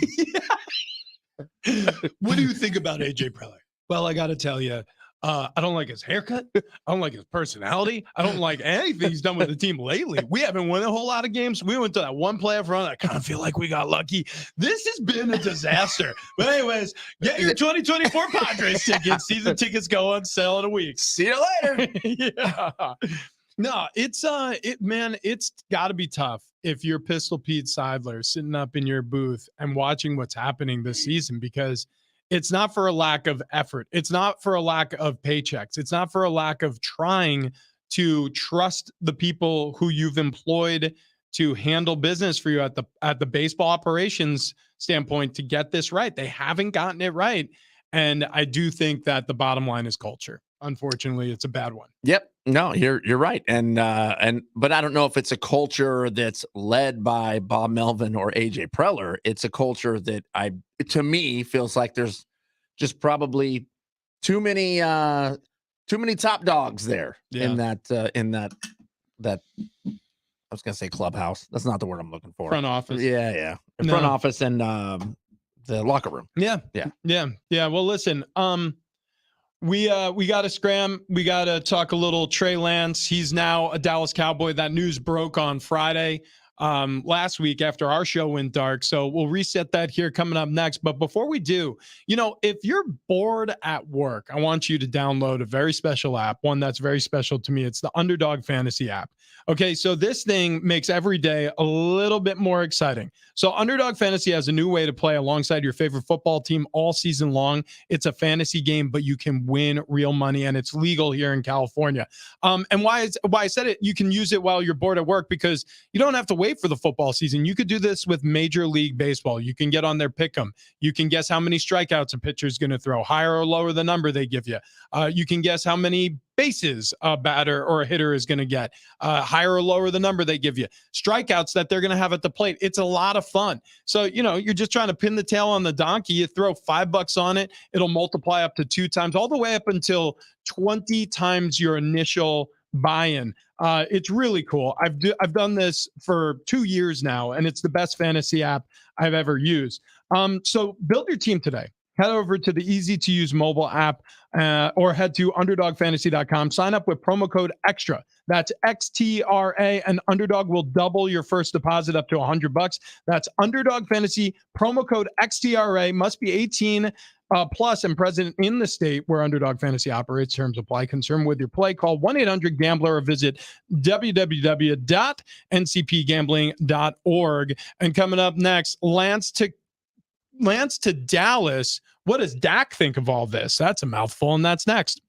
What do you think about AJ Preller? Well, I got to tell you. I don't like his haircut. I don't like his personality. I don't like anything he's done with the team lately. We haven't won a whole lot of games. We went to that one playoff run. I kind of feel like we got lucky. This has been a disaster. But anyways, get your 2024 Padres tickets. Season tickets go on sale in a week. See you later. Yeah. No, it's got to be tough if you're Pistol Pete Seidler sitting up in your booth and watching what's happening this season, because it's not for a lack of effort. It's not for a lack of paychecks. It's not for a lack of trying to trust the people who you've employed to handle business for you at the baseball operations standpoint to get this right. They haven't gotten it right. And I do think that the bottom line is culture. Unfortunately, it's a bad one. Yep. No, you're right. But I don't know if it's a culture that's led by Bob Melvin or AJ Preller. It's a culture that to me feels like there's just probably too many top dogs there in that I was gonna say clubhouse. That's not the word I'm looking for. Front office. Yeah. Front office and the locker room. Yeah. Well, listen, we got to scram. We got to talk a little Trey Lance. He's now a Dallas Cowboy. That news broke on Friday last week after our show went dark. So we'll reset that here coming up next. But before we do, if you're bored at work, I want you to download a very special app, one that's very special to me. It's the Underdog Fantasy app. Okay, so this thing makes every day a little bit more exciting. So Underdog Fantasy has a new way to play alongside your favorite football team all season long. It's a fantasy game, but you can win real money, and it's legal here in California. And why I said it, you can use it while you're bored at work, because you don't have to wait for the football season. You could do this with Major League Baseball. You can get on their pick'em. You can guess how many strikeouts a pitcher is going to throw, higher or lower the number they give you. You can guess how many bases a batter or a hitter is going to get, higher or lower the number they give you, strikeouts that they're going to have at the plate. It's a lot of fun. So, you're just trying to pin the tail on the donkey. You throw $5 on it. It'll multiply up to 2 times, all the way up until 20 times your initial buy-in. It's really cool. I've done this for 2 years now, and it's the best fantasy app I've ever used. So build your team today. Head over to the easy-to-use mobile app or head to underdogfantasy.com. Sign up with promo code EXTRA. That's XTRA, and Underdog will double your first deposit up to $100. That's Underdog Fantasy, promo code XTRA. Must be 18 plus and present in the state where Underdog Fantasy operates. Terms apply. Concerned with your play, call 1-800-GAMBLER or visit www.ncpgambling.org. And coming up next, Lance to Dallas. What does Dak think of all this? That's a mouthful, and that's next.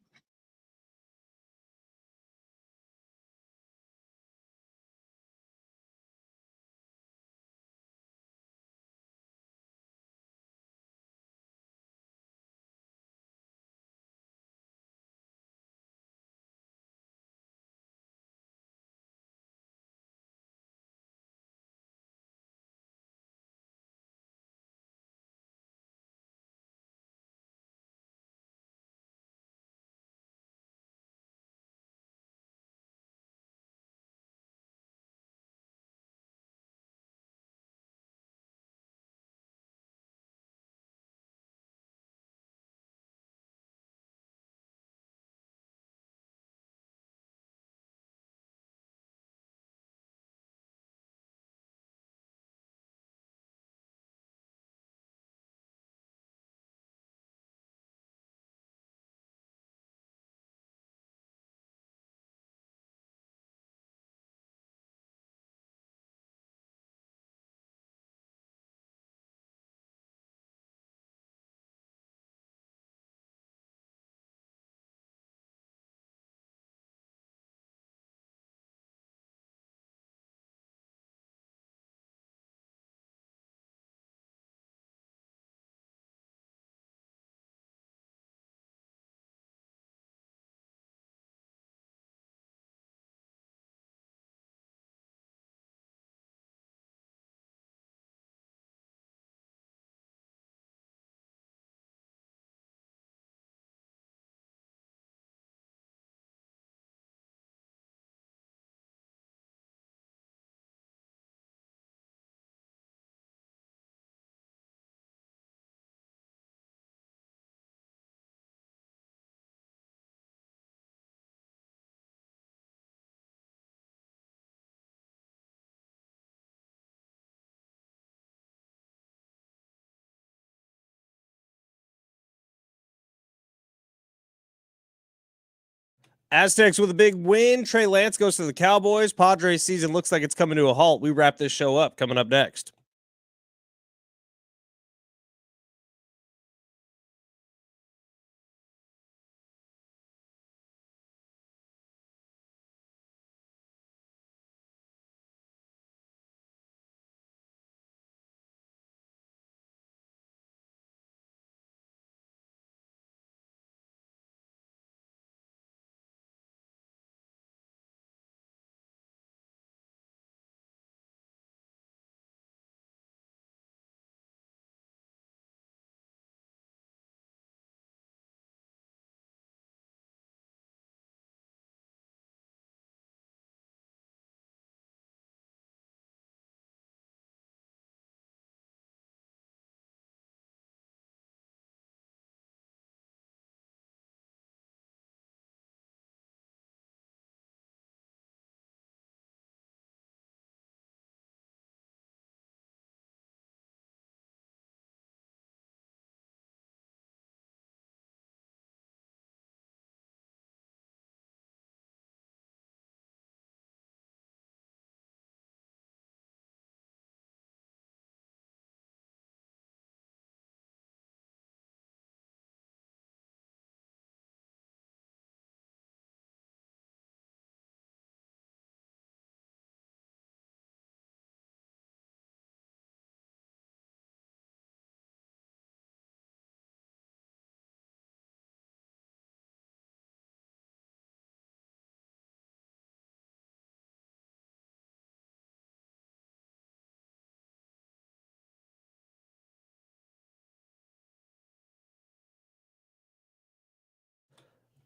Aztecs with a big win. Trey Lance goes to the Cowboys. Padres season looks like it's coming to a halt. We wrap this show up coming up next.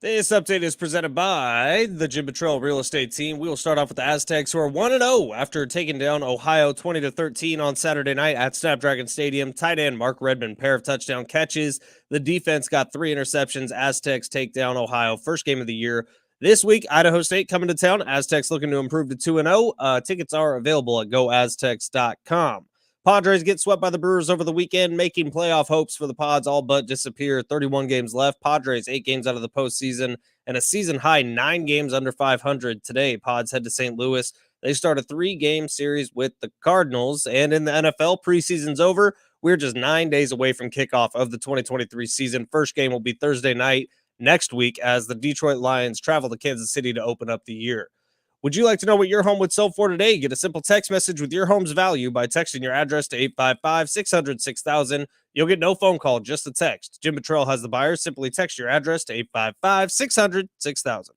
This update is presented by the Jim Betrell Real Estate Team. We will start off with the Aztecs, who are 1-0 after taking down Ohio 20-13 on Saturday night at Snapdragon Stadium. Tight end Mark Redmond, pair of touchdown catches. The defense got 3 interceptions. Aztecs take down Ohio, first game of the year. This week, Idaho State coming to town. Aztecs looking to improve to 2-0. Tickets are available at goaztecs.com. Padres get swept by the Brewers over the weekend, making playoff hopes for the Pods all but disappear. 31 games left. Padres 8 games out of the postseason and a season high 9 games under 500 today. Pods head to St. Louis. They start a 3-game series with the Cardinals. And in the NFL, preseason's over. We're just 9 days away from kickoff of the 2023 season. First game will be Thursday night next week as the Detroit Lions travel to Kansas City to open up the year. Would you like to know what your home would sell for today? Get a simple text message with your home's value by texting your address to 855-600-6000. You'll get no phone call, just a text. Jim Betrell has the buyers. Simply text your address to 855-600-6000.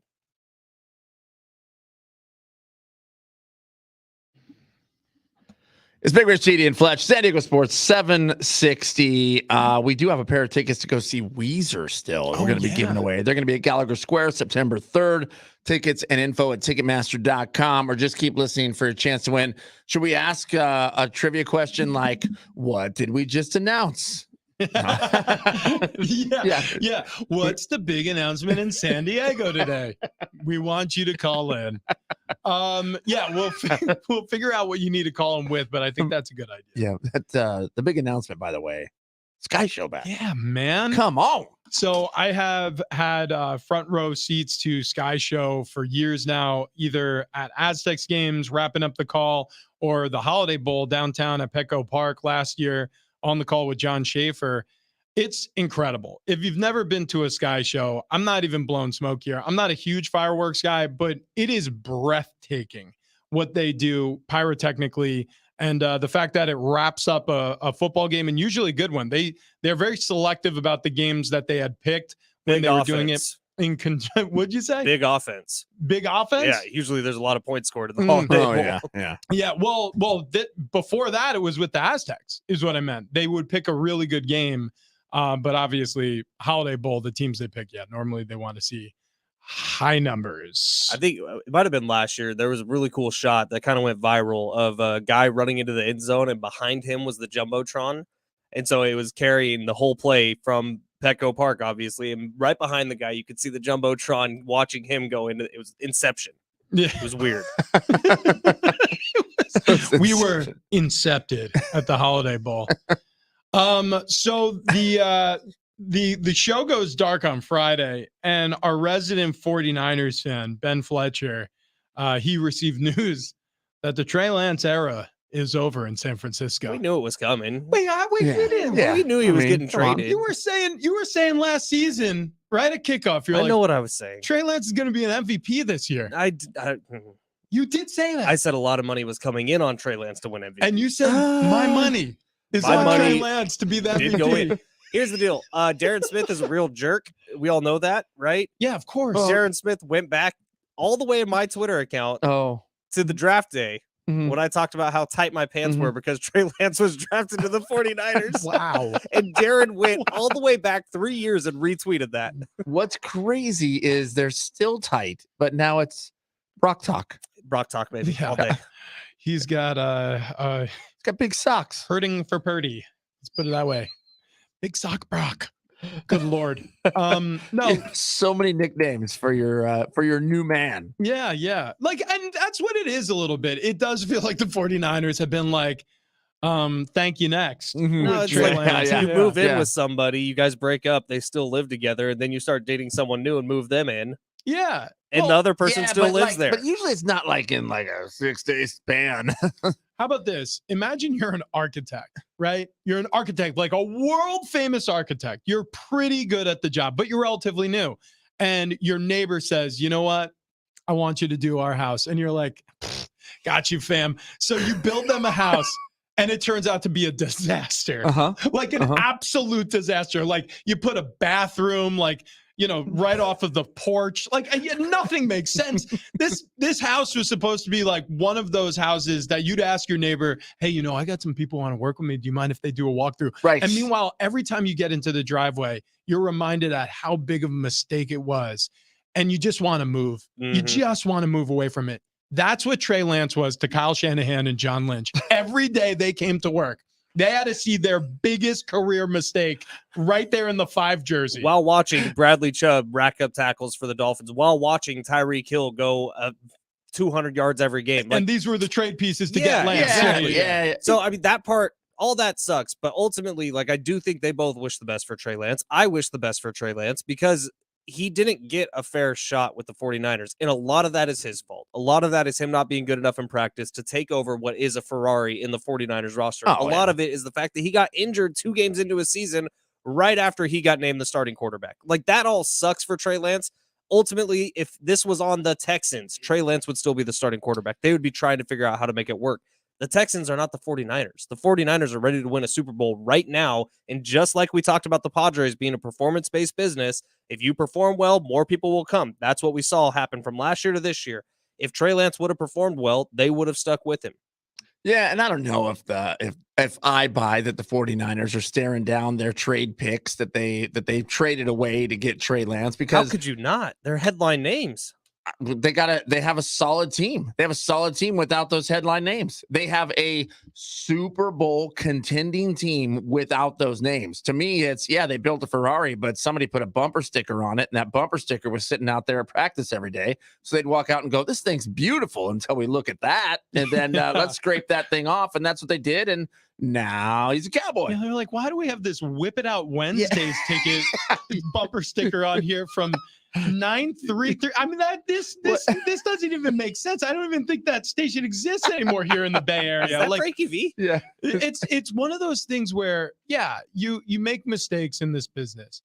It's Big Rich TD and Fletch, San Diego Sports 760. We do have a pair of tickets to go see Weezer still. We're going to be giving away. They're going to be at Gallagher Square September 3rd. Tickets and info at Ticketmaster.com, or just keep listening for a chance to win. Should we ask a trivia question like, what did we just announce? Yeah. What's the big announcement in San Diego today? We want you to call in. We'll figure out what you need to call them with, but I think that's a good idea. Yeah, that's the big announcement, by the way. Sky Show back. Yeah, man. Come on. So I have had front row seats to Sky Show for years now, either at Aztecs games, wrapping up the call, or the Holiday Bowl downtown at Petco Park last year on the call with John Schaefer. It's incredible. If you've never been to a Sky Show, I'm not even blowing smoke here. I'm not a huge fireworks guy, but it is breathtaking what they do pyrotechnically. And the fact that it wraps up a football game, and usually a good one. They're very selective about the games that they had picked when they were doing it. What'd you say? Big offense. Big offense? Yeah, usually there's a lot of points scored in the Holiday Bowl. Yeah. Well, before that, it was with the Aztecs, is what I meant. They would pick a really good game, but obviously, Holiday Bowl, the teams they pick, normally they want to see high numbers. I think it might have been last year. There was a really cool shot that kind of went viral of a guy running into the end zone, and behind him was the Jumbotron. And so it was carrying the whole play from Petco Park, obviously. And right behind the guy, you could see the Jumbotron watching him go into it was Inception. Yeah. It was weird. We were incepted at the Holiday Bowl. So the the show goes dark on Friday, and our resident 49ers fan, Ben Fletcher, he received news that the Trey Lance era is over in San Francisco. We knew it was coming. We didn't. Yeah. We knew he was getting come on. traded. You were saying last season, right at kickoff, you're I like, know what I was saying. Trey Lance is going to be an MVP this year. You did say that. I said a lot of money was coming in on Trey Lance to win MVP. And you said my money is My on money Trey Lance to be the did go MVP. in. Here's the deal. Darren Smith is a real jerk. We all know that, right? Yeah, of course. Darren Smith went back all the way in my Twitter account Oh. to the draft day Mhm. when I talked about how tight my pants were because Trey Lance was drafted to the 49ers. Wow. And Darren went all the way back 3 years and retweeted that. What's crazy is they're still tight, but now it's Brock talk. Brock talk, baby, Yeah. all day. He's got He's got big socks. hurting for Purdy. Let's put it that way. Big sock Brock. Good Lord. No. So many nicknames for your new man. Yeah. Like, and that's what it is a little bit. It does feel like the 49ers have been like, thank you next. Mhm. No, with it's Trey like, Lance. yeah. you move in Yeah. with somebody, you guys break up, they still live together, and then you start dating someone new and move them in, Yeah. and the Well, other person Yeah, still but lives like- there. But usually it's not like in like a 6-day span. How about this? Imagine you're an architect, right? You're an architect, like a world famous architect. You're pretty good at the job, but you're relatively new. And your neighbor says, you know what? I want you to do our house. And you're like, got you, fam. So you build them a house. And it turns out to be a disaster, like an absolute disaster. Like you put a bathroom, like, right off of the porch. Like nothing makes sense. This house was supposed to be like one of those houses that you'd ask your neighbor, hey, I got some people want to work with me. Do you mind if they do a walkthrough? Right. And meanwhile, every time you get into the driveway, you're reminded at how big of a mistake it was. And you just want to move. You Mhm. just want to move away from it. That's what Trey Lance was to Kyle Shanahan and John Lynch. Every day they came to work, they had to see their biggest career mistake right there in the 5 jersey. While watching Bradley Chubb rack up tackles for the Dolphins, while watching Tyreek Hill go 200 yards every game. And these were the trade pieces to get Lance. exactly. Yeah. So, I mean, that part, all that sucks. But ultimately, like, I do think they both wish the best for Trey Lance. I wish the best for Trey Lance because he didn't get a fair shot with the 49ers. And a lot of that is his fault. A lot of that is him not being good enough in practice to take over what is a Ferrari in the 49ers roster. Oh, a lot of it is the fact that he got injured 2 games into his season right after he got named the starting quarterback. Like, that all sucks for Trey Lance. Ultimately, if this was on the Texans, Trey Lance would still be the starting quarterback. They would be trying to figure out how to make it work. The Texans are not the 49ers. The 49ers are ready to win a Super Bowl right now. And just like we talked about the Padres being a performance-based business, if you perform well, more people will come. That's what we saw happen from last year to this year. If Trey Lance would have performed well, they would have stuck with him. Yeah, and I don't know if I buy that the 49ers are staring down their trade picks that they traded away to get Trey Lance, How because could you not? They're headline names. they have a solid team. They have a solid team without those headline names. They have a Super Bowl contending team without those names. To me, it's, they built a Ferrari, but somebody put a bumper sticker on it, and that bumper sticker was sitting out there at practice every day. So they'd walk out and go, this thing's beautiful, until we look at that, and then let's scrape that thing off. And that's what they did. And now he's a Cowboy. Yeah, they're like, why do we have this Whip It Out Wednesdays ticket bumper sticker on here from 933? I mean, this doesn't even make sense. I don't even think that station exists anymore here in the Bay Area. Is that Like, Frankie V? Yeah. it's one of those things where, you make mistakes in this business.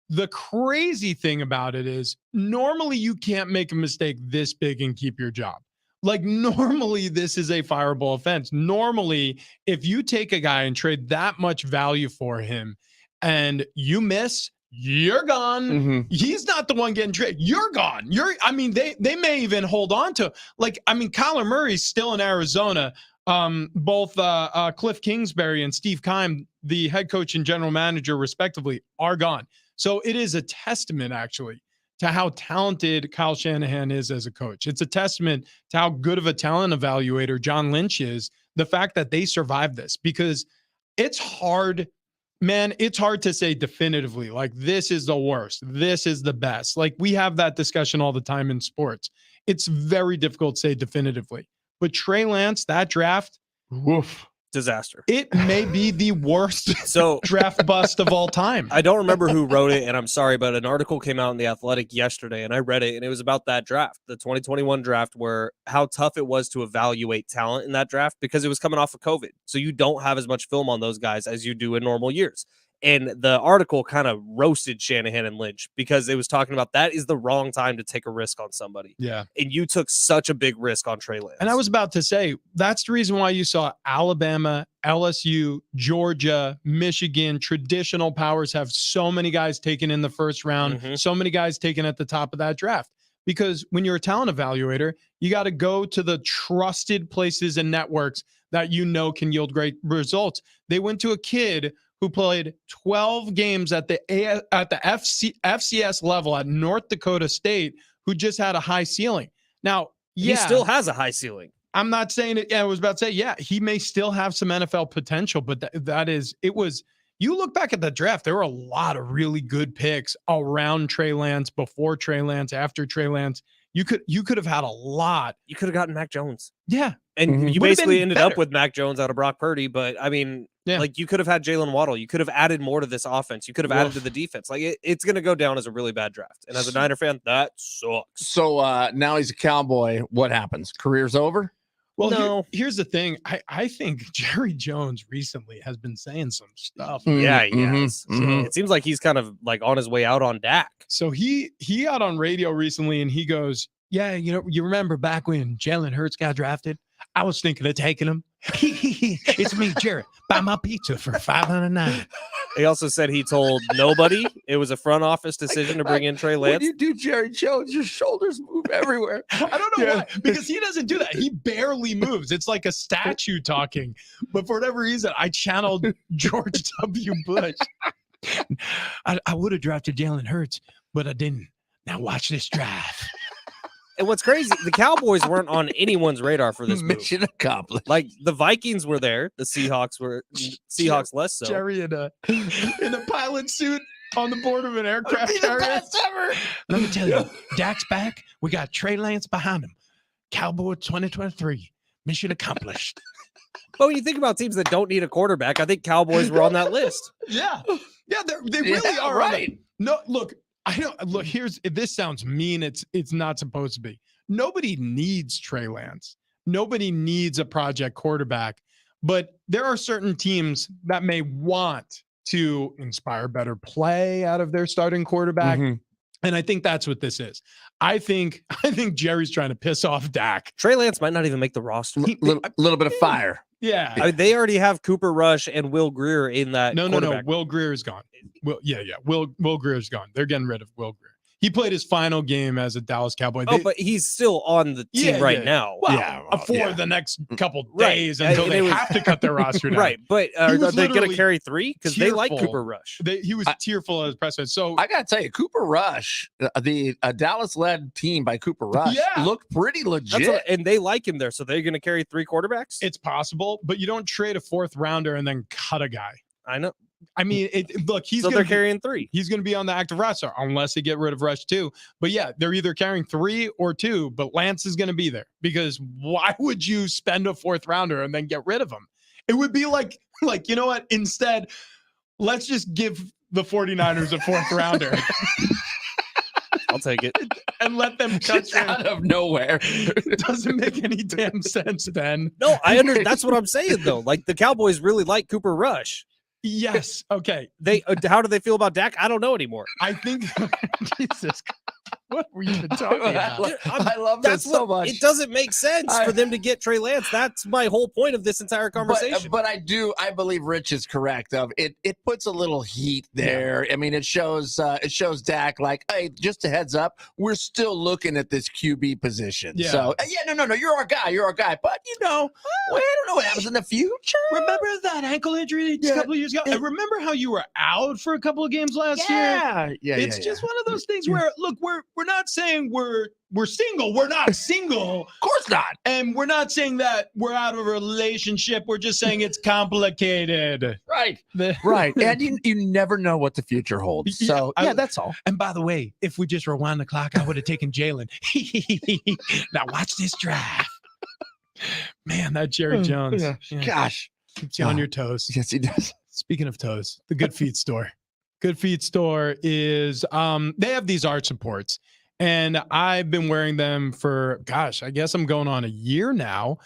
The crazy thing about it is, normally you can't make a mistake this big and keep your job. Like, normally this is a fireable offense. Normally, if you take a guy and trade that much value for him and you miss, you're gone. Mm-hmm. He's not the one getting traded. You're gone. They may even hold on to, Kyler Murray's still in Arizona. Both Cliff Kingsbury and Steve Keim, the head coach and general manager respectively, are gone. So it is a testament, actually, to how talented Kyle Shanahan is as a coach. It's a testament to how good of a talent evaluator John Lynch is, the fact that they survived this, because it's hard, man. It's hard to say definitively, like, this is the worst, this is the best. Like, we have that discussion all the time in sports. It's very difficult to say definitively. But Trey Lance, that draft, woof. disaster. It may be the worst So draft bust of all time. I don't remember who wrote it, and I'm sorry, but an article came out in The Athletic yesterday, and I read it, and it was about that draft, the 2021 draft, where how tough it was to evaluate talent in that draft because it was coming off of COVID. So you don't have as much film on those guys as you do in normal years. And the article kind of roasted Shanahan and Lynch because it was talking about that is the wrong time to take a risk on somebody. Yeah. And you took such a big risk on Trey Lance. And I was about to say, that's the reason why you saw Alabama, LSU, Georgia, Michigan, traditional powers have so many guys taken in the first round, so many guys taken at the top of that draft. Because when you're a talent evaluator, you got to go to the trusted places and networks that you know can yield great results. They went to a kid who played 12 games at the FCS level at North Dakota State, who just had a high ceiling. Now, he still has a high ceiling. I'm not saying it. I was about to say, yeah, he may still have some NFL potential, but you look back at the draft, there were a lot of really good picks around Trey Lance, before Trey Lance, after Trey Lance. You could have had a lot. You could have gotten Mac Jones. Yeah. And you basically ended up with Mac Jones out of Brock Purdy. But I mean, like you could have had Jalen Waddle. You could have added more to this offense. You could have added to the defense. Like it's going to go down as a really bad draft. And as a Niner fan, that sucks. So now he's a Cowboy. What happens? Career's over? Well, no. Here's the thing. I think Jerry Jones recently has been saying some stuff. Yeah, he has. So it seems like he's kind of like on his way out on Dak. So he got on radio recently and he goes, yeah, you remember back when Jalen Hurts got drafted? I was thinking of taking him. It's me, Jerry. Buy my pizza for $509. He also said he told nobody. It was a front office decision to bring in Trey Lance. When you do Jerry Jones, your shoulders move everywhere. I don't know why, because he doesn't do that. He barely moves. It's like a statue talking. But for whatever reason, I channeled George W. Bush. I would have drafted Jalen Hurts, but I didn't. Now watch this drive. And what's crazy, the Cowboys weren't on anyone's radar for this move. Mission accomplished. Like the Vikings were there, the Seahawks less so. Jerry in a pilot suit on the board of an aircraft carrier. Let me tell you, Dak's back. We got Trey Lance behind him. Cowboy 2023, mission accomplished. But when you think about teams that don't need a quarterback, I think Cowboys were on that list. Yeah, they really are right. No, look. I know. Look, this sounds mean. It's not supposed to be. Nobody needs Trey Lance. Nobody needs a project quarterback. But there are certain teams that may want to inspire better play out of their starting quarterback. And I think that's what this is. I think Jerry's trying to piss off Dak. Trey Lance might not even make the roster. Little bit of fire. Yeah. I mean, they already have Cooper Rush and Will Grier in that. No. Will Grier is gone. Will Grier's gone. They're getting rid of Will Grier. He played his final game as a Dallas Cowboy. But he's still on the team right now. Well, for the next couple days until they have to cut their roster down. Right, but are they going to carry 3? Because they like Cooper Rush. He was tearful as president. So I got to tell you, Cooper Rush, the Dallas-led team by Cooper Rush, looked pretty legit. And they like him there, so they're going to carry 3 quarterbacks? It's possible, but you don't trade a 4th rounder and then cut a guy. I know. I mean, look, they're carrying 3. He's going to be on the active roster unless they get rid of Rush too. But yeah, they're either carrying 3 or 2, but Lance is going to be there because why would you spend a 4th rounder and then get rid of him? It would be like, you know what? Instead, let's just give the 49ers a 4th rounder. I'll take it. And let them cut out of nowhere. It doesn't make any damn sense then. No, that's what I'm saying though. Like the Cowboys really like Cooper Rush. Yes. Okay. How do they feel about Dak? I don't know anymore. I think Jesus. What were you even talking about? I love that so much. It doesn't make sense for them to get Trey Lance. That's my whole point of this entire conversation. But I believe Rich is correct. It puts a little heat there. Yeah. I mean, it shows Dak like, hey, just a heads up, we're still looking at this QB position. Yeah. So no, you're our guy. But we don't know what happens in the future. Remember that ankle injury a couple of years ago? And remember how you were out for a couple of games last year? Yeah. It's just one of those things where look, we're not saying we're single. We're not single. Of course not. And we're not saying that we're out of a relationship. We're just saying it's complicated. Right. And you never know what the future holds. So that's all. And by the way, if we just rewind the clock, I would have taken Jalen. Now watch this drive. Man, that Jerry Jones. Yeah. Gosh. Keeps you on your toes. Yes, he does. Speaking of toes, the Good Feet store. Good Feet store is they have these arch supports, and I've been wearing them for I guess I'm going on a year now.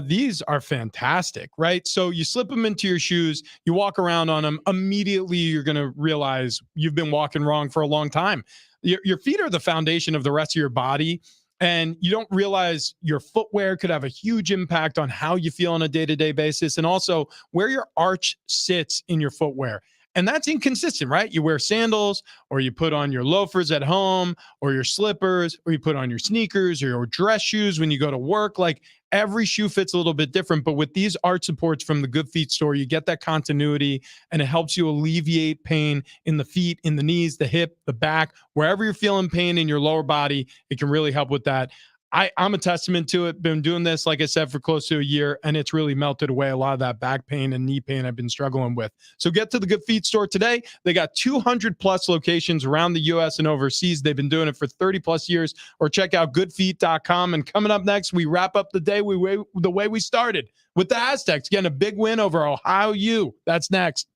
These are fantastic, right? So you slip them into your shoes, you walk around on them, immediately you're going to realize you've been walking wrong for a long time. Your feet are the foundation of the rest of your body. And you don't realize your footwear could have a huge impact on how you feel on a day-to-day basis, and also where your arch sits in your footwear. And that's inconsistent, right? You wear sandals, or you put on your loafers at home, or your slippers, or you put on your sneakers or your dress shoes when you go to work. Like, every shoe fits a little bit different. But with these arch supports from the Good Feet store, you get that continuity, and it helps you alleviate pain in the feet, in the knees, the hip, the back, wherever you're feeling pain in your lower body. It can really help with that. I'm a testament to it. Been doing this, like I said, for close to a year, and it's really melted away a lot of that back pain and knee pain I've been struggling with. So get to the Good Feet store today. They got 200 plus locations around the U.S. and overseas. They've been doing it for 30 plus years. Or check out goodfeet.com. And coming up next, we wrap up the day the way we started, with the Aztecs getting a big win over Ohio U. That's next.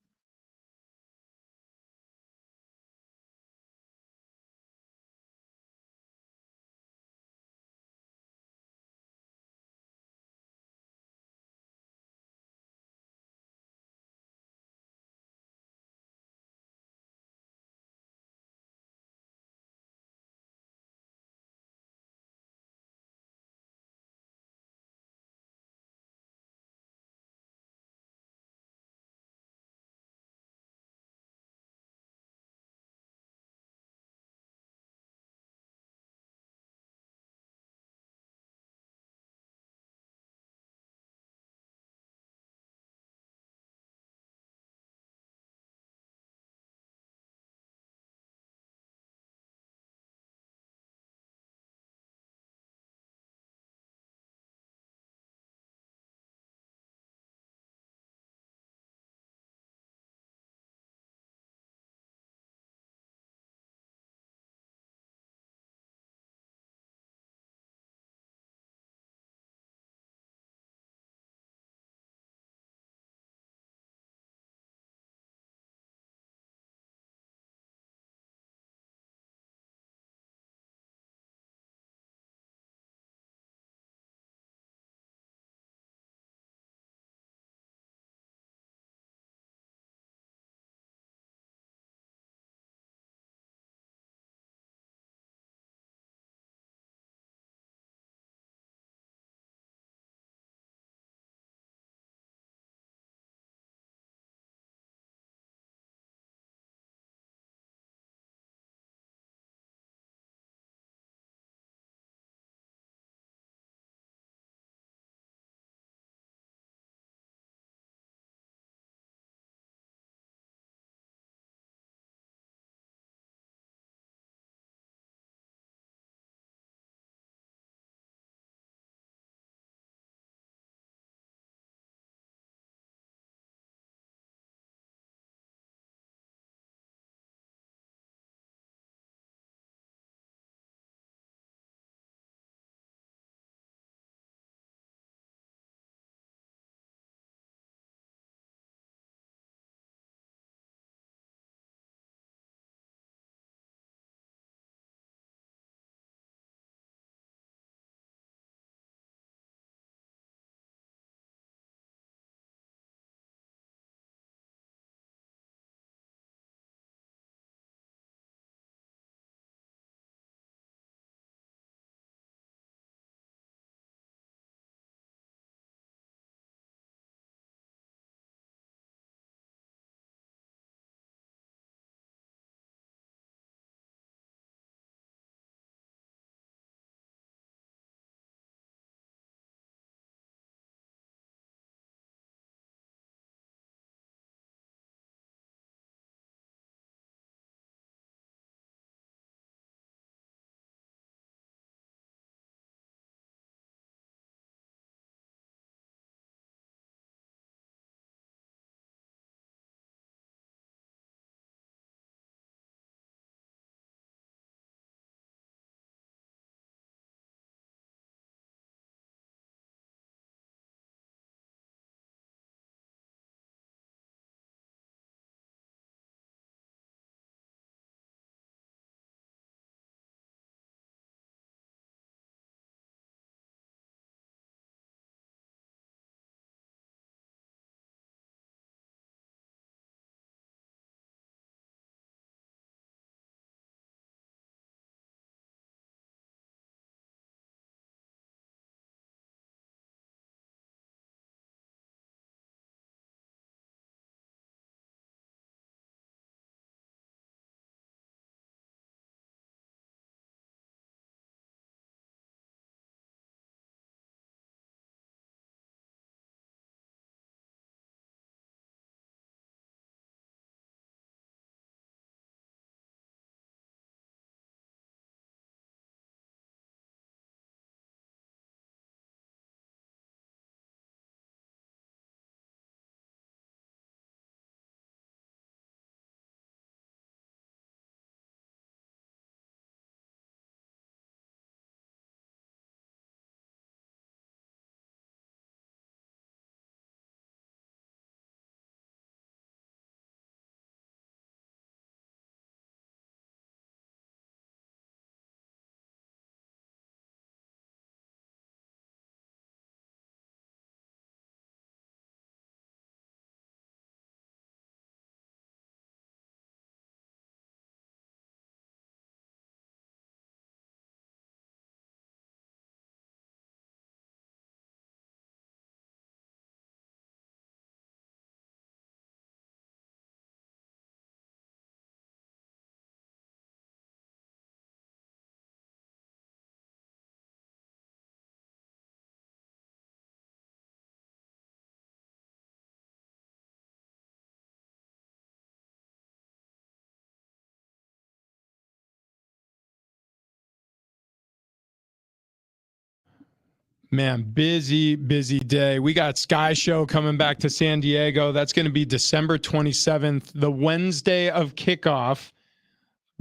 Man, busy day. We got Sky Show coming back to San Diego. That's going to be December 27th, the Wednesday of kickoff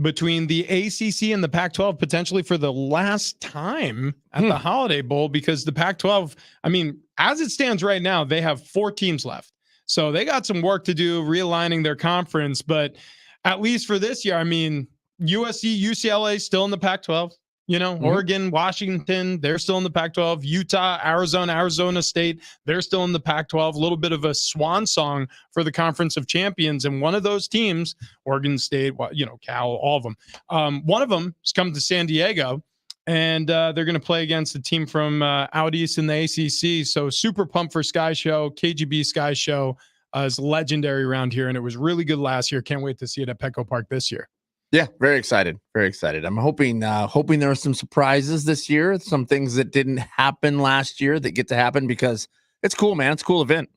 between the ACC and the Pac-12, potentially for the last time at the Holiday Bowl, because the Pac-12, I mean, as it stands right now, they have 4 teams left. So they got some work to do realigning their conference. But at least for this year, I mean, USC, UCLA still in the Pac-12. You know, Oregon, Washington, they're still in the Pac-12. Utah, Arizona State, they're still in the Pac-12. A little bit of a swan song for the Conference of Champions. And one of those teams, Oregon State, you know, Cal, all of them, one of them is coming to San Diego, and they're going to play against a team from out east in the ACC. So super pumped for Sky Show. KGB Sky Show is legendary around here, and it was really good last year. Can't wait to see it at Petco Park this year. Yeah, very excited. Very excited. I'm hoping there are some surprises this year, some things that didn't happen last year that get to happen, because it's cool, man. It's a cool event.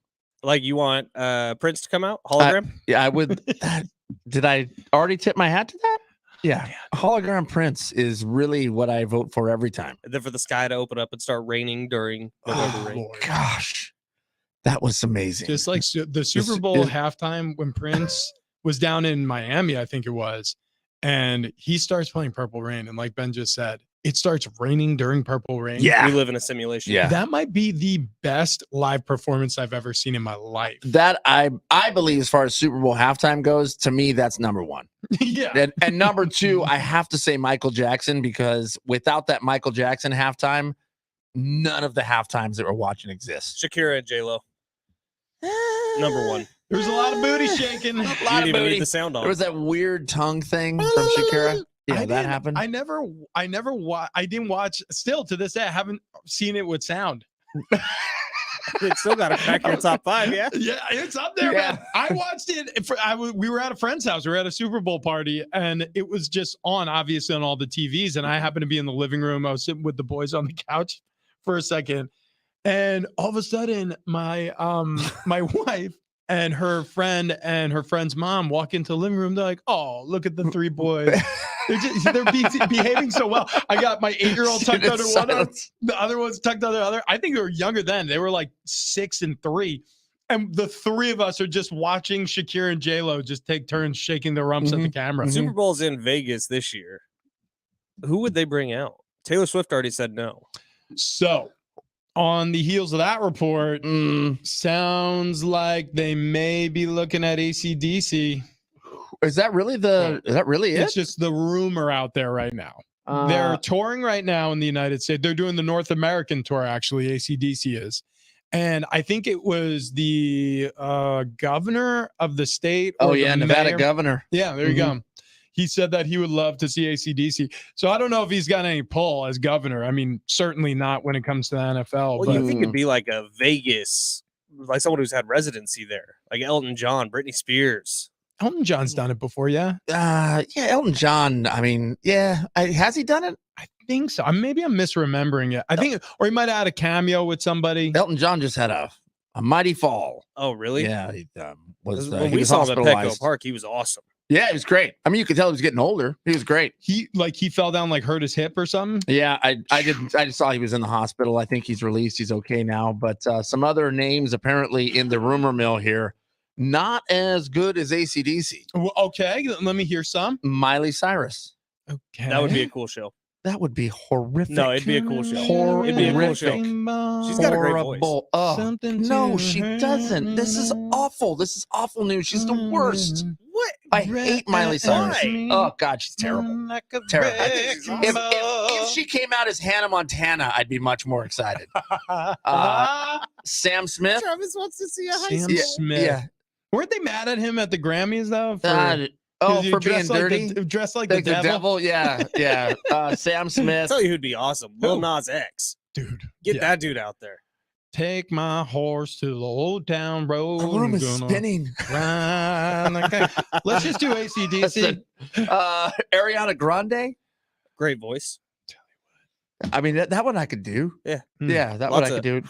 Like, you want Prince to come out? Hologram? Yeah, I would. Did I already tip my hat to that? Yeah. Hologram Prince is really what I vote for every time. And then for the sky to open up and start raining during November rain. Gosh, that was amazing. Just like the Super Bowl halftime when Prince was down in Miami, I think it was. And he starts playing Purple Rain. And like Ben just said, it starts raining during Purple Rain. Yeah. We live in a simulation. Yeah. That might be the best live performance I've ever seen in my life. That I believe, as far as Super Bowl halftime goes, to me, that's number one. Yeah. And number two, I have to say Michael Jackson, because without that Michael Jackson halftime, none of the halftimes that we're watching exist. Shakira and J-Lo. Number one. There was a lot of booty shaking. A You lot didn't of even booty. need the sound on. There was that weird tongue thing from Shakira. Yeah, that happened. I didn't watch. Still to this day, I haven't seen it with sound. It's still got to crack your top 5, yeah? Yeah, it's up there, man. I watched it. We were at a friend's house. We were at a Super Bowl party, and it was just on, obviously, on all the TVs. And I happened to be in the living room. I was sitting with the boys on the couch for a second, and all of a sudden, my my wife and her friend and her friend's mom walk into the living room. They're like, "Oh, look at the 3 boys. They're behaving so well." I got my 8-year-old tucked under one arm, the other one's tucked under the other. I think they were younger then. They were like 6 and 3. And the 3 of us are just watching Shakira and J-Lo just take turns shaking their rumps at the camera. Super Bowl's in Vegas this year. Who would they bring out? Taylor Swift already said no. So, on the heels of that report, sounds like they may be looking at AC/DC. Is that really it? It's just the rumor out there right now. They're touring right now in the United States. They're doing the North American tour, actually, AC/DC is. And I think it was the governor of the state. Oh, yeah, Nevada governor. Yeah, there you go. He said that he would love to see AC/DC. So I don't know if he's got any pull as governor. I mean, certainly not when it comes to the NFL. Well, but you think it'd be like a Vegas, like someone who's had residency there, like Elton John, Britney Spears. Elton John's done it before, yeah? Yeah, Elton John. I mean, yeah. Has he done it? I think so. Maybe I'm misremembering it. I think, or he might have had a cameo with somebody. Elton John just had a mighty fall. Oh, really? Yeah. He was when he we was saw him at Petco hospitalized. Park, he was awesome. Yeah, he was great. I mean, you could tell he was getting older. He was great. He fell down, like hurt his hip or something. Yeah, I just saw he was in the hospital. I think he's released. He's okay now. But some other names apparently in the rumor mill here, not as good as AC/DC. Well, okay, let me hear some. Miley Cyrus. Okay, That would be a cool show. That would be horrific. No, it'd be a cool show. Horrific. It'd be a cool show. She's got a great voice. Oh, no, she doesn't. This is awful. This is awful news. She's the worst. What? I hate Miley Cyrus. Why? Oh, God, she's terrible. Terrible. If she came out as Hannah Montana, I'd be much more excited. Sam Smith. Travis wants to see a high Sam school. Smith. Yeah. Weren't they mad at him at the Grammys though? For For being dirty? Dressed like Like the devil? Yeah. Sam Smith. I'll tell you who'd be awesome. Lil Nas X. Dude. Get yeah. that dude out there. Take my horse to the old town road. The room and is gonna spinning. ride like a- Let's just do AC/DC. Ariana Grande. Great voice. I mean, that one I could do. Yeah. Yeah, that one I could do.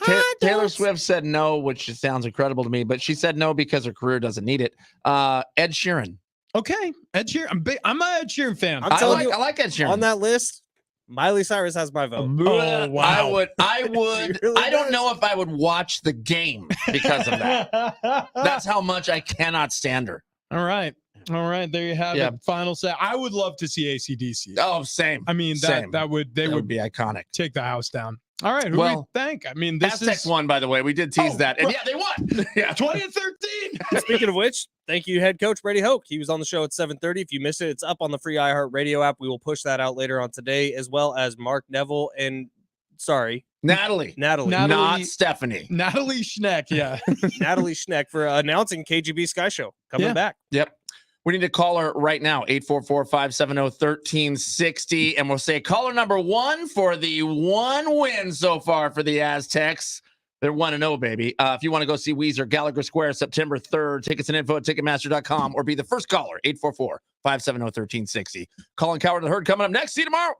Taylor Swift said no, which sounds incredible to me, but she said no because her career doesn't need it. Ed Sheeran. Okay, Ed Sheeran. I'm an Ed Sheeran fan. I'm telling I like Ed Sheeran. On that list, Miley Cyrus has my vote. Oh, wow. I would. really I don't does. know if I would watch the game because of that. That's how much I cannot stand her. All right. There you have Yeah. it. Final say. I would love to see AC/DC. Oh, same. I mean, Same. that would be iconic. take the house down. All right. Who Well, do we think? I mean, this Aztecs is won, by the way. We did tease Oh, that. And right. yeah, they won. Yeah. 20-13. Speaking of which, thank you, head coach Brady Hoke. He was on the show at 7:30. If you missed it, it's up on the free iHeartRadio app. We will push that out later on today, as well as Mark Neville and Natalie. Natalie Not Stephanie. Natalie Schneck. Yeah. Natalie Schneck for announcing KGB Sky Show coming Yeah. back. Yep. We need a caller right now, 844-570-1360. And we'll say caller number 1 for the one win so far for the Aztecs. They're 1-0, baby. If you want to go see Weezer, Gallagher Square, September 3rd, tickets and info at Ticketmaster.com, or be the first caller, 844-570-1360. Colin Coward of the Herd coming up next. See you tomorrow.